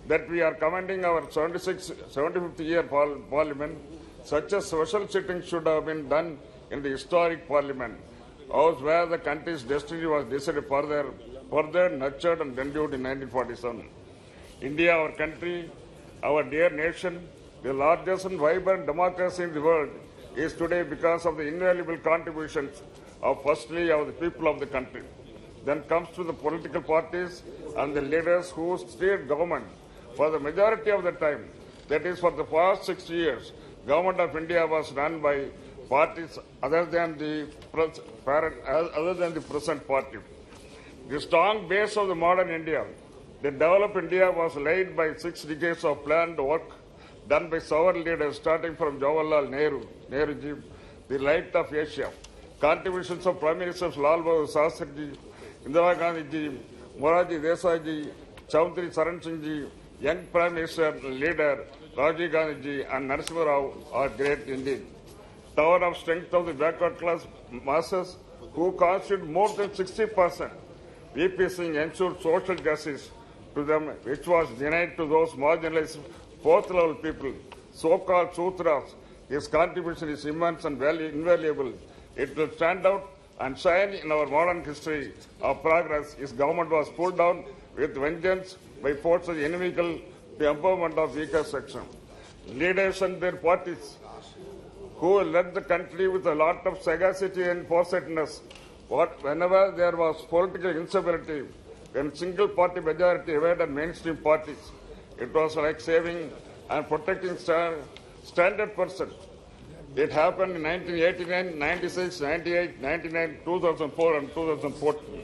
that we are commending our 75th year parliament, such a special sitting should have been done in the historic parliament, house where the country's destiny was decided further nurtured and renewed in 1947. India, our country, our dear nation, the largest and vibrant democracy in the world, is today because of the invaluable contributions of firstly of the people of the country. Then comes to the political parties and the leaders who steered government for the majority of the time. That is, for the past 6 years, government of India was run by parties other than the present party. The strong base of the modern India, the developed India, was laid by 6 decades of planned work done by sovereign leaders starting from Jawaharlal Nehruji, the light of Asia. Contributions of Prime Ministers Lal Bahadur Shastri, Indira Gandhi, Morarji Desai, Chaudhary Charan Singh ji, young Prime Minister leader Rajiv Gandhi and Narasimha Rao are great indeed. Tower of strength of the backward class masses who constitute more than 60%. VP Singh ensured social justice to them, which was denied to those marginalized fourth-level people, so-called Sutras. His contribution is immense and invaluable. It will stand out and shine in our modern history of progress. His government was pulled down with vengeance by forces inimical to empowerment of weaker section. Leaders and their parties who led the country with a lot of sagacity and foresightedness. Whenever there was political instability, when single-party majority evaded mainstream parties, it was like saving and protecting standard person. It happened in 1989, 96, 98, 99, 2004 and 2014.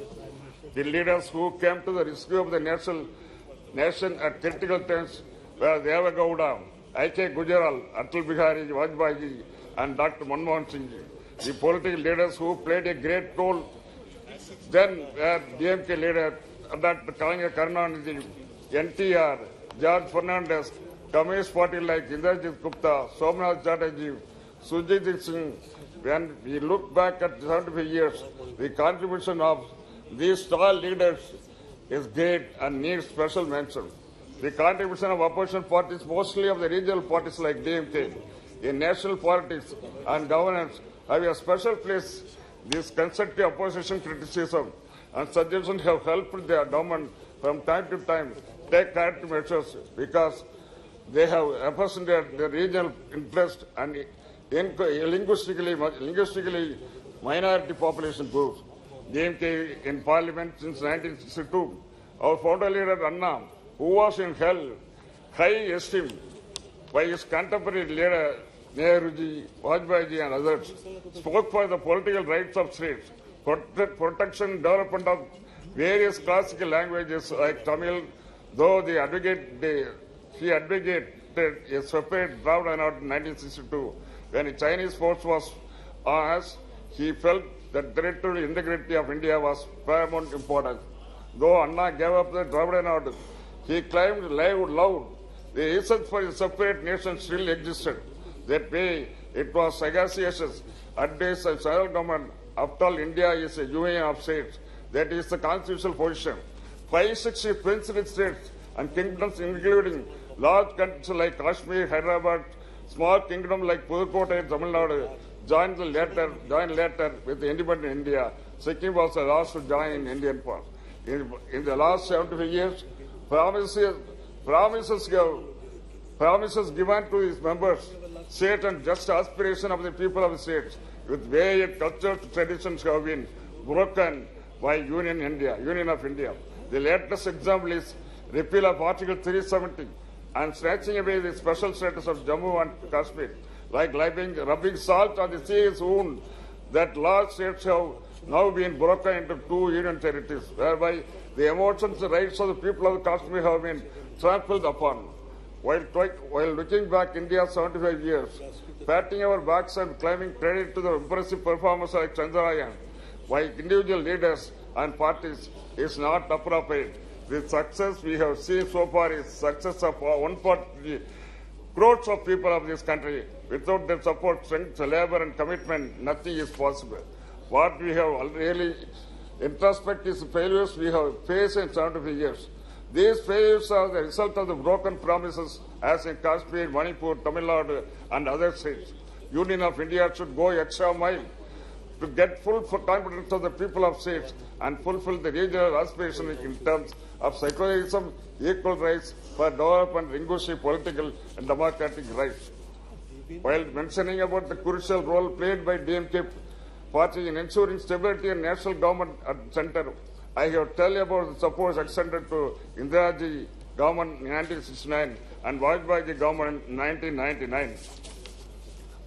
The leaders who came to the rescue of the nation at critical times were Deva Gowda, I.K. Gujaral, Atal Bihari Vajpayee and Dr. Manmohan Singh. The political leaders who played a great role then were DMK leader Dr. Karunanidhi, NTR, George Fernandez, Communist Party like Indrajit Gupta, Somnath Chatterjee, Sujit Singh. When we look back at 75 years, the contribution of these tall leaders is great and needs special mention. The contribution of opposition parties, mostly of the regional parties like DMK, in national politics and governance, have a special place. This constructive opposition criticism and suggestions have helped the government from time to time take corrective measures because they have represented the regional interest and linguistically minority population groups. DMK in parliament since 1962. Our founder leader Anna, who was in high esteem by his contemporary leader Nehruji, Vajpayee and others, spoke for the political rights of states, protection and development of various classical languages like Tamil, though she advocated a separate Dravida Nadu in 1962. When a Chinese force was on us, he felt that territorial integrity of India was paramount importance. Though Anna gave up the Dravida Nadu, he claimed loud the essence for a separate nation still existed. That way, it was sagacious advice of central government. After all, India is a union of states. That is the constitutional position. 560 princely states and kingdoms, including large countries like Kashmir, Hyderabad, small kingdom like Pudukkottai, Tamil Nadu, joined later with independent India. Sikkim was the last to join Indian part. In the last 75 years, promises given to its members, state and just aspiration of the people of the states, with various cultural traditions have been broken by Union of India. The latest example is repeal of Article 370 and snatching away the special status of Jammu and Kashmir, like rubbing salt on the serious wound that large states have now been broken into two union territories, whereby the emotions and rights of the people of Kashmir have been trampled upon. While looking back India 75 years, patting our backs and claiming credit to the impressive performance like Chandrayaan by individual leaders and parties is not appropriate. The success we have seen so far is success of 140 crores of people of this country. Without their support, strength, labor and commitment, nothing is possible. What we have really introspect is the failures we have faced in 75 years. These failures are the result of the broken promises as in Kashmir, Manipur, Tamil Nadu and other states. Union of India should go extra mile to get full confidence of the people of states and fulfill the regional aspirations in terms of secularism, equal rights for development, linguistic, political and democratic rights. While mentioning about the crucial role played by DMK party in ensuring stability and national government at the center, I have tell you about the support extended to Indira Ji government in 1969 and Vajpayee government in 1999.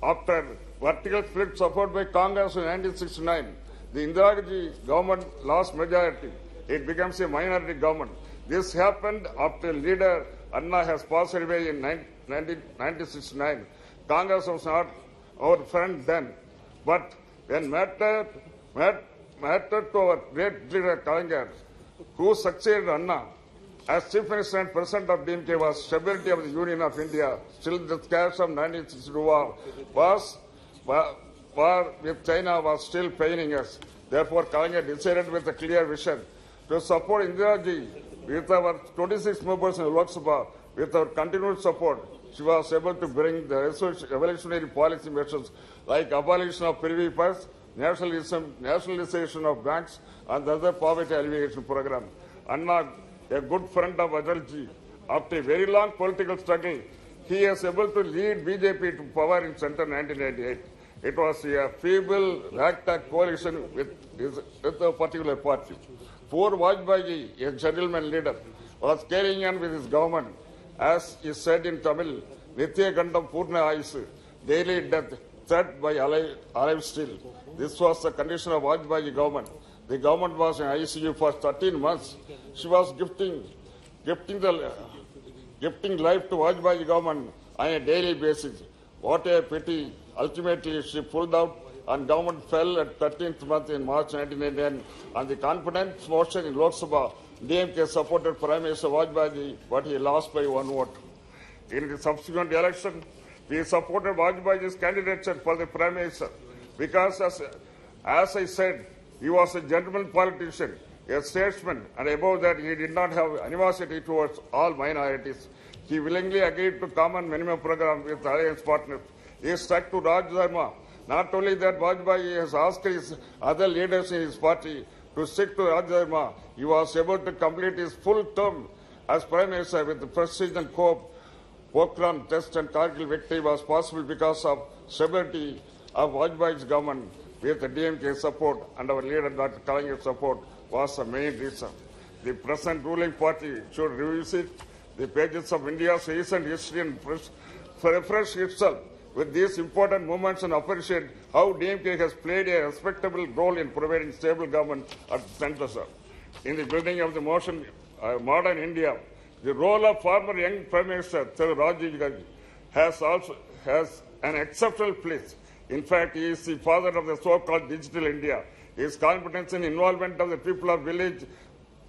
After vertical split support by Congress in 1969, the Indira Ji government lost majority. It becomes a minority government. This happened after leader Anna has passed away in 1969. Congress was not our friend then, but when mattered to our great leader Kalinga, who succeeded Anna as Chief Minister and President of DMK, was stability of the Union of India. Still, the scares of 1962 war with China was still paining us. Therefore, Kalinga decided with a clear vision to support Indira Ji with our 26 members in Lok Sabha. With our continued support, she was able to bring the revolutionary policy measures like abolition of privy purse, nationalization of banks, and the other poverty alleviation program. Anna, a good friend of Atalji, after a very long political struggle, he was able to lead BJP to power in center 1998. It was a feeble, ragtag coalition with a particular party. Poor Vajpayee, a gentleman leader, was carrying on with his government. As is said in Tamil, Nitya Gandam Purna Aisu, daily death, threat by alive still. This was the condition of Vajpayee government. The government was in ICU for 13 months. She was gifting life to Vajpayee government on a daily basis. What a pity. Ultimately, she pulled out and government fell at 13th month in March 1989. On the confidence motion in Lok Sabha, DMK supported Prime Minister Vajpayee, but he lost by 1 vote. In the subsequent election, we supported Vajpayee's candidature for the Prime Minister because, as I said, he was a gentleman politician, a statesman, and above that, he did not have animosity towards all minorities. He willingly agreed to common minimum program with alliance partners. He stuck to Raj Dharma. Not only that, Vajpayee has asked his other leaders in his party to stick to Raj Dharma. He was able to complete his full term as Prime Minister with the prestige and hope. Pokhran test and Kargil victory was possible because of stability of Vajpayee's government with the DMK support and our leader Dr. Kalinga's support was the main reason. The present ruling party should revisit the pages of India's recent history and refresh itself with these important movements and appreciate how DMK has played a respectable role in providing stable government at the center. In the building of the modern India, the role of former young Prime Minister Rajiv Gandhi has an exceptional place. In fact, he is the father of the so-called digital India. His competence and involvement of the people of village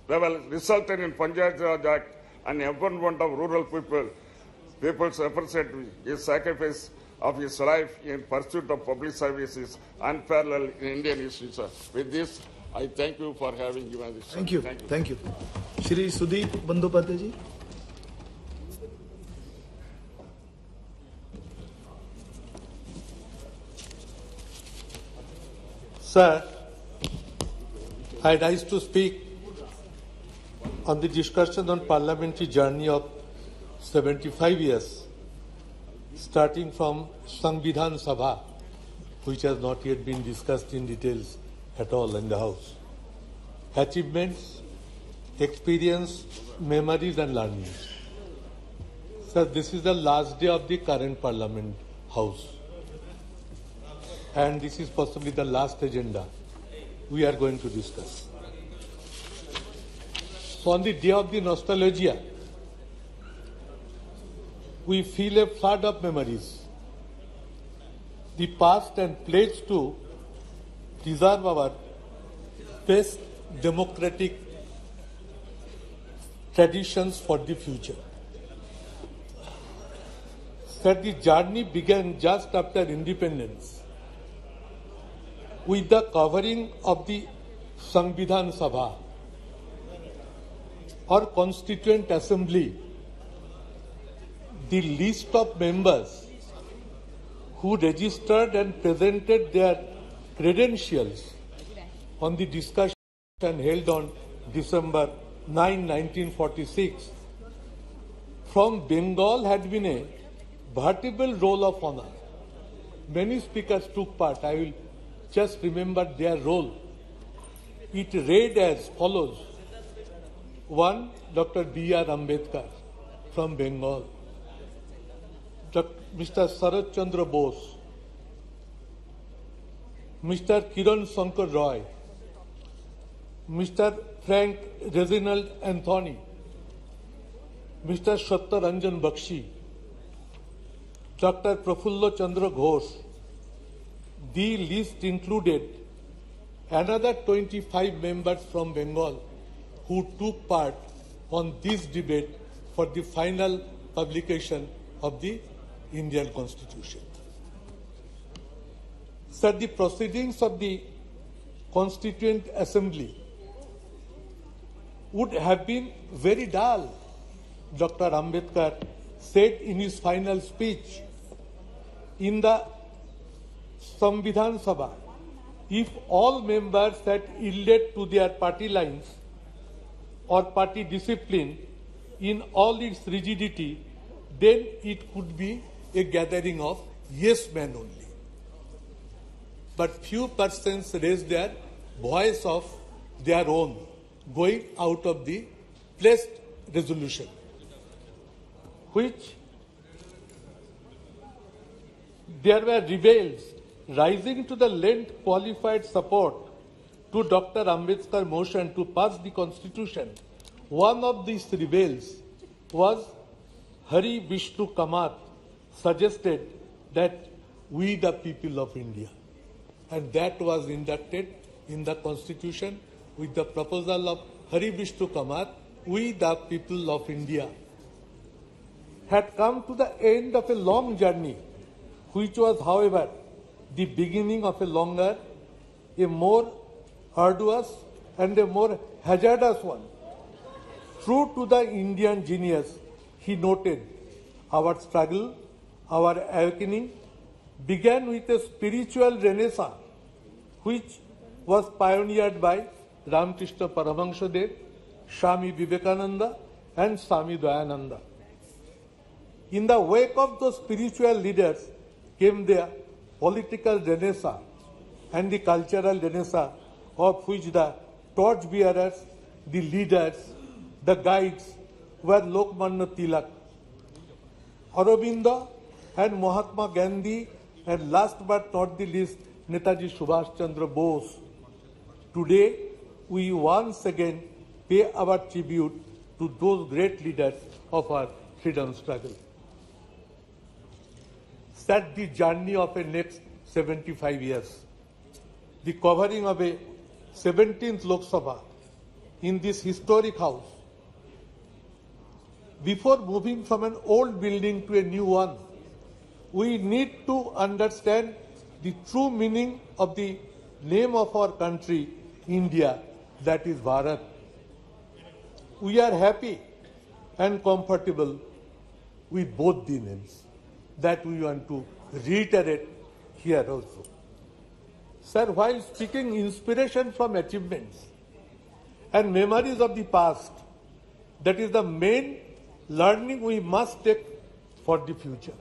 level resulted in Panchayat Raj Act and empowerment of rural people's representative. His sacrifice of his life in pursuit of public services unparalleled in Indian history, sir. With this, I thank you for having given this. Thank you. Thank you. Shri Sudeep Bandyopadhyay ji. Sir, I rise to speak on the discussion on parliamentary journey of 75 years, starting from Samvidhan Sabha, which has not yet been discussed in details at all in the House. Achievements, experience, memories and learnings. Sir, this is the last day of the current Parliament House. And this is possibly the last agenda we are going to discuss. So on the day of the nostalgia, we feel a flood of memories. The past and pledge to preserve our best democratic traditions for the future. Sir, the journey began just after independence with the covering of the Samvidhan Sabha, or Constituent Assembly, the list of members who registered and presented their credentials on the discussion held on December 9, 1946, from Bengal had been a veritable roll of honor. Many speakers took part. I will just remember their role. It read as follows. 1. Dr. B.R. Ambedkar from Bengal. Mr. Sarat Chandra Bose. Mr. Kiran Shankar Roy. Mr. Frank Reginald Anthony. Mr. Satyaranjan Bakshi. Dr. Prafulla Chandra Ghosh. The list included another 25 members from Bengal who took part on this debate for the final publication of the Indian Constitution. Sir, the proceedings of the Constituent Assembly would have been very dull, Dr. Ambedkar said in his final speech in the Samvidhan Sabha, if all members had yielded to their party lines or party discipline in all its rigidity, then it could be a gathering of yes men only. But few persons raised their voice of their own, going out of the pledged resolution, which there were rebels rising to the lend qualified support to Dr. Ambedkar's motion to pass the Constitution. One of these rebels was Hari Vishnu Kamath, suggested that we the people of India. And that was inducted in the Constitution with the proposal of Hari Vishnu Kamath, we the people of India, had come to the end of a long journey, which was, however, the beginning of a longer, a more arduous and a more hazardous one. True to the Indian genius, he noted, our struggle, our awakening began with a spiritual renaissance, which was pioneered by Ramakrishna Paramahansadev, Swami Vivekananda and Swami Dayananda. In the wake of those spiritual leaders came the political renaissance and the cultural renaissance, of which the torchbearers, the leaders, the guides were Lokmanya Tilak, Aurobindo and Mahatma Gandhi, and last but not the least, Netaji Subhash Chandra Bose. Today, we once again pay our tribute to those great leaders of our freedom struggle. Set the journey of a next 75 years. The covering of a 17th Lok Sabha in this historic house. Before moving from an old building to a new one, we need to understand the true meaning of the name of our country, India, that is Bharat. We are happy and comfortable with both the names. That we want to reiterate here also. Sir, while speaking inspiration from achievements and memories of the past, that is the main learning we must take for the future.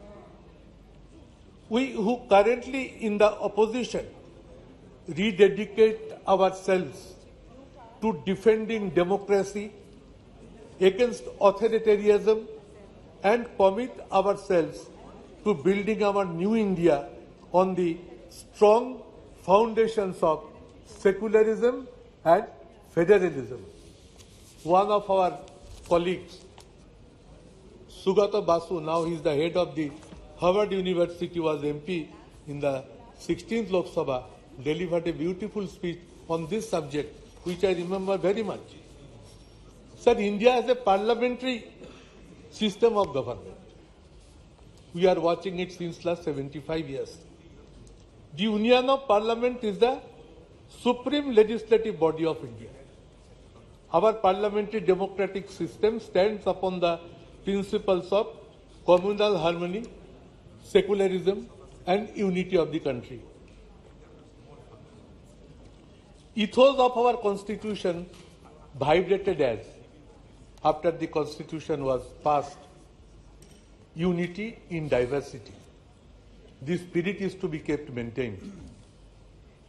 We who currently in the opposition rededicate ourselves to defending democracy against authoritarianism and commit ourselves to building our new India on the strong foundations of secularism and federalism. One of our colleagues, Sugata Basu, now he is the head of the Harvard University, was MP in the 16th Lok Sabha, delivered a beautiful speech on this subject, which I remember very much. Sir, India has a parliamentary system of government. We are watching it since last 75 years. The Union of Parliament is the supreme legislative body of India. Our parliamentary democratic system stands upon the principles of communal harmony, secularism, and unity of the country. Ethos of our constitution vibrated as, after the constitution was passed, unity in diversity. This spirit is to be kept maintained.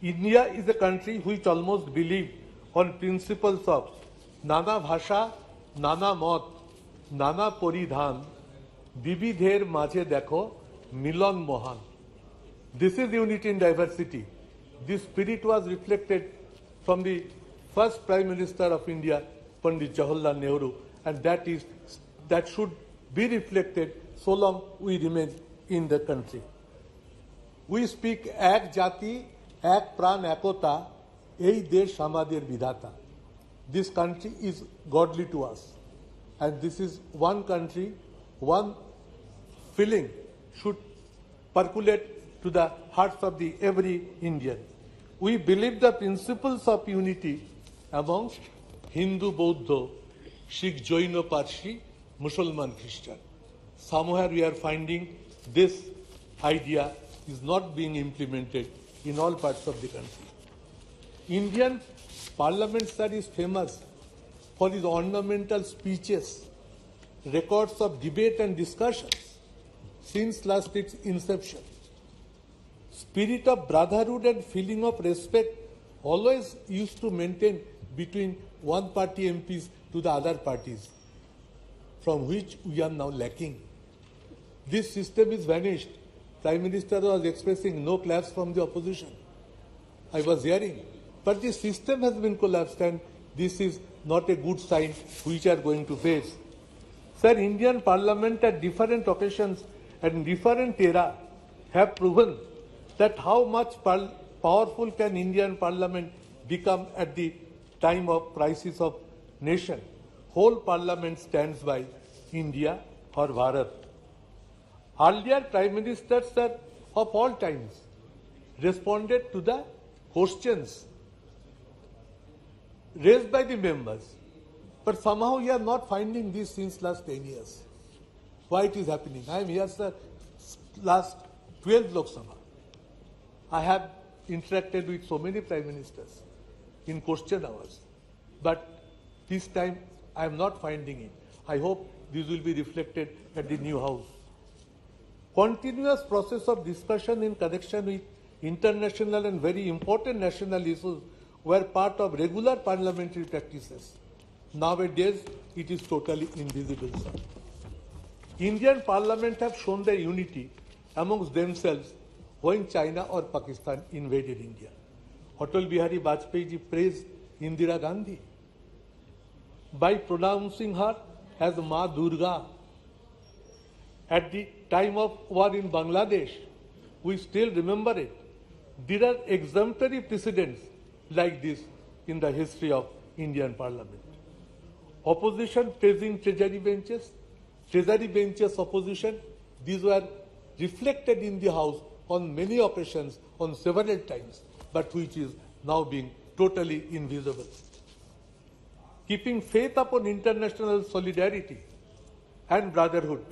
India is a country which almost believes on principles of Nana Bhasha, Nana Mot, Nana Poridhan, Bibidher Maje Dekho, Milan Mohan. This is unity in diversity. This spirit was reflected from the first Prime Minister of India, Pandit Jawaharlal Nehru, and that should be reflected so long we remain in the country. We speak ek jati, ek pran, ekota, ei desh hamader vidhata. This country is godly to us, and this is one country, one feeling should percolate to the hearts of the every Indian. We believe the principles of unity amongst Hindu, Bauddha, Sikh, Jaina, Parsi, Muslim, Christian. Somewhere we are finding this idea is not being implemented in all parts of the country. Indian Parliament, sir, is famous for its ornamental speeches, records of debate and discussions since last its inception. Spirit of brotherhood and feeling of respect always used to maintain between one party MPs to the other parties, from which we are now lacking. This system is vanished. Prime Minister was expressing no claps from the opposition. I was hearing. But the system has been collapsed, and this is not a good sign which we are going to face. Sir, Indian Parliament at different occasions and different era have proven that how much powerful can Indian Parliament become at the time of crisis of nation. Whole Parliament stands by India or Bharat. Earlier Prime Ministers, sir, of all times responded to the questions raised by the members. But somehow we are not finding this since last 10 years. Why it is happening? I am here, sir, last 12th Lok Sabha. I have interacted with so many Prime Ministers in question hours. But this time I am not finding it. I hope this will be reflected at the new House. Continuous process of discussion in connection with international and very important national issues were part of regular parliamentary practices. Nowadays, it is totally invisible, sir. Indian Parliament have shown their unity amongst themselves when China or Pakistan invaded India. Atal Bihari Vajpayee ji praised Indira Gandhi by pronouncing her as Ma Durga. At the time of war in Bangladesh, we still remember it. There are exemplary precedents like this in the history of Indian Parliament. Opposition praising treasury benches opposition, these were reflected in the House on many occasions, on several times, but which is now being totally invisible. Keeping faith upon international solidarity and brotherhood,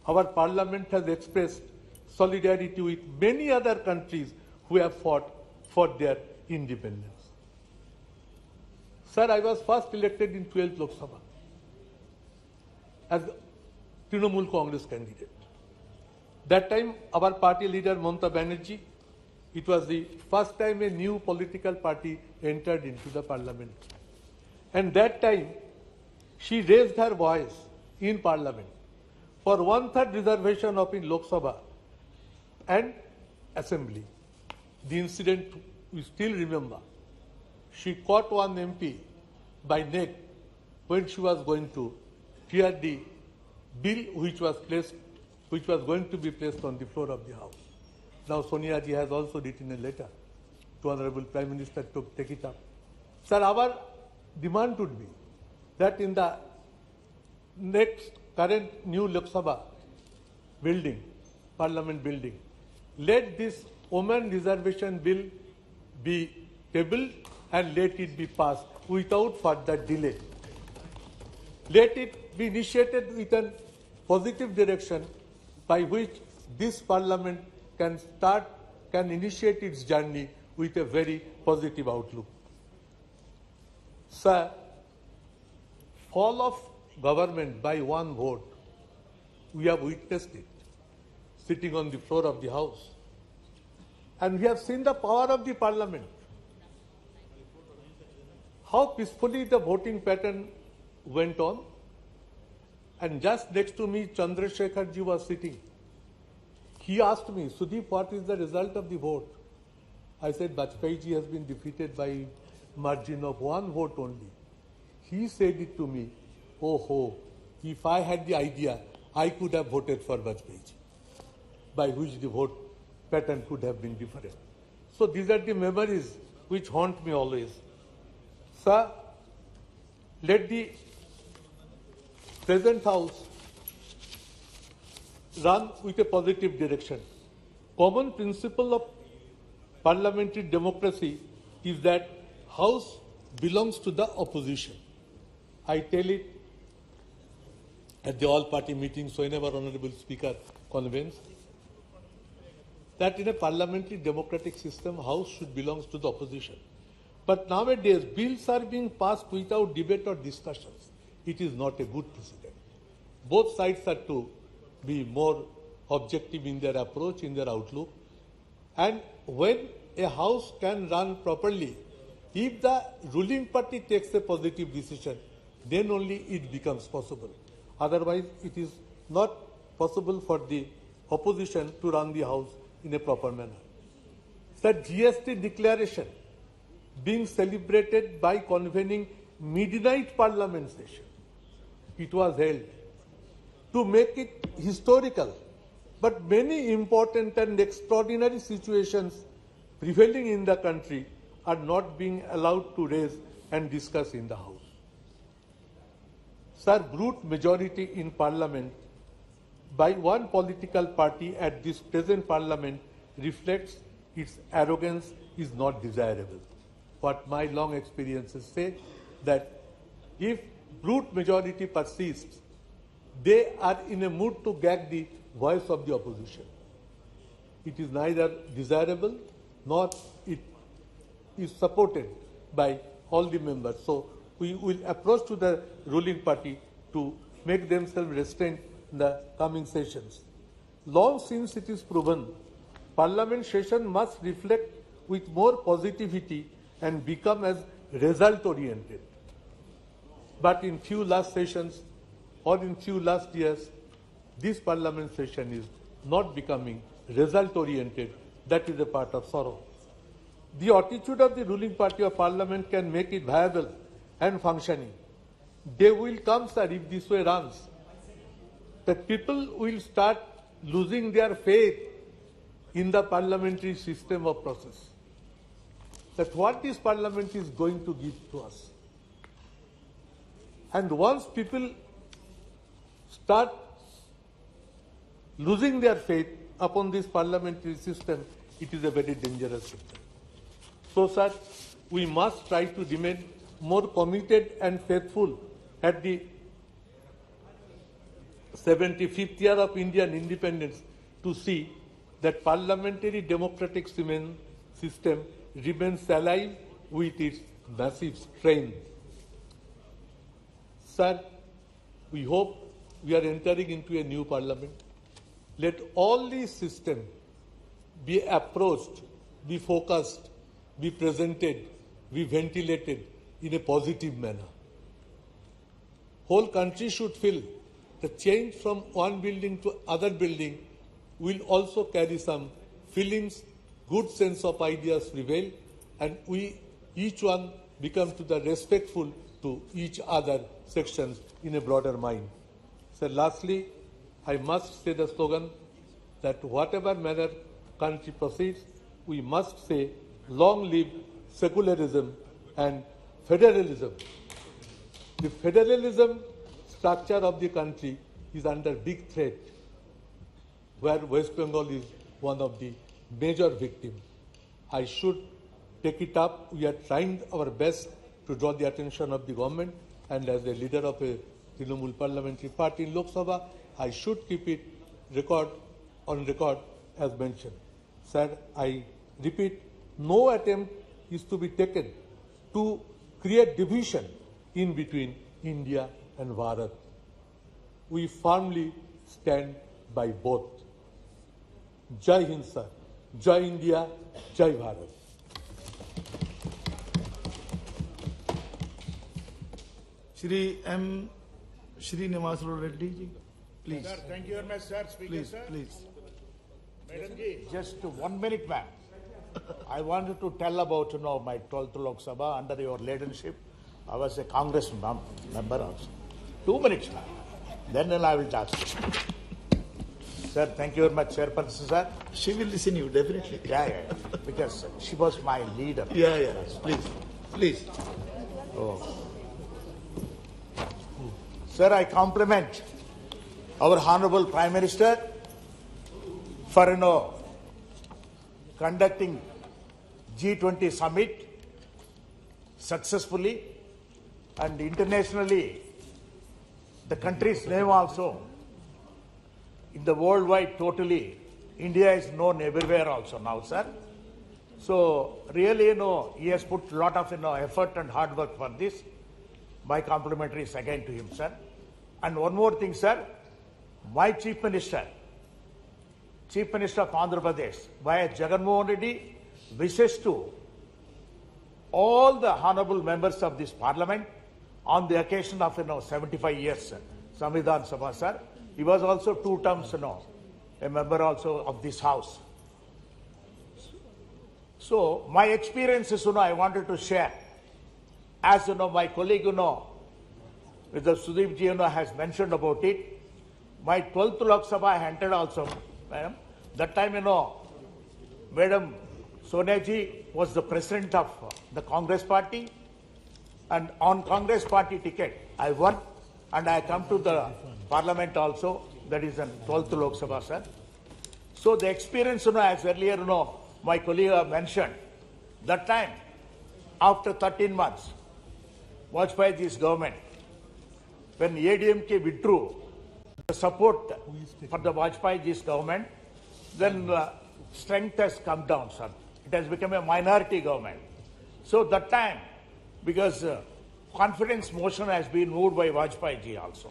our Parliament has expressed solidarity with many other countries who have fought for their independence. Sir, I was first elected in 12th Lok Sabha as Trinamool Congress candidate. That time, our party leader Mamata Banerjee, it was the first time a new political party entered into the parliament. And that time, she raised her voice in parliament for 1/3 reservation of in Lok Sabha and assembly. The incident we still remember. She caught one MP by neck when she was going to hear the bill which was going to be placed on the floor of the House. Now Sonia ji has also written a letter to Honorable Prime Minister to take it up. Sir, our demand would be that in the next current new Lok Sabha building, Parliament building, let this women reservation bill be tabled and let it be passed without further delay. Let it be initiated with a positive direction by which this Parliament can initiate its journey with a very positive outlook. Sir, fall of government by one vote, we have witnessed it sitting on the floor of the House. And we have seen the power of the Parliament. How peacefully the voting pattern went on. And just next to me, Chandrasekhar ji was sitting. He asked me, Sudeep, what is the result of the vote? I said, Bajpayee ji has been defeated by margin of one vote only. He said it to me, oh, if I had the idea, I could have voted for Bajpayee ji, by which the vote pattern could have been different. So these are the memories which haunt me always. Sir, let the present House run with a positive direction. Common principle of parliamentary democracy is that House belongs to the opposition. I tell it at the all-party meetings whenever Honorable Speaker convenes that in a parliamentary democratic system, House should belong to the opposition. But nowadays, bills are being passed without debate or discussions. It is not a good precedent. Both sides are to be more objective in their approach, in their outlook. And when a House can run properly, if the ruling party takes a positive decision, then only it becomes possible. Otherwise, it is not possible for the opposition to run the House in a proper manner. Sir, GST declaration being celebrated by convening midnight parliament session. It was held to make it historical, but many important and extraordinary situations prevailing in the country are not being allowed to raise and discuss in the House. Sir, brute majority in Parliament by one political party at this present Parliament reflects its arrogance is not desirable. What my long experiences say that if brute majority persists, they are in a mood to gag the voice of the opposition. It is neither desirable nor it is supported by all the members. So we will approach to the ruling party to make themselves restrained in the coming sessions. Long since it is proven, Parliament session must reflect with more positivity and become as result-oriented. But in few last sessions or in few last years, this Parliament session is not becoming result-oriented. That is a part of sorrow. The attitude of the ruling party of Parliament can make it viable and functioning. Day will come, sir, if this way runs, that people will start losing their faith in the parliamentary system of process. That what this Parliament is going to give to us. And once people start losing their faith upon this parliamentary system, it is a very dangerous system. So, sir, we must try to remain more committed and faithful at the 75th year of Indian independence to see that parliamentary democratic system remains alive with its massive strength. Sir, we hope we are entering into a new parliament. Let all these systems be approached, be focused, be presented, be ventilated in a positive manner. Whole country should feel the change from one building to other building will also carry some feelings, good sense of ideas prevail, and we each one become to the respectful to each other sections in a broader mind. So lastly, I must say the slogan that whatever manner country proceeds, we must say long live secularism and federalism. The federalism structure of the country is under big threat, where West Bengal is one of the major victims. I should take it up. We are trying our best to draw the attention of the government, and as a leader of a Trinamool parliamentary party in Lok Sabha, I should keep it on record as mentioned. Sir, I repeat, no attempt is to be taken to create division in between India and Bharat. We firmly stand by both. Jai Hind, sir. Jai India, Jai Bharat. Shri M. Srinivas Reddy ji, please. Sir, thank you very much, sir. Speaker, Please, sir. please. Madam ji, just 1 minute, ma'am. I wanted to tell about, my 12th Lok Sabha under your leadership. I was a Congress member also. 2 minutes, ma'am. Then I will talk. Sir, thank you very much, Chairperson, sir. She will listen you, definitely. Yeah. Because she was my leader. Yeah. Please, please. Oh. Sir, I compliment our Honorable Prime Minister for, conducting G20 summit successfully, and internationally the country's name also in the worldwide totally. India is known everywhere also now, sir. So really, he has put a lot of effort and hard work for this. My complimentaries again to him, sir. And one more thing, sir. My Chief Minister of Andhra Pradesh, Y.S. Jagannath Reddy, wishes to all the honorable members of this parliament on the occasion of 75 years Samvidhan Sabha, sir. He was also 2 terms, a member also of this house. So my experiences, I wanted to share. As my colleague, Mr. Sudeep ji, has mentioned about it. My 12th Lok Sabha I entered also, madam. That time, Madam Sonia ji was the president of the Congress party, and on Congress party ticket, I won, and I come to the parliament also. That is in 12th Lok Sabha, sir. So the experience, as earlier, my colleague mentioned, that time, after 13 months, Vajpayee ji's government, when ADMK withdrew the support for the Vajpayee ji's government, then strength has come down, sir. It has become a minority government. So that time, because confidence motion has been moved by Vajpayee ji also.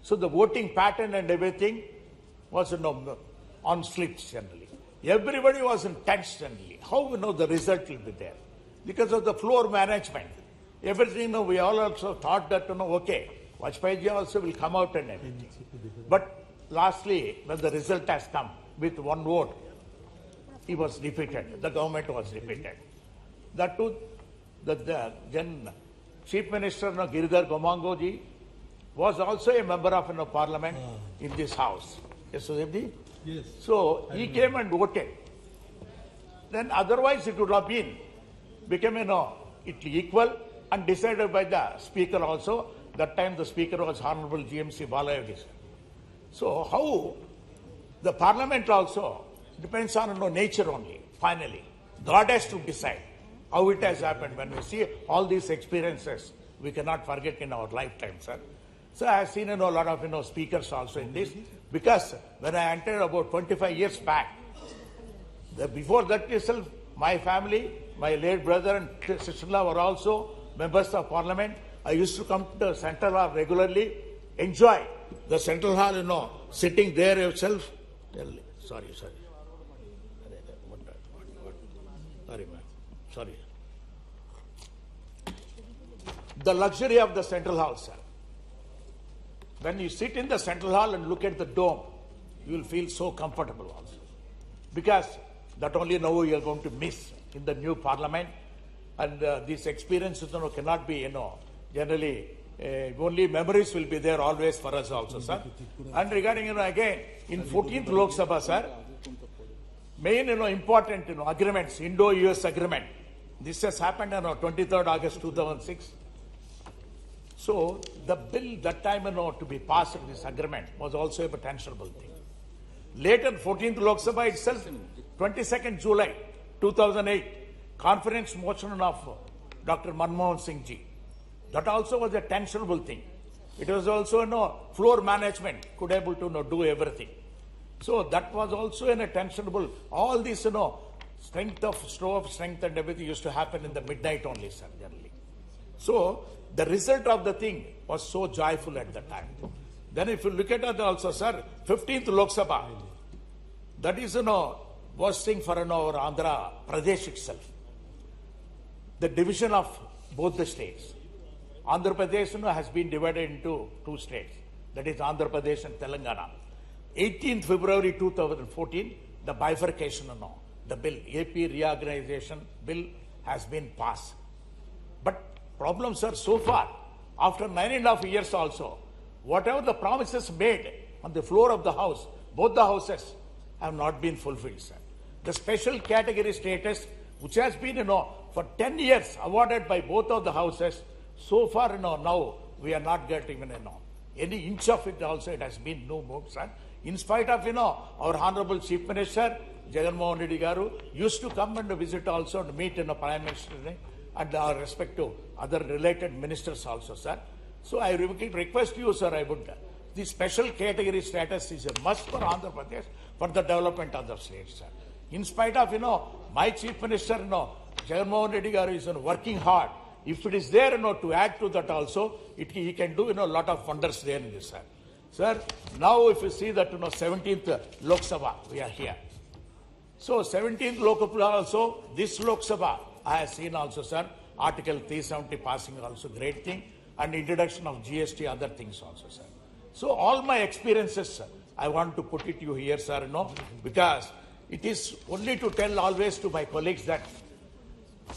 So the voting pattern and everything was on slips generally. Everybody was in tense generally. How the result will be there? Because of the floor management. Everything, we all also thought that, okay, Vajpayee ji also will come out and everything. But lastly, when the result has come with 1 vote, he was defeated. The government was defeated. That too, then Chief Minister Giridhar Gomango ji was also a member of parliament in this house. Yes, Sudeep ji? Yes. So he came and voted. Then otherwise it would have become equal and decided by the speaker also. That time the speaker was Honorable GMC Balayogi. So how the parliament also depends on nature only, finally. God has to decide how it has happened. When we see all these experiences, we cannot forget in our lifetime, sir. So I have seen a lot of speakers also in this, because when I entered about 25 years back, before that itself, my family My late brother and sister-in-law were also members of parliament. I used to come to the Central Hall regularly, enjoy the Central Hall, sitting there yourself. Sorry. Sorry, ma'am. Sorry. The luxury of the Central Hall, sir. When you sit in the Central Hall and look at the dome, you will feel so comfortable also. Because that only now you are going to miss in the new parliament. And these experiences cannot be, generally, only memories will be there always for us also, sir. And regarding, again, in 14th Lok Sabha, sir, main, important, agreements, Indo-US agreement. This has happened on 23rd August 2006. So the bill that time, to be passed in this agreement was also a potential thing. Later, 14th Lok Sabha itself, 22nd July 2008, conference motion of Dr. Manmohan Singh ji. That also was a tensionable thing. It was also, floor management could able to do everything. So that was also a tensionable. All this, strength of, show of strength and everything used to happen in the midnight only, sir, generally. So the result of the thing was so joyful at the time. Then if you look at it also, sir, 15th Lok Sabha, that is, worst thing for, our Andhra Pradesh itself. The division of both the states. Andhra Pradesh, has been divided into two states. That is Andhra Pradesh and Telangana. 18th February 2014, the bifurcation, the bill, AP reorganization bill has been passed. But problems are so far, after 9.5 years also, whatever the promises made on the floor of the house, both the houses have not been fulfilled, sir. The special category status, which has been, for 10 years awarded by both of the houses, so far, now we are not getting even, any inch of it also, it has been no more, sir. In spite of, our Honorable Chief Minister, Jagan Mohan Reddy Garu, used to come and visit also and meet Prime Minister and our respective other related ministers also, sir. So I request you, sir, the special category status is a must for Andhra Pradesh for the development of the state, sir. In spite of, my Chief Minister, Jagan Mohan Reddy Garu is working hard. If it is there, to add to that also, he can do, a lot of wonders there in this, sir. Sir, now if you see that, 17th Lok Sabha, we are here. So 17th Lok Sabha also, this Lok Sabha, I have seen also, sir, Article 370 passing also, great thing, and introduction of GST, other things also, sir. So all my experiences, sir, I want to put it to you here, sir, because it is only to tell always to my colleagues that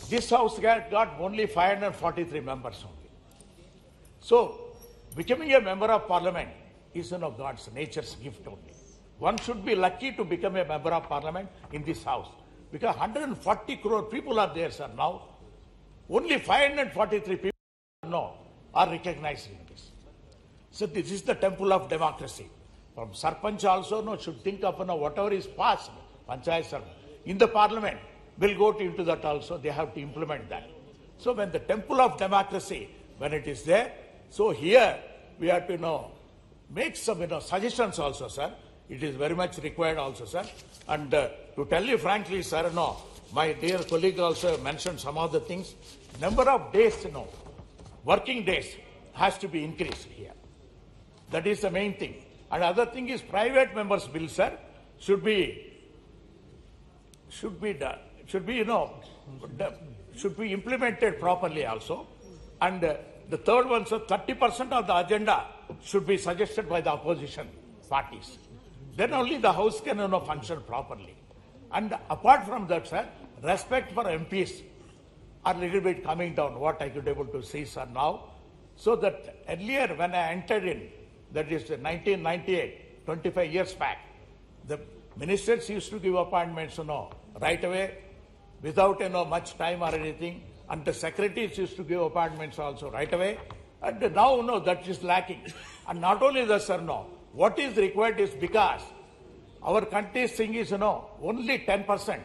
this house got only 543 members only. So becoming a member of parliament is, God's nature's gift only. One should be lucky to become a member of parliament in this house. Because 140 crore people are there, sir, now. Only 543 people are recognized in this. So this is the temple of democracy. From Sarpanch also should think of whatever is passed, Panchayat Sarpanch, in the parliament, will go into that also. They have to implement that. So when the temple of democracy, when it is there, so here we have to make some suggestions also, sir. It is very much required also, sir. And to tell you frankly, sir, my dear colleague also mentioned some of the things. Number of days, working days has to be increased here. That is the main thing. And other thing is private members' bill, sir, should be implemented properly also. And the third one, sir, 30% of the agenda should be suggested by the opposition parties. Then only the House can function properly. And apart from that, sir, respect for MPs are a little bit coming down, what I could able to see, sir, now. So that earlier when I entered in, that is 1998, 25 years back, the ministers used to give appointments, right away, without, much time or anything. And the secretaries used to give appointments also right away. And now, that is lacking. And not only that, sir, what is required is because our country's thing is, only 10%.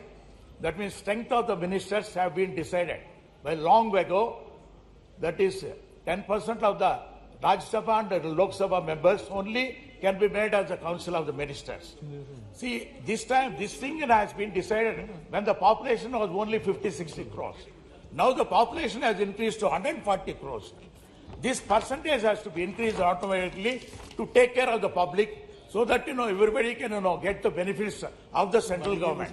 That means strength of the ministers have been decided by long ago. That is 10% of the Rajya Sabha and Lok Sabha members only can be made as the Council of the Ministers. See, this time, this thing has been decided when the population was only 50-60 crores. Now the population has increased to 140 crores. This percentage has to be increased automatically to take care of the public so that, everybody can, get the benefits of the central government.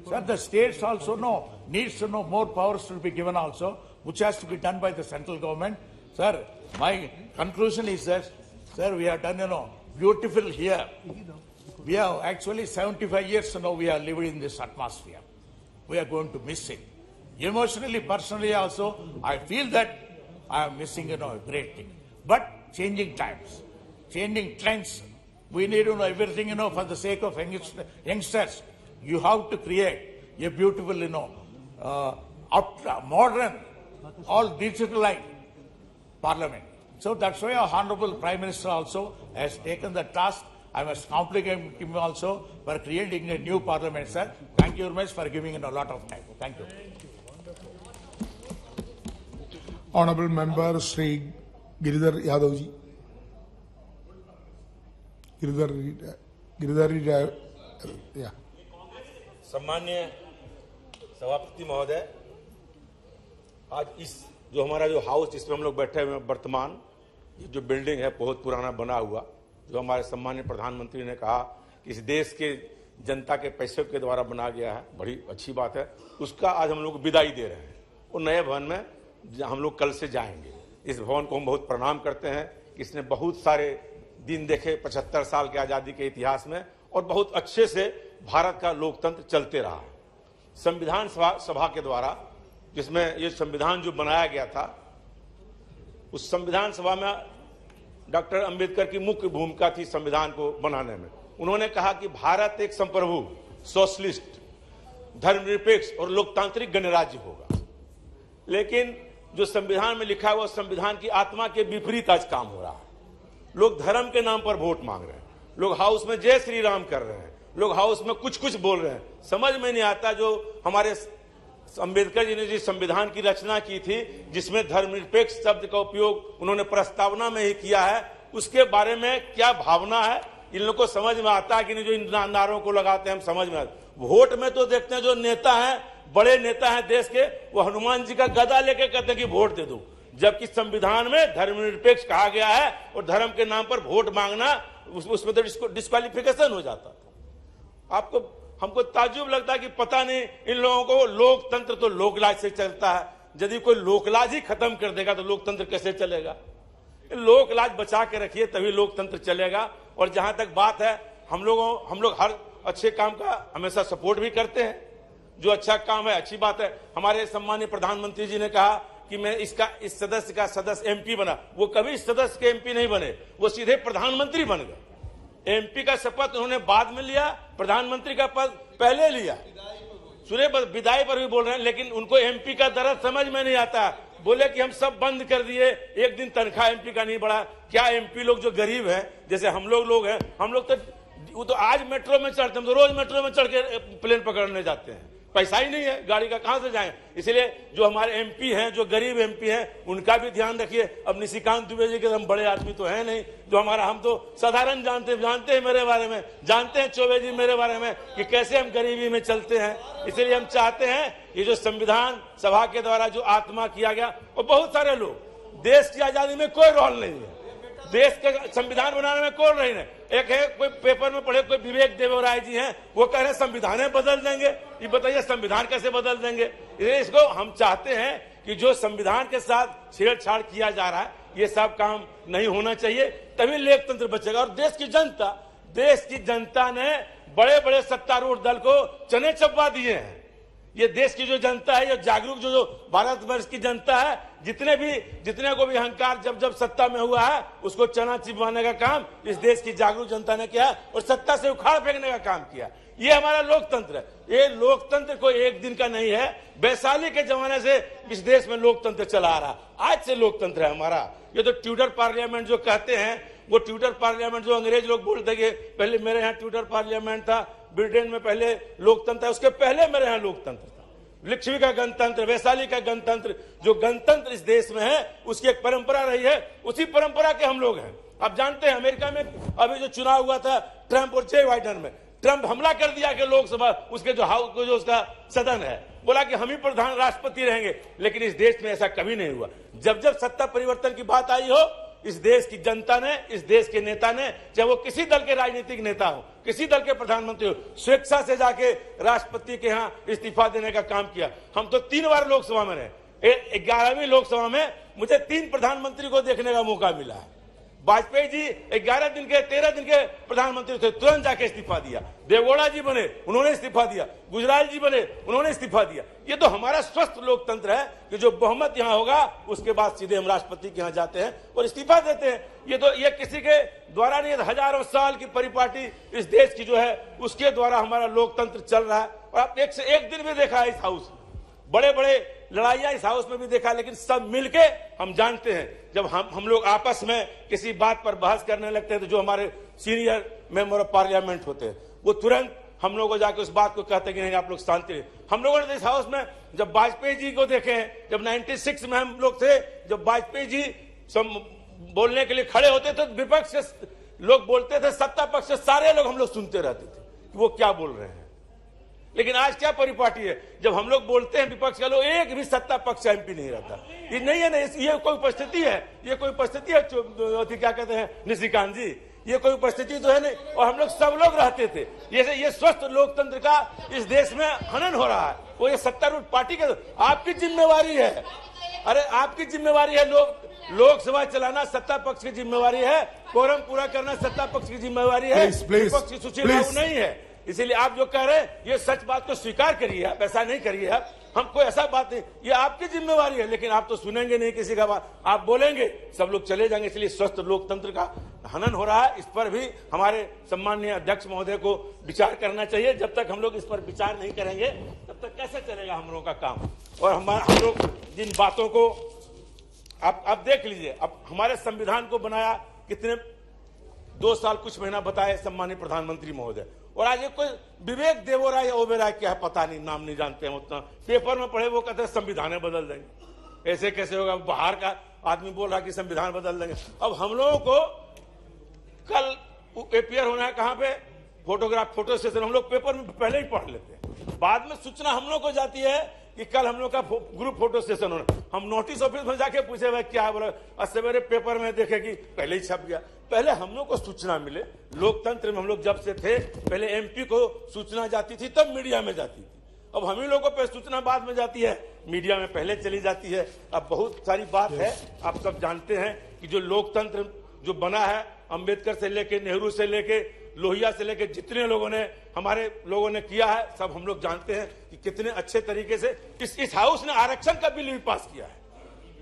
Sir, the states also needs to know more powers to be given also, which has to be done by the central government. Sir, my conclusion is that, sir, we have done, beautiful here. We have actually 75 years now we are living in this atmosphere. We are going to miss it. Emotionally, personally also, I feel that I am missing, a great thing. But changing times, changing trends. We need to know everything, for the sake of youngsters. You have to create a beautiful, modern, all digitalized parliament. So that's why our Honorable Prime Minister also has taken the task. I must compliment him also for creating a new parliament, sir. Thank you very much for giving a lot of time. Thank you. Honorable Member Shri Giridhar Yadav ji. Giridhar, yeah. सम्मान्य सभापति महोदय, आज इस जो हमारा जो house जिसमें हम लोग बैठे हुए हैं वर्तमान, ये जो बिल्डिंग है बहुत पुराना बना हुआ, जो हमारे सम्मान्य प्रधानमंत्री ने कहा कि इस देश के जनता के पैसे के द्वारा बना गया है, बड़ी अच्छी बात है। उसका आज हम लोग विदाई दे रहे हैं। वो नए भवन में हम लोग कल से जाएंगे। इस भवन को हम बहुत प्रणाम करते हैं। इसने बहुत सारे दिन देखे 75 साल के आज़ादी के इतिहास में, और बहुत अच्छे से भारत का लोकतंत्र चलते रहा है। संविधान सभा के द्वारा जिसमें ये संविधान जो बनाया गया था, उस संविधान सभा में डॉक्टर अंबेडकर की मुख्य भूमिका थी संविधान को बनाने में। उन्होंने कहा कि भारत एक संप्रभु, सोशलिस्ट, धर्मनिरपेक्ष और लोकतांत्रिक गणराज्य होगा। लेकिन जो संविधान में लिखा हुआ संविधान की आत्मा के विपरीत आज काम हो रहा है। लोग धर्म के नाम पर वोट मांग रहे हैं, लोग हाउस में जय श्री राम कर रहे हैं, लोग हाउस में कुछ कुछ बोल रहे हैं। समझ में नहीं आता जो हमारे अंबेडकर जी ने जिस संविधान की रचना की थी, जिसमें धर्मनिरपेक्ष शब्द का उपयोग उन्होंने प्रस्तावना में ही किया है, उसके बारे में क्या भावना है इन लोगों को समझ में आता है कि नहीं? जो इन नारों को लगाते हैं हम समझ में आता। वोट में तो देखते हैं जो नेता हैं, बड़े नेता हैं देश के, वो हनुमान जी का गदा लेके कहते हैं कि वोट दे दो, जबकि संविधान में धर्मनिरपेक्ष कहा गया है और धर्म के नाम पर वोट मांगना उसमें तो डिस्क्वालिफिकेशन हो जाता था। हमको ताज्जुब लगता है कि पता नहीं इन लोगों को लोकतंत्र तो लोकलाज से चलता है। यदि कोई लोकलाज ही खत्म कर देगा तो लोकतंत्र कैसे चलेगा? लोकलाज बचा के रखिए तभी लोकतंत्र चलेगा। और जहां तक बात है, हम लोग हर अच्छे काम का हमेशा सपोर्ट भी करते हैं। जो अच्छा काम है अच्छी बात है। हमारे सम्मानीय प्रधानमंत्री जी ने कहा कि मैं इस सदस्य का सदस्य एमपी बना। वो कभी इस सदस्य के एमपी नहीं बने, वो सीधे प्रधानमंत्री बन गए। एमपी का शपथ उन्होंने बाद में लिया, प्रधानमंत्री का पद पहले लिया। विदाई पर भी बोल रहे हैं, लेकिन उनको एमपी का दर्द समझ में नहीं आता। बोले कि हम सब बंद कर दिए, एक दिन तनख्वाह एमपी का नहीं बढ़ा। क्या एमपी लोग जो गरीब हैं, जैसे हम लोग हैं, हम लोग वो तो आज मेट्रो में चढ़ते हैं, हम तो रोज मेट्रो में चढ़ के प्लेन पकड़ने जाते हैं। पैसा ही नहीं है, गाड़ी का कहां से जाएं? इसलिए जो हमारे एमपी हैं, जो गरीब एमपी हैं, उनका भी ध्यान रखिए। अब निशिकांत दुबे जी के हम बड़े आदमी तो हैं नहीं, जो हम तो साधारण जानते हैं मेरे बारे में, जानते हैं चौबे जी मेरे बारे में कि कैसे हम गरीबी में चलते हैं। इसलिए हम चाहते हैं ये जो संविधान सभा के द्वारा जो आत्मा किया गया, और बहुत सारे लोग, देश की आजादी में कोई रोल नहीं है, देश के संविधान बनाने में कोई नहीं है। एक है कोई पेपर में पढ़े, कोई विवेक देवराय जी हैं, वो कह रहे हैं संविधान बदल देंगे। ये बताइए संविधान कैसे बदल देंगे? इसको हम चाहते हैं कि जो संविधान के साथ छेड़छाड़ किया जा रहा है, ये सब काम नहीं होना चाहिए, तभी लोकतंत्र बचेगा। और देश की जनता ने बड़े बड़े सत्तारूढ़ दल को चने चबवा दिए हैं। ये देश की जो जनता है, ये जागरूक जो भारतवर्ष की जनता है, जितने को भी अहंकार जब सत्ता में हुआ है, उसको चना चिपवाने का काम इस देश की जागरूक जनता ने किया और सत्ता से उखाड़ फेंकने का काम किया। ये हमारा लोकतंत्र है। ये लोकतंत्र कोई एक दिन का नहीं है, वैशाली के जमाने से इस देश में लोकतंत्र चला आ रहा, आज से लोकतंत्र है हमारा। ये तो ट्यूटर पार्लियामेंट जो कहते हैं, वो ट्यूटर पार्लियामेंट जो अंग्रेज लोग बोलते हैं, पहले मेरे यहाँ ट्यूटर पार्लियामेंट था, ब्रिटेन में पहले लोकतंत्र था, उसके पहले मेरे यहाँ लोकतंत्र था। लिच्छवी का गणतंत्र, वैशाली का गणतंत्र, जो गणतंत्र इस देश में है उसकी एक परंपरा रही है, उसी परंपरा के हम लोग हैं। आप जानते हैं अमेरिका में अभी जो चुनाव हुआ था ट्रंप और जे बाइडेन में, ट्रंप हमला कर दिया कि लोकसभा उसके जो हाउस जो उसका सदन है, बोला कि हम ही प्रधान राष्ट्रपति रहेंगे। लेकिन इस देश में ऐसा कभी नहीं हुआ। जब जब सत्ता परिवर्तन की बात आई हो, इस देश की जनता ने, इस देश के नेता ने, चाहे वो किसी दल के राजनीतिक नेता हो, किसी दल के प्रधानमंत्री हो, स्वेच्छा से जाके राष्ट्रपति के यहाँ इस्तीफा देने का काम किया। हम तो 3 बार लोकसभा में रहे, 11वीं लोकसभा में मुझे 3 प्रधानमंत्री को देखने का मौका मिला है। वाजपेयी जी 11 दिन के 13 दिन के प्रधानमंत्री थे, तुरंत जाके इस्तीफा दिया। देवगौड़ा जी बने, उन्होंने इस्तीफा दिया। गुजराल जी बने, उन्होंने इस्तीफा दिया। ये तो हमारा स्वस्थ लोकतंत्र है कि जो बहुमत यहाँ होगा उसके बाद सीधे हम राष्ट्रपति के यहाँ जाते हैं और इस्तीफा देते हैं। ये किसी के द्वारा नहीं, हजारों साल की परिपाटी इस देश की जो है उसके द्वारा हमारा लोकतंत्र चल रहा है। और आप एक से एक दिन भी देखा है इस हाउस में, बड़े बड़े लड़ाइयां इस हाउस में भी देखा, लेकिन सब मिलके हम जानते हैं जब हम लोग आपस में किसी बात पर बहस करने लगते हैं तो जो हमारे सीनियर मेंबर ऑफ पार्लियामेंट होते हैं वो तुरंत हम लोगों को जाके उस बात को कहते हैं कि नहीं आप लोग शांति रहिए। हम लोगों ने इस हाउस में जब वाजपेयी जी को देखे हैं, जब 96 में हम लोग थे, जब वाजपेयी जी बोलने के लिए खड़े होते थे तो विपक्ष से लोग बोलते थे, सत्ता पक्ष से सारे लोग हम लोग सुनते रहते थे कि वो क्या बोल रहे हैं। लेकिन आज क्या परिपाटी है, जब हम लोग बोलते हैं विपक्ष के लोग, एक भी सत्ता पक्ष एमपी नहीं रहता। ये नहीं है, नहीं ये कोई उपस्थिति है, ये कोई उपस्थिति है क्या कहते हैं निशिकांत जी, ये कोई उपस्थिति तो है नहीं। और हम लोग सब लोग रहते थे। ये स्वस्थ लोकतंत्र का इस देश में हनन हो रहा है। वो ये सत्तारूढ़ पार्टी के आपकी जिम्मेवारी है, अरे आपकी जिम्मेवारी है लोकसभा चलाना, सत्ता पक्ष की जिम्मेवारी है, कोरम पूरा करना सत्ता पक्ष की जिम्मेवारी है, विपक्ष की सूची लागू नहीं है। इसीलिए आप जो कह रहे हैं ये सच बात को स्वीकार करिए, आप ऐसा नहीं करिए। हम कोई ऐसा बात नहीं, ये आपकी जिम्मेवारी है, लेकिन आप तो सुनेंगे नहीं किसी का बात, आप बोलेंगे सब लोग चले जाएंगे। इसलिए स्वस्थ लोकतंत्र का हनन हो रहा है। इस पर भी हमारे सम्माननीय अध्यक्ष महोदय को विचार करना चाहिए। जब तक हम लोग इस पर विचार नहीं करेंगे तब तक कैसे चलेगा हम लोगों का काम। और हम लोग जिन बातों को आप देख लीजिए, अब हमारे संविधान को बनाया कितने 2 साल कुछ महीना बताए सम्मानीय प्रधानमंत्री महोदय, और आज ये कोई विवेक देवोराय या ओबेराय क्या है पता नहीं, नाम नहीं जानते हैं उतना, पेपर में पढ़े वो कहते हैं संविधान बदल देंगे। ऐसे कैसे होगा, बाहर का आदमी बोल रहा कि संविधान बदल देंगे। अब हम लोगों को कल अपियर होना है कहाँ पे, फोटो सेशन, हम लोग पेपर में पहले ही पढ़ लेते हैं, बाद में सूचना हम लोग को जाती है कि कल हम लोग का ग्रुप फोटो सेशन होना। हम नोटिस ऑफिस में जाके पूछे भाई क्या बोला, और सवेरे पेपर में देखे कि पहले ही छप गया। पहले हम लोग को सूचना मिले, लोकतंत्र में हम लोग जब से थे पहले एमपी को सूचना जाती थी तब मीडिया में जाती थी। अब हम ही लोगों को सूचना बाद में जाती है, मीडिया में पहले चली जाती है। अब बहुत सारी बात है, आप सब जानते हैं कि जो लोकतंत्र जो बना है, अंबेडकर से लेके, नेहरू से लेके, लोहिया से लेके जितने लोगों ने हमारे लोगों ने किया है, सब हम लोग जानते हैं कि कितने अच्छे तरीके से इस हाउस ने आरक्षण का बिल भी पास किया है।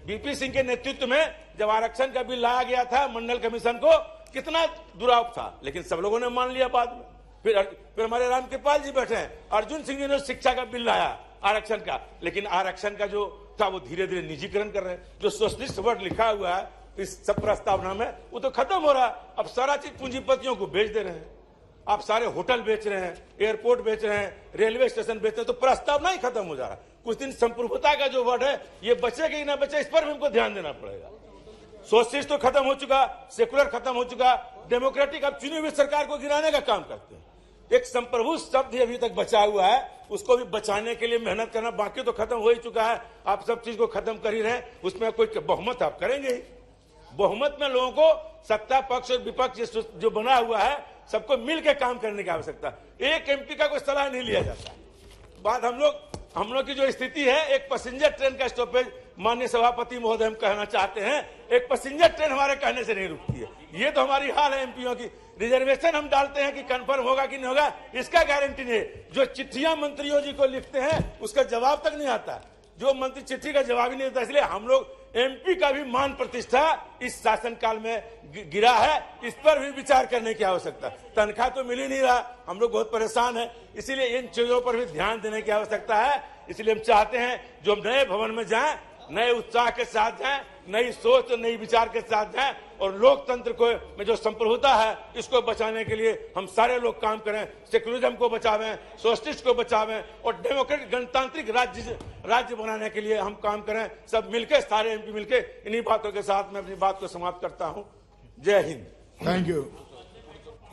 बीपी सिंह के नेतृत्व में जब आरक्षण का बिल लाया गया था मंडल कमीशन को, कितना दुराव था, लेकिन सब लोगों ने मान लिया बाद में। फिर हमारे रामकृपाल जी बैठे हैं, अर्जुन सिंह जी ने शिक्षा का बिल लाया आरक्षण का, लेकिन आरक्षण का जो था वो धीरे धीरे निजीकरण कर रहे हैं। जो सोशलिस्ट वर्ड लिखा हुआ है इस सब प्रस्तावना में वो तो खत्म हो रहा है। अब सारा चीज पूंजीपतियों को बेच दे रहे हैं, आप सारे होटल बेच रहे हैं, एयरपोर्ट बेच रहे हैं, रेलवे स्टेशन बेच रहे हैं, तो प्रस्तावना ही खत्म हो जा रहा है। कुछ दिन संप्रभुता का जो वर्ड है ये बचेगा कि ना बचे, इस पर भी हमको ध्यान देना पड़ेगा। सोशलिस्ट तो खत्म हो चुका, सेकुलर खत्म हो चुका, डेमोक्रेटिक अब चुनी हुई सरकार को गिराने का काम करते हैं। एक संप्रभु शब्द ही अभी तक बचा हुआ है, उसको भी बचाने के लिए मेहनत करना, बाकी तो खत्म हो ही चुका है। आप सब चीज को खत्म कर ही रहे हैं, उसमें कोई बहुमत आप करेंगे ही। बहुमत में लोगों को सत्ता पक्ष और विपक्ष जो बना हुआ है सबको मिलकर काम करने की आवश्यकता। एक एमपी का कोई सलाह नहीं लिया जाता। बात हम लोग की जो स्थिति है, एक पैसेंजर ट्रेन का स्टॉपेज, माननीय सभापति महोदय हम कहना चाहते हैं, एक पैसेंजर ट्रेन हमारे कहने से नहीं रुकती है। ये तो हमारी हाल है एमपीओ की। रिजर्वेशन हम डालते हैं कि कंफर्म होगा कि नहीं होगा, इसका गारंटी नहीं। जो चिट्ठियां मंत्रियों जी को लिखते हैं उसका जवाब तक नहीं आता, जो मंत्री चिट्ठी का जवाब ही नहीं देता। इसलिए हम लोग एमपी का भी मान प्रतिष्ठा इस शासनकाल में गिरा है, इस पर भी विचार करने की आवश्यकता। तनख्वाह तो मिल ही नहीं रहा, हम लोग बहुत परेशान हैं, इसीलिए इन चीजों पर भी ध्यान देने की आवश्यकता है। इसलिए हम चाहते हैं जो हम नए भवन में जाएं नए उत्साह के साथ जाएं, नई सोच और नई विचार के साथ जाएं और लोकतंत्र को में जो संप्रभुता है इसको बचाने के लिए हम सारे लोग काम करें, सेक्युलरिज्म को बचावें, सोशलिस्ट को बचावें और डेमोक्रेटिक गणतांत्रिक राज्य बनाने के लिए हम काम करें। सब मिलकर, सारे एमपी मिलकर। इन्हीं बातों के साथ मैं अपनी बात को समाप्त करता हूं। जय Hind. Thank you.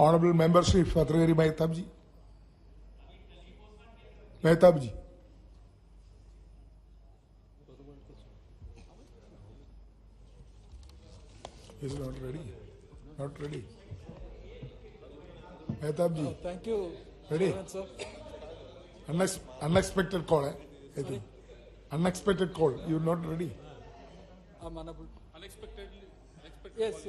Honourable member Shri फतरेरी Mahtab ji. Mahtab ji. Is not ready. Not ready. Mehtab ji. Thank you. Ready? Sir. Unexpected call, I think. Unexpected call. You're not ready. I'm unable. Unexpectedly. Yes.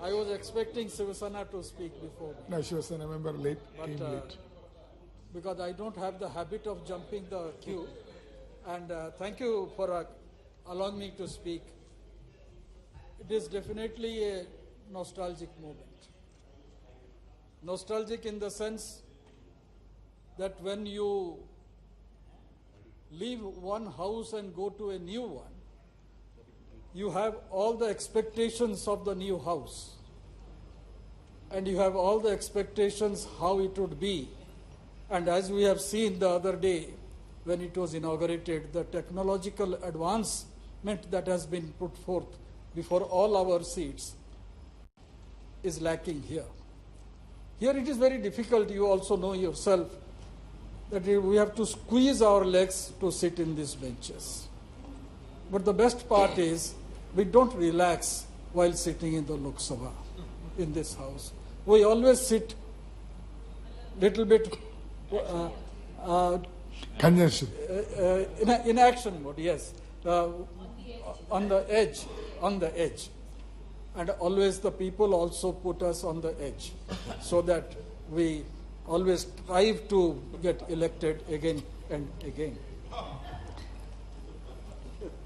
I was expecting Sivasana to speak before. No, Sivasana member late. But came late. because I don't have the habit of jumping the queue, and thank you for allowing me to speak. It is definitely a nostalgic moment. Nostalgic in the sense that when you leave one house and go to a new one, you have all the expectations of the new house. And you have all the expectations how it would be. And as we have seen the other day when it was inaugurated, the technological advancement that has been put forth before all our seats is lacking here. Here it is very difficult, you also know yourself, that we have to squeeze our legs to sit in these benches. But the best part is, we don't relax while sitting in the Lok Sabha, in this house. We always sit little bit Congestion. in action mode, yes, on the edge. And always the people also put us on the edge so that we always strive to get elected again and again.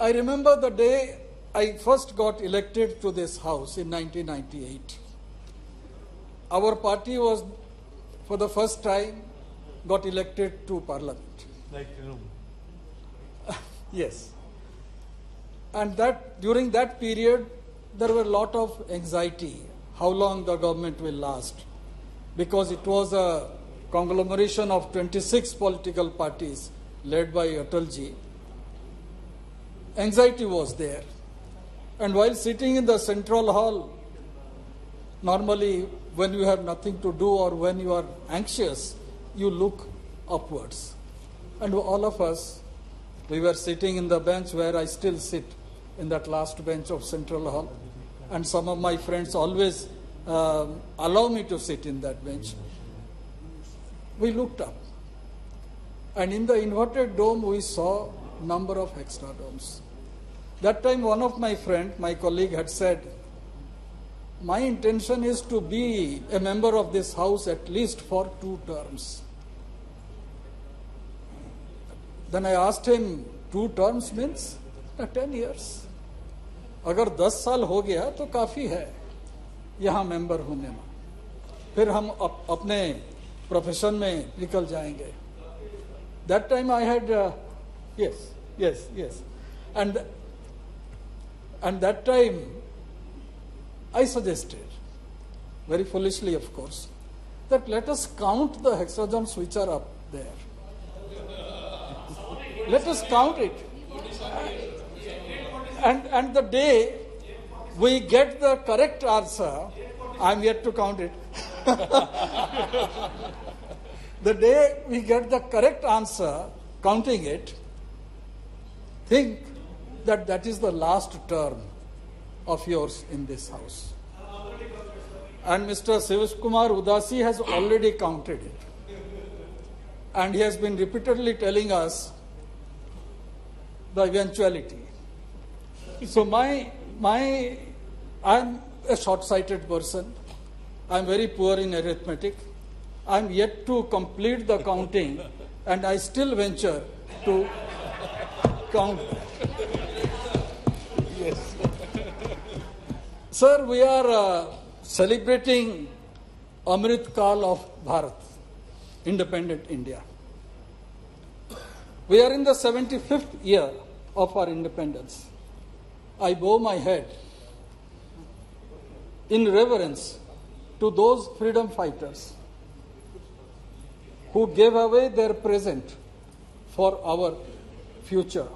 I remember the day I first got elected to this house in 1998. Our party was, for the first time, got elected to parliament. Yes. And during that period, there were a lot of anxiety, how long the government will last, because it was a conglomeration of 26 political parties led by Atalji. Anxiety was there. And while sitting in the central hall, normally when you have nothing to do or when you are anxious, you look upwards. And all of us, we were sitting in the bench where I still sit, in that last bench of Central Hall. And some of my friends always allow me to sit in that bench. We looked up. And in the inverted dome, we saw number of extra domes. That time, one of my friend, my colleague had said, my intention is to be a member of this house at least for 2 terms. Then I asked him, 2 terms means 10 years. अगर 10 साल हो गया तो काफी है यहाँ member होने में, फिर हम अपने प्रोफेशन में निकल जाएंगे. That time I had yes, and that time I suggested, very foolishly of course, that let us count the hexagons which are up there. Let us count it. And the day we get the correct answer, I'm yet to count it. The day we get the correct answer, counting it, think that that is the last term of yours in this house. And Mr. Sivash Kumar Udasi has already counted it. And he has been repeatedly telling us the eventuality. So I'm a short-sighted person. I'm very poor in arithmetic. I'm yet to complete the counting, and I still venture to count. Yes. Sir, we are celebrating Amrit Kal of Bharat, independent India. We are in the 75th year of our independence. I bow my head in reverence to those freedom fighters who gave away their present for our future,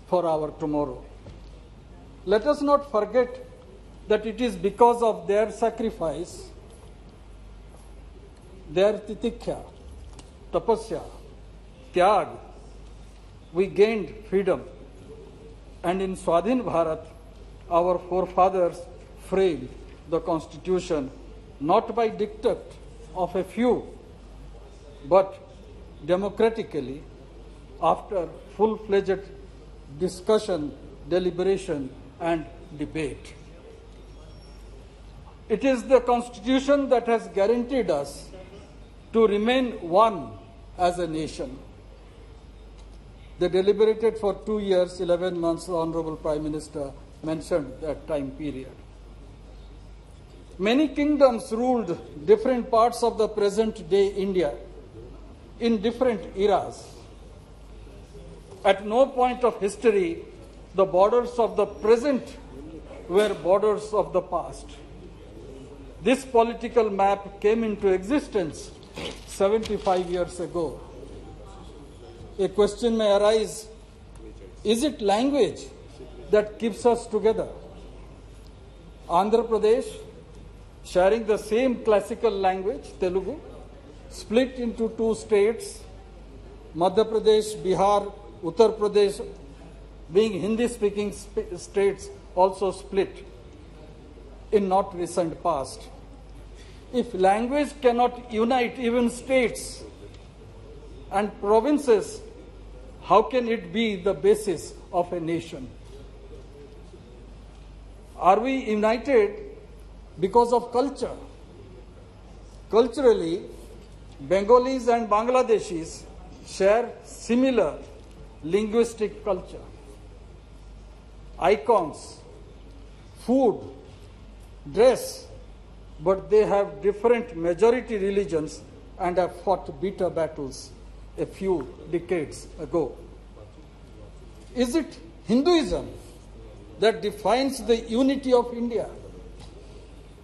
for our tomorrow. Let us not forget that it is because of their sacrifice, their titikya, tapasya, tyag, we gained freedom. And in Swadhin Bharat, our forefathers framed the constitution not by diktat of a few, but democratically after full-fledged discussion, deliberation, and debate. It is the constitution that has guaranteed us to remain one as a nation. They deliberated for 2 years, 11 months, the Honorable Prime Minister mentioned that time period. Many kingdoms ruled different parts of the present day India in different eras. At no point of history, the borders of the present were borders of the past. This political map came into existence 75 years ago. A question may arise, is it language that keeps us together? Andhra Pradesh, sharing the same classical language, Telugu, split into 2 states, Madhya Pradesh, Bihar, Uttar Pradesh, being Hindi-speaking states, also split in not recent past. If language cannot unite even states and provinces, how can it be the basis of a nation? Are we united because of culture? Culturally, Bengalis and Bangladeshis share similar linguistic culture. Icons, food, dress, but they have different majority religions and have fought bitter battles a few decades ago. Is it Hinduism that defines the unity of India?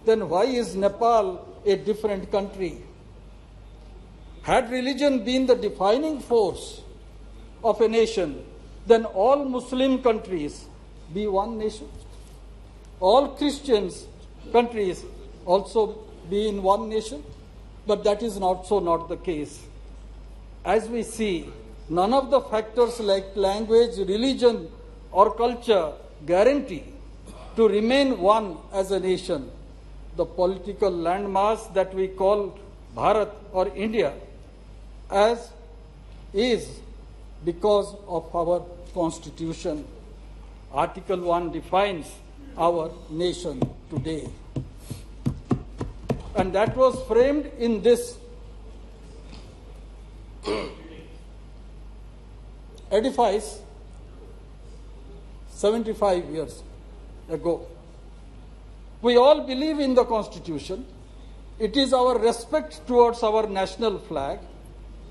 Then why is Nepal a different country? Had religion been the defining force of a nation, then all Muslim countries be one nation. All Christians countries also be in one nation, but that is not the case. As we see, none of the factors like language, religion, or culture guarantee to remain one as a nation. The political landmass that we call Bharat or India as is because of our constitution. Article 1 defines our nation today. And that was framed in this edifice 75 years ago. We all believe in the Constitution. It is our respect towards our national flag,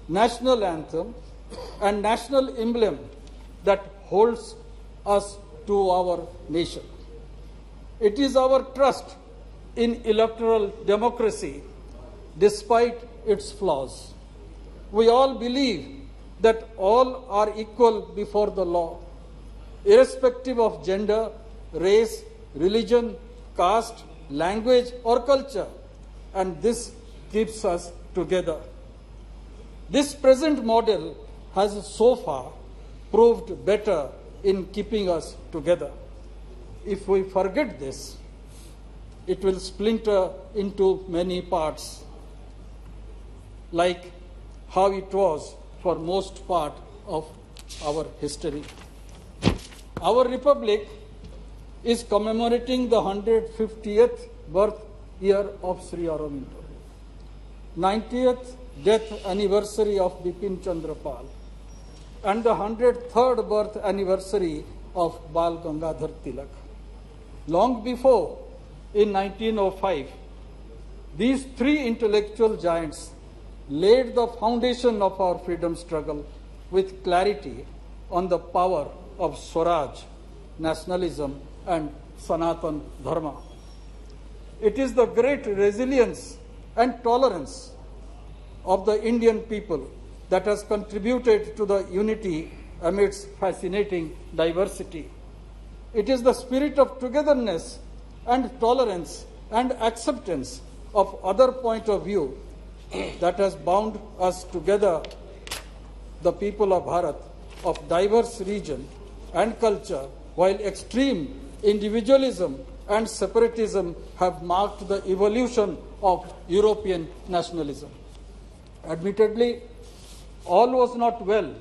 national anthem, and national emblem that holds us to our nation. It is our trust in electoral democracy despite its flaws. We all believe that all are equal before the law, irrespective of gender, race, religion, caste, language, or culture, and this keeps us together. This present model has so far proved better in keeping us together. If we forget this, it will splinter into many parts, like how it was for most part of our history. Our republic is commemorating the 150th birth year of Sri Aurobindo, 90th death anniversary of Bipin Chandra Pal, and the 103rd birth anniversary of Bal Gangadhar Tilak. Long before, in 1905, these 3 intellectual giants laid the foundation of our freedom struggle with clarity on the power of Swaraj, nationalism, and Sanatan Dharma. It is the great resilience and tolerance of the Indian people that has contributed to the unity amidst fascinating diversity. It is the spirit of togetherness and tolerance and acceptance of other point of view that has bound us together, the people of Bharat, of diverse region and culture, while extreme individualism and separatism have marked the evolution of European nationalism. Admittedly, all was not well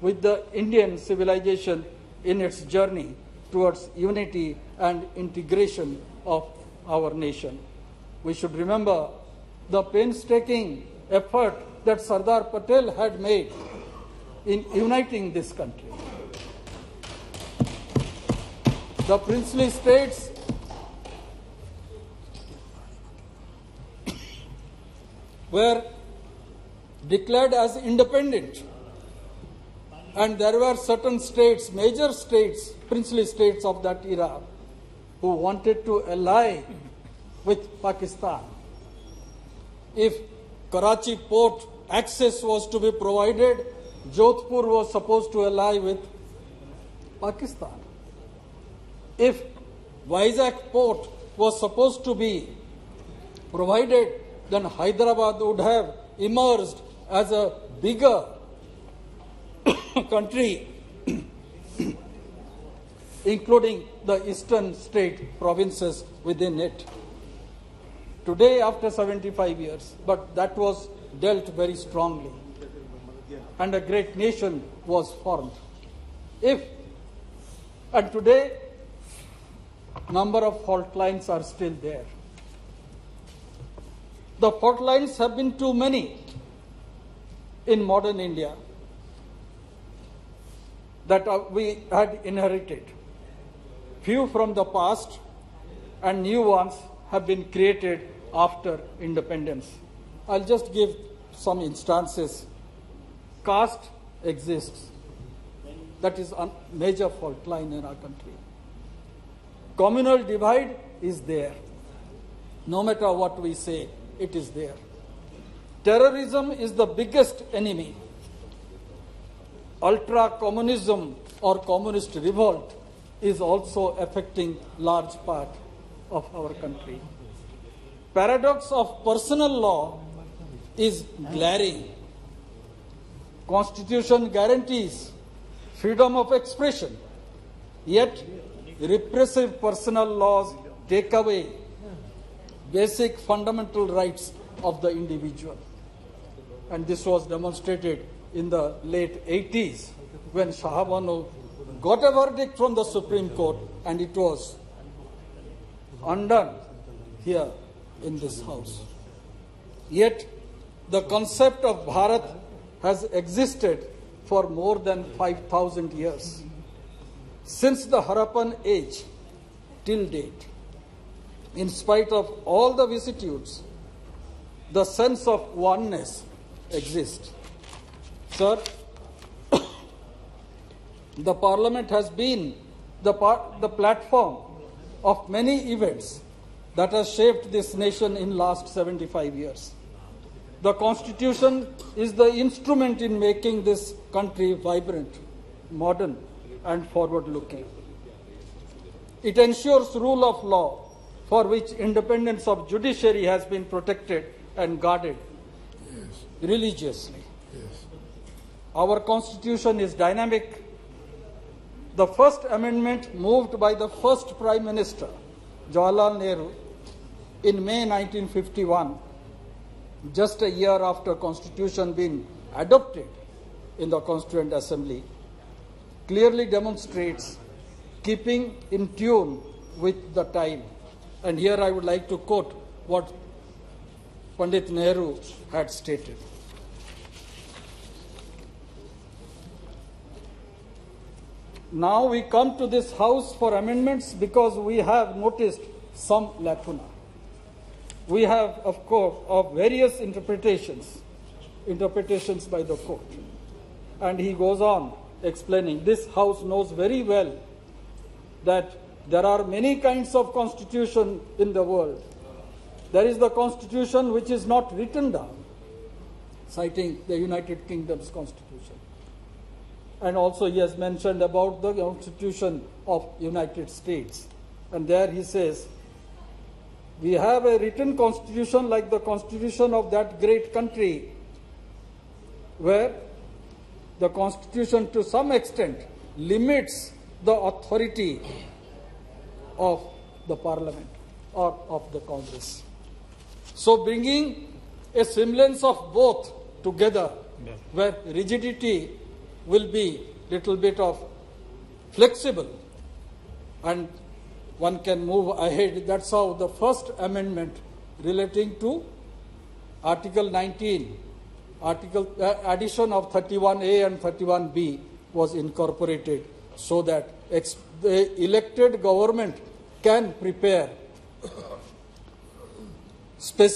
with the Indian civilization in its journey towards unity and integration of our nation. We should remember the painstaking effort that Sardar Patel had made in uniting this country. The princely states were declared as independent, and there were certain states, major states, princely states of that era, who wanted to ally with Pakistan. If Karachi port access was to be provided, Jodhpur was supposed to ally with Pakistan. If Vizag port was supposed to be provided, then Hyderabad would have emerged as a bigger country, including the eastern state provinces within it. Today, after 75 years, but that was dealt very strongly, and a great nation was formed. And today, number of fault lines are still there. The fault lines have been too many in modern India that we had inherited. Few from the past and new ones have been created after independence. I'll just give some instances. Caste exists. That is a major fault line in our country. Communal divide is there. No matter what we say, it is there. Terrorism is the biggest enemy. Ultra-communism or communist revolt is also affecting large part of our country. Paradox of personal law is glaring. Constitution guarantees freedom of expression, yet repressive personal laws take away basic fundamental rights of the individual. And this was demonstrated in the late 80s when Shah Banu got a verdict from the Supreme Court, and it was undone here in this house. Yet the concept of Bharat has existed for more than 5,000 years. Since the Harappan age till date, in spite of all the vicissitudes, the sense of oneness exists. Sir, the Parliament has been the platform of many events that has shaped this nation in last 75 years. The Constitution is the instrument in making this country vibrant, modern, and forward-looking. It ensures rule of law, for which independence of judiciary has been protected and guarded religiously. Our Constitution is dynamic. The first amendment moved by the first Prime Minister, Jawaharlal Nehru, in May 1951, just a year after Constitution being adopted in the Constituent Assembly, clearly demonstrates keeping in tune with the time. And here I would like to quote what Pandit Nehru had stated. Now we come to this house for amendments because we have noticed some lacuna. We have, of course, of various interpretations by the court. And he goes on explaining, this House knows very well that there are many kinds of constitution in the world. There is the constitution which is not written down, citing the United Kingdom's constitution. And also he has mentioned about the constitution of United States. And there he says, we have a written constitution like the constitution of that great country, where the constitution to some extent limits the authority of the parliament or of the Congress. So bringing a semblance of both together, where rigidity will be little bit of flexible and one can move ahead. That's how the first amendment relating to Article 19, addition of 31A and 31B was incorporated, so that the elected government can prepare specific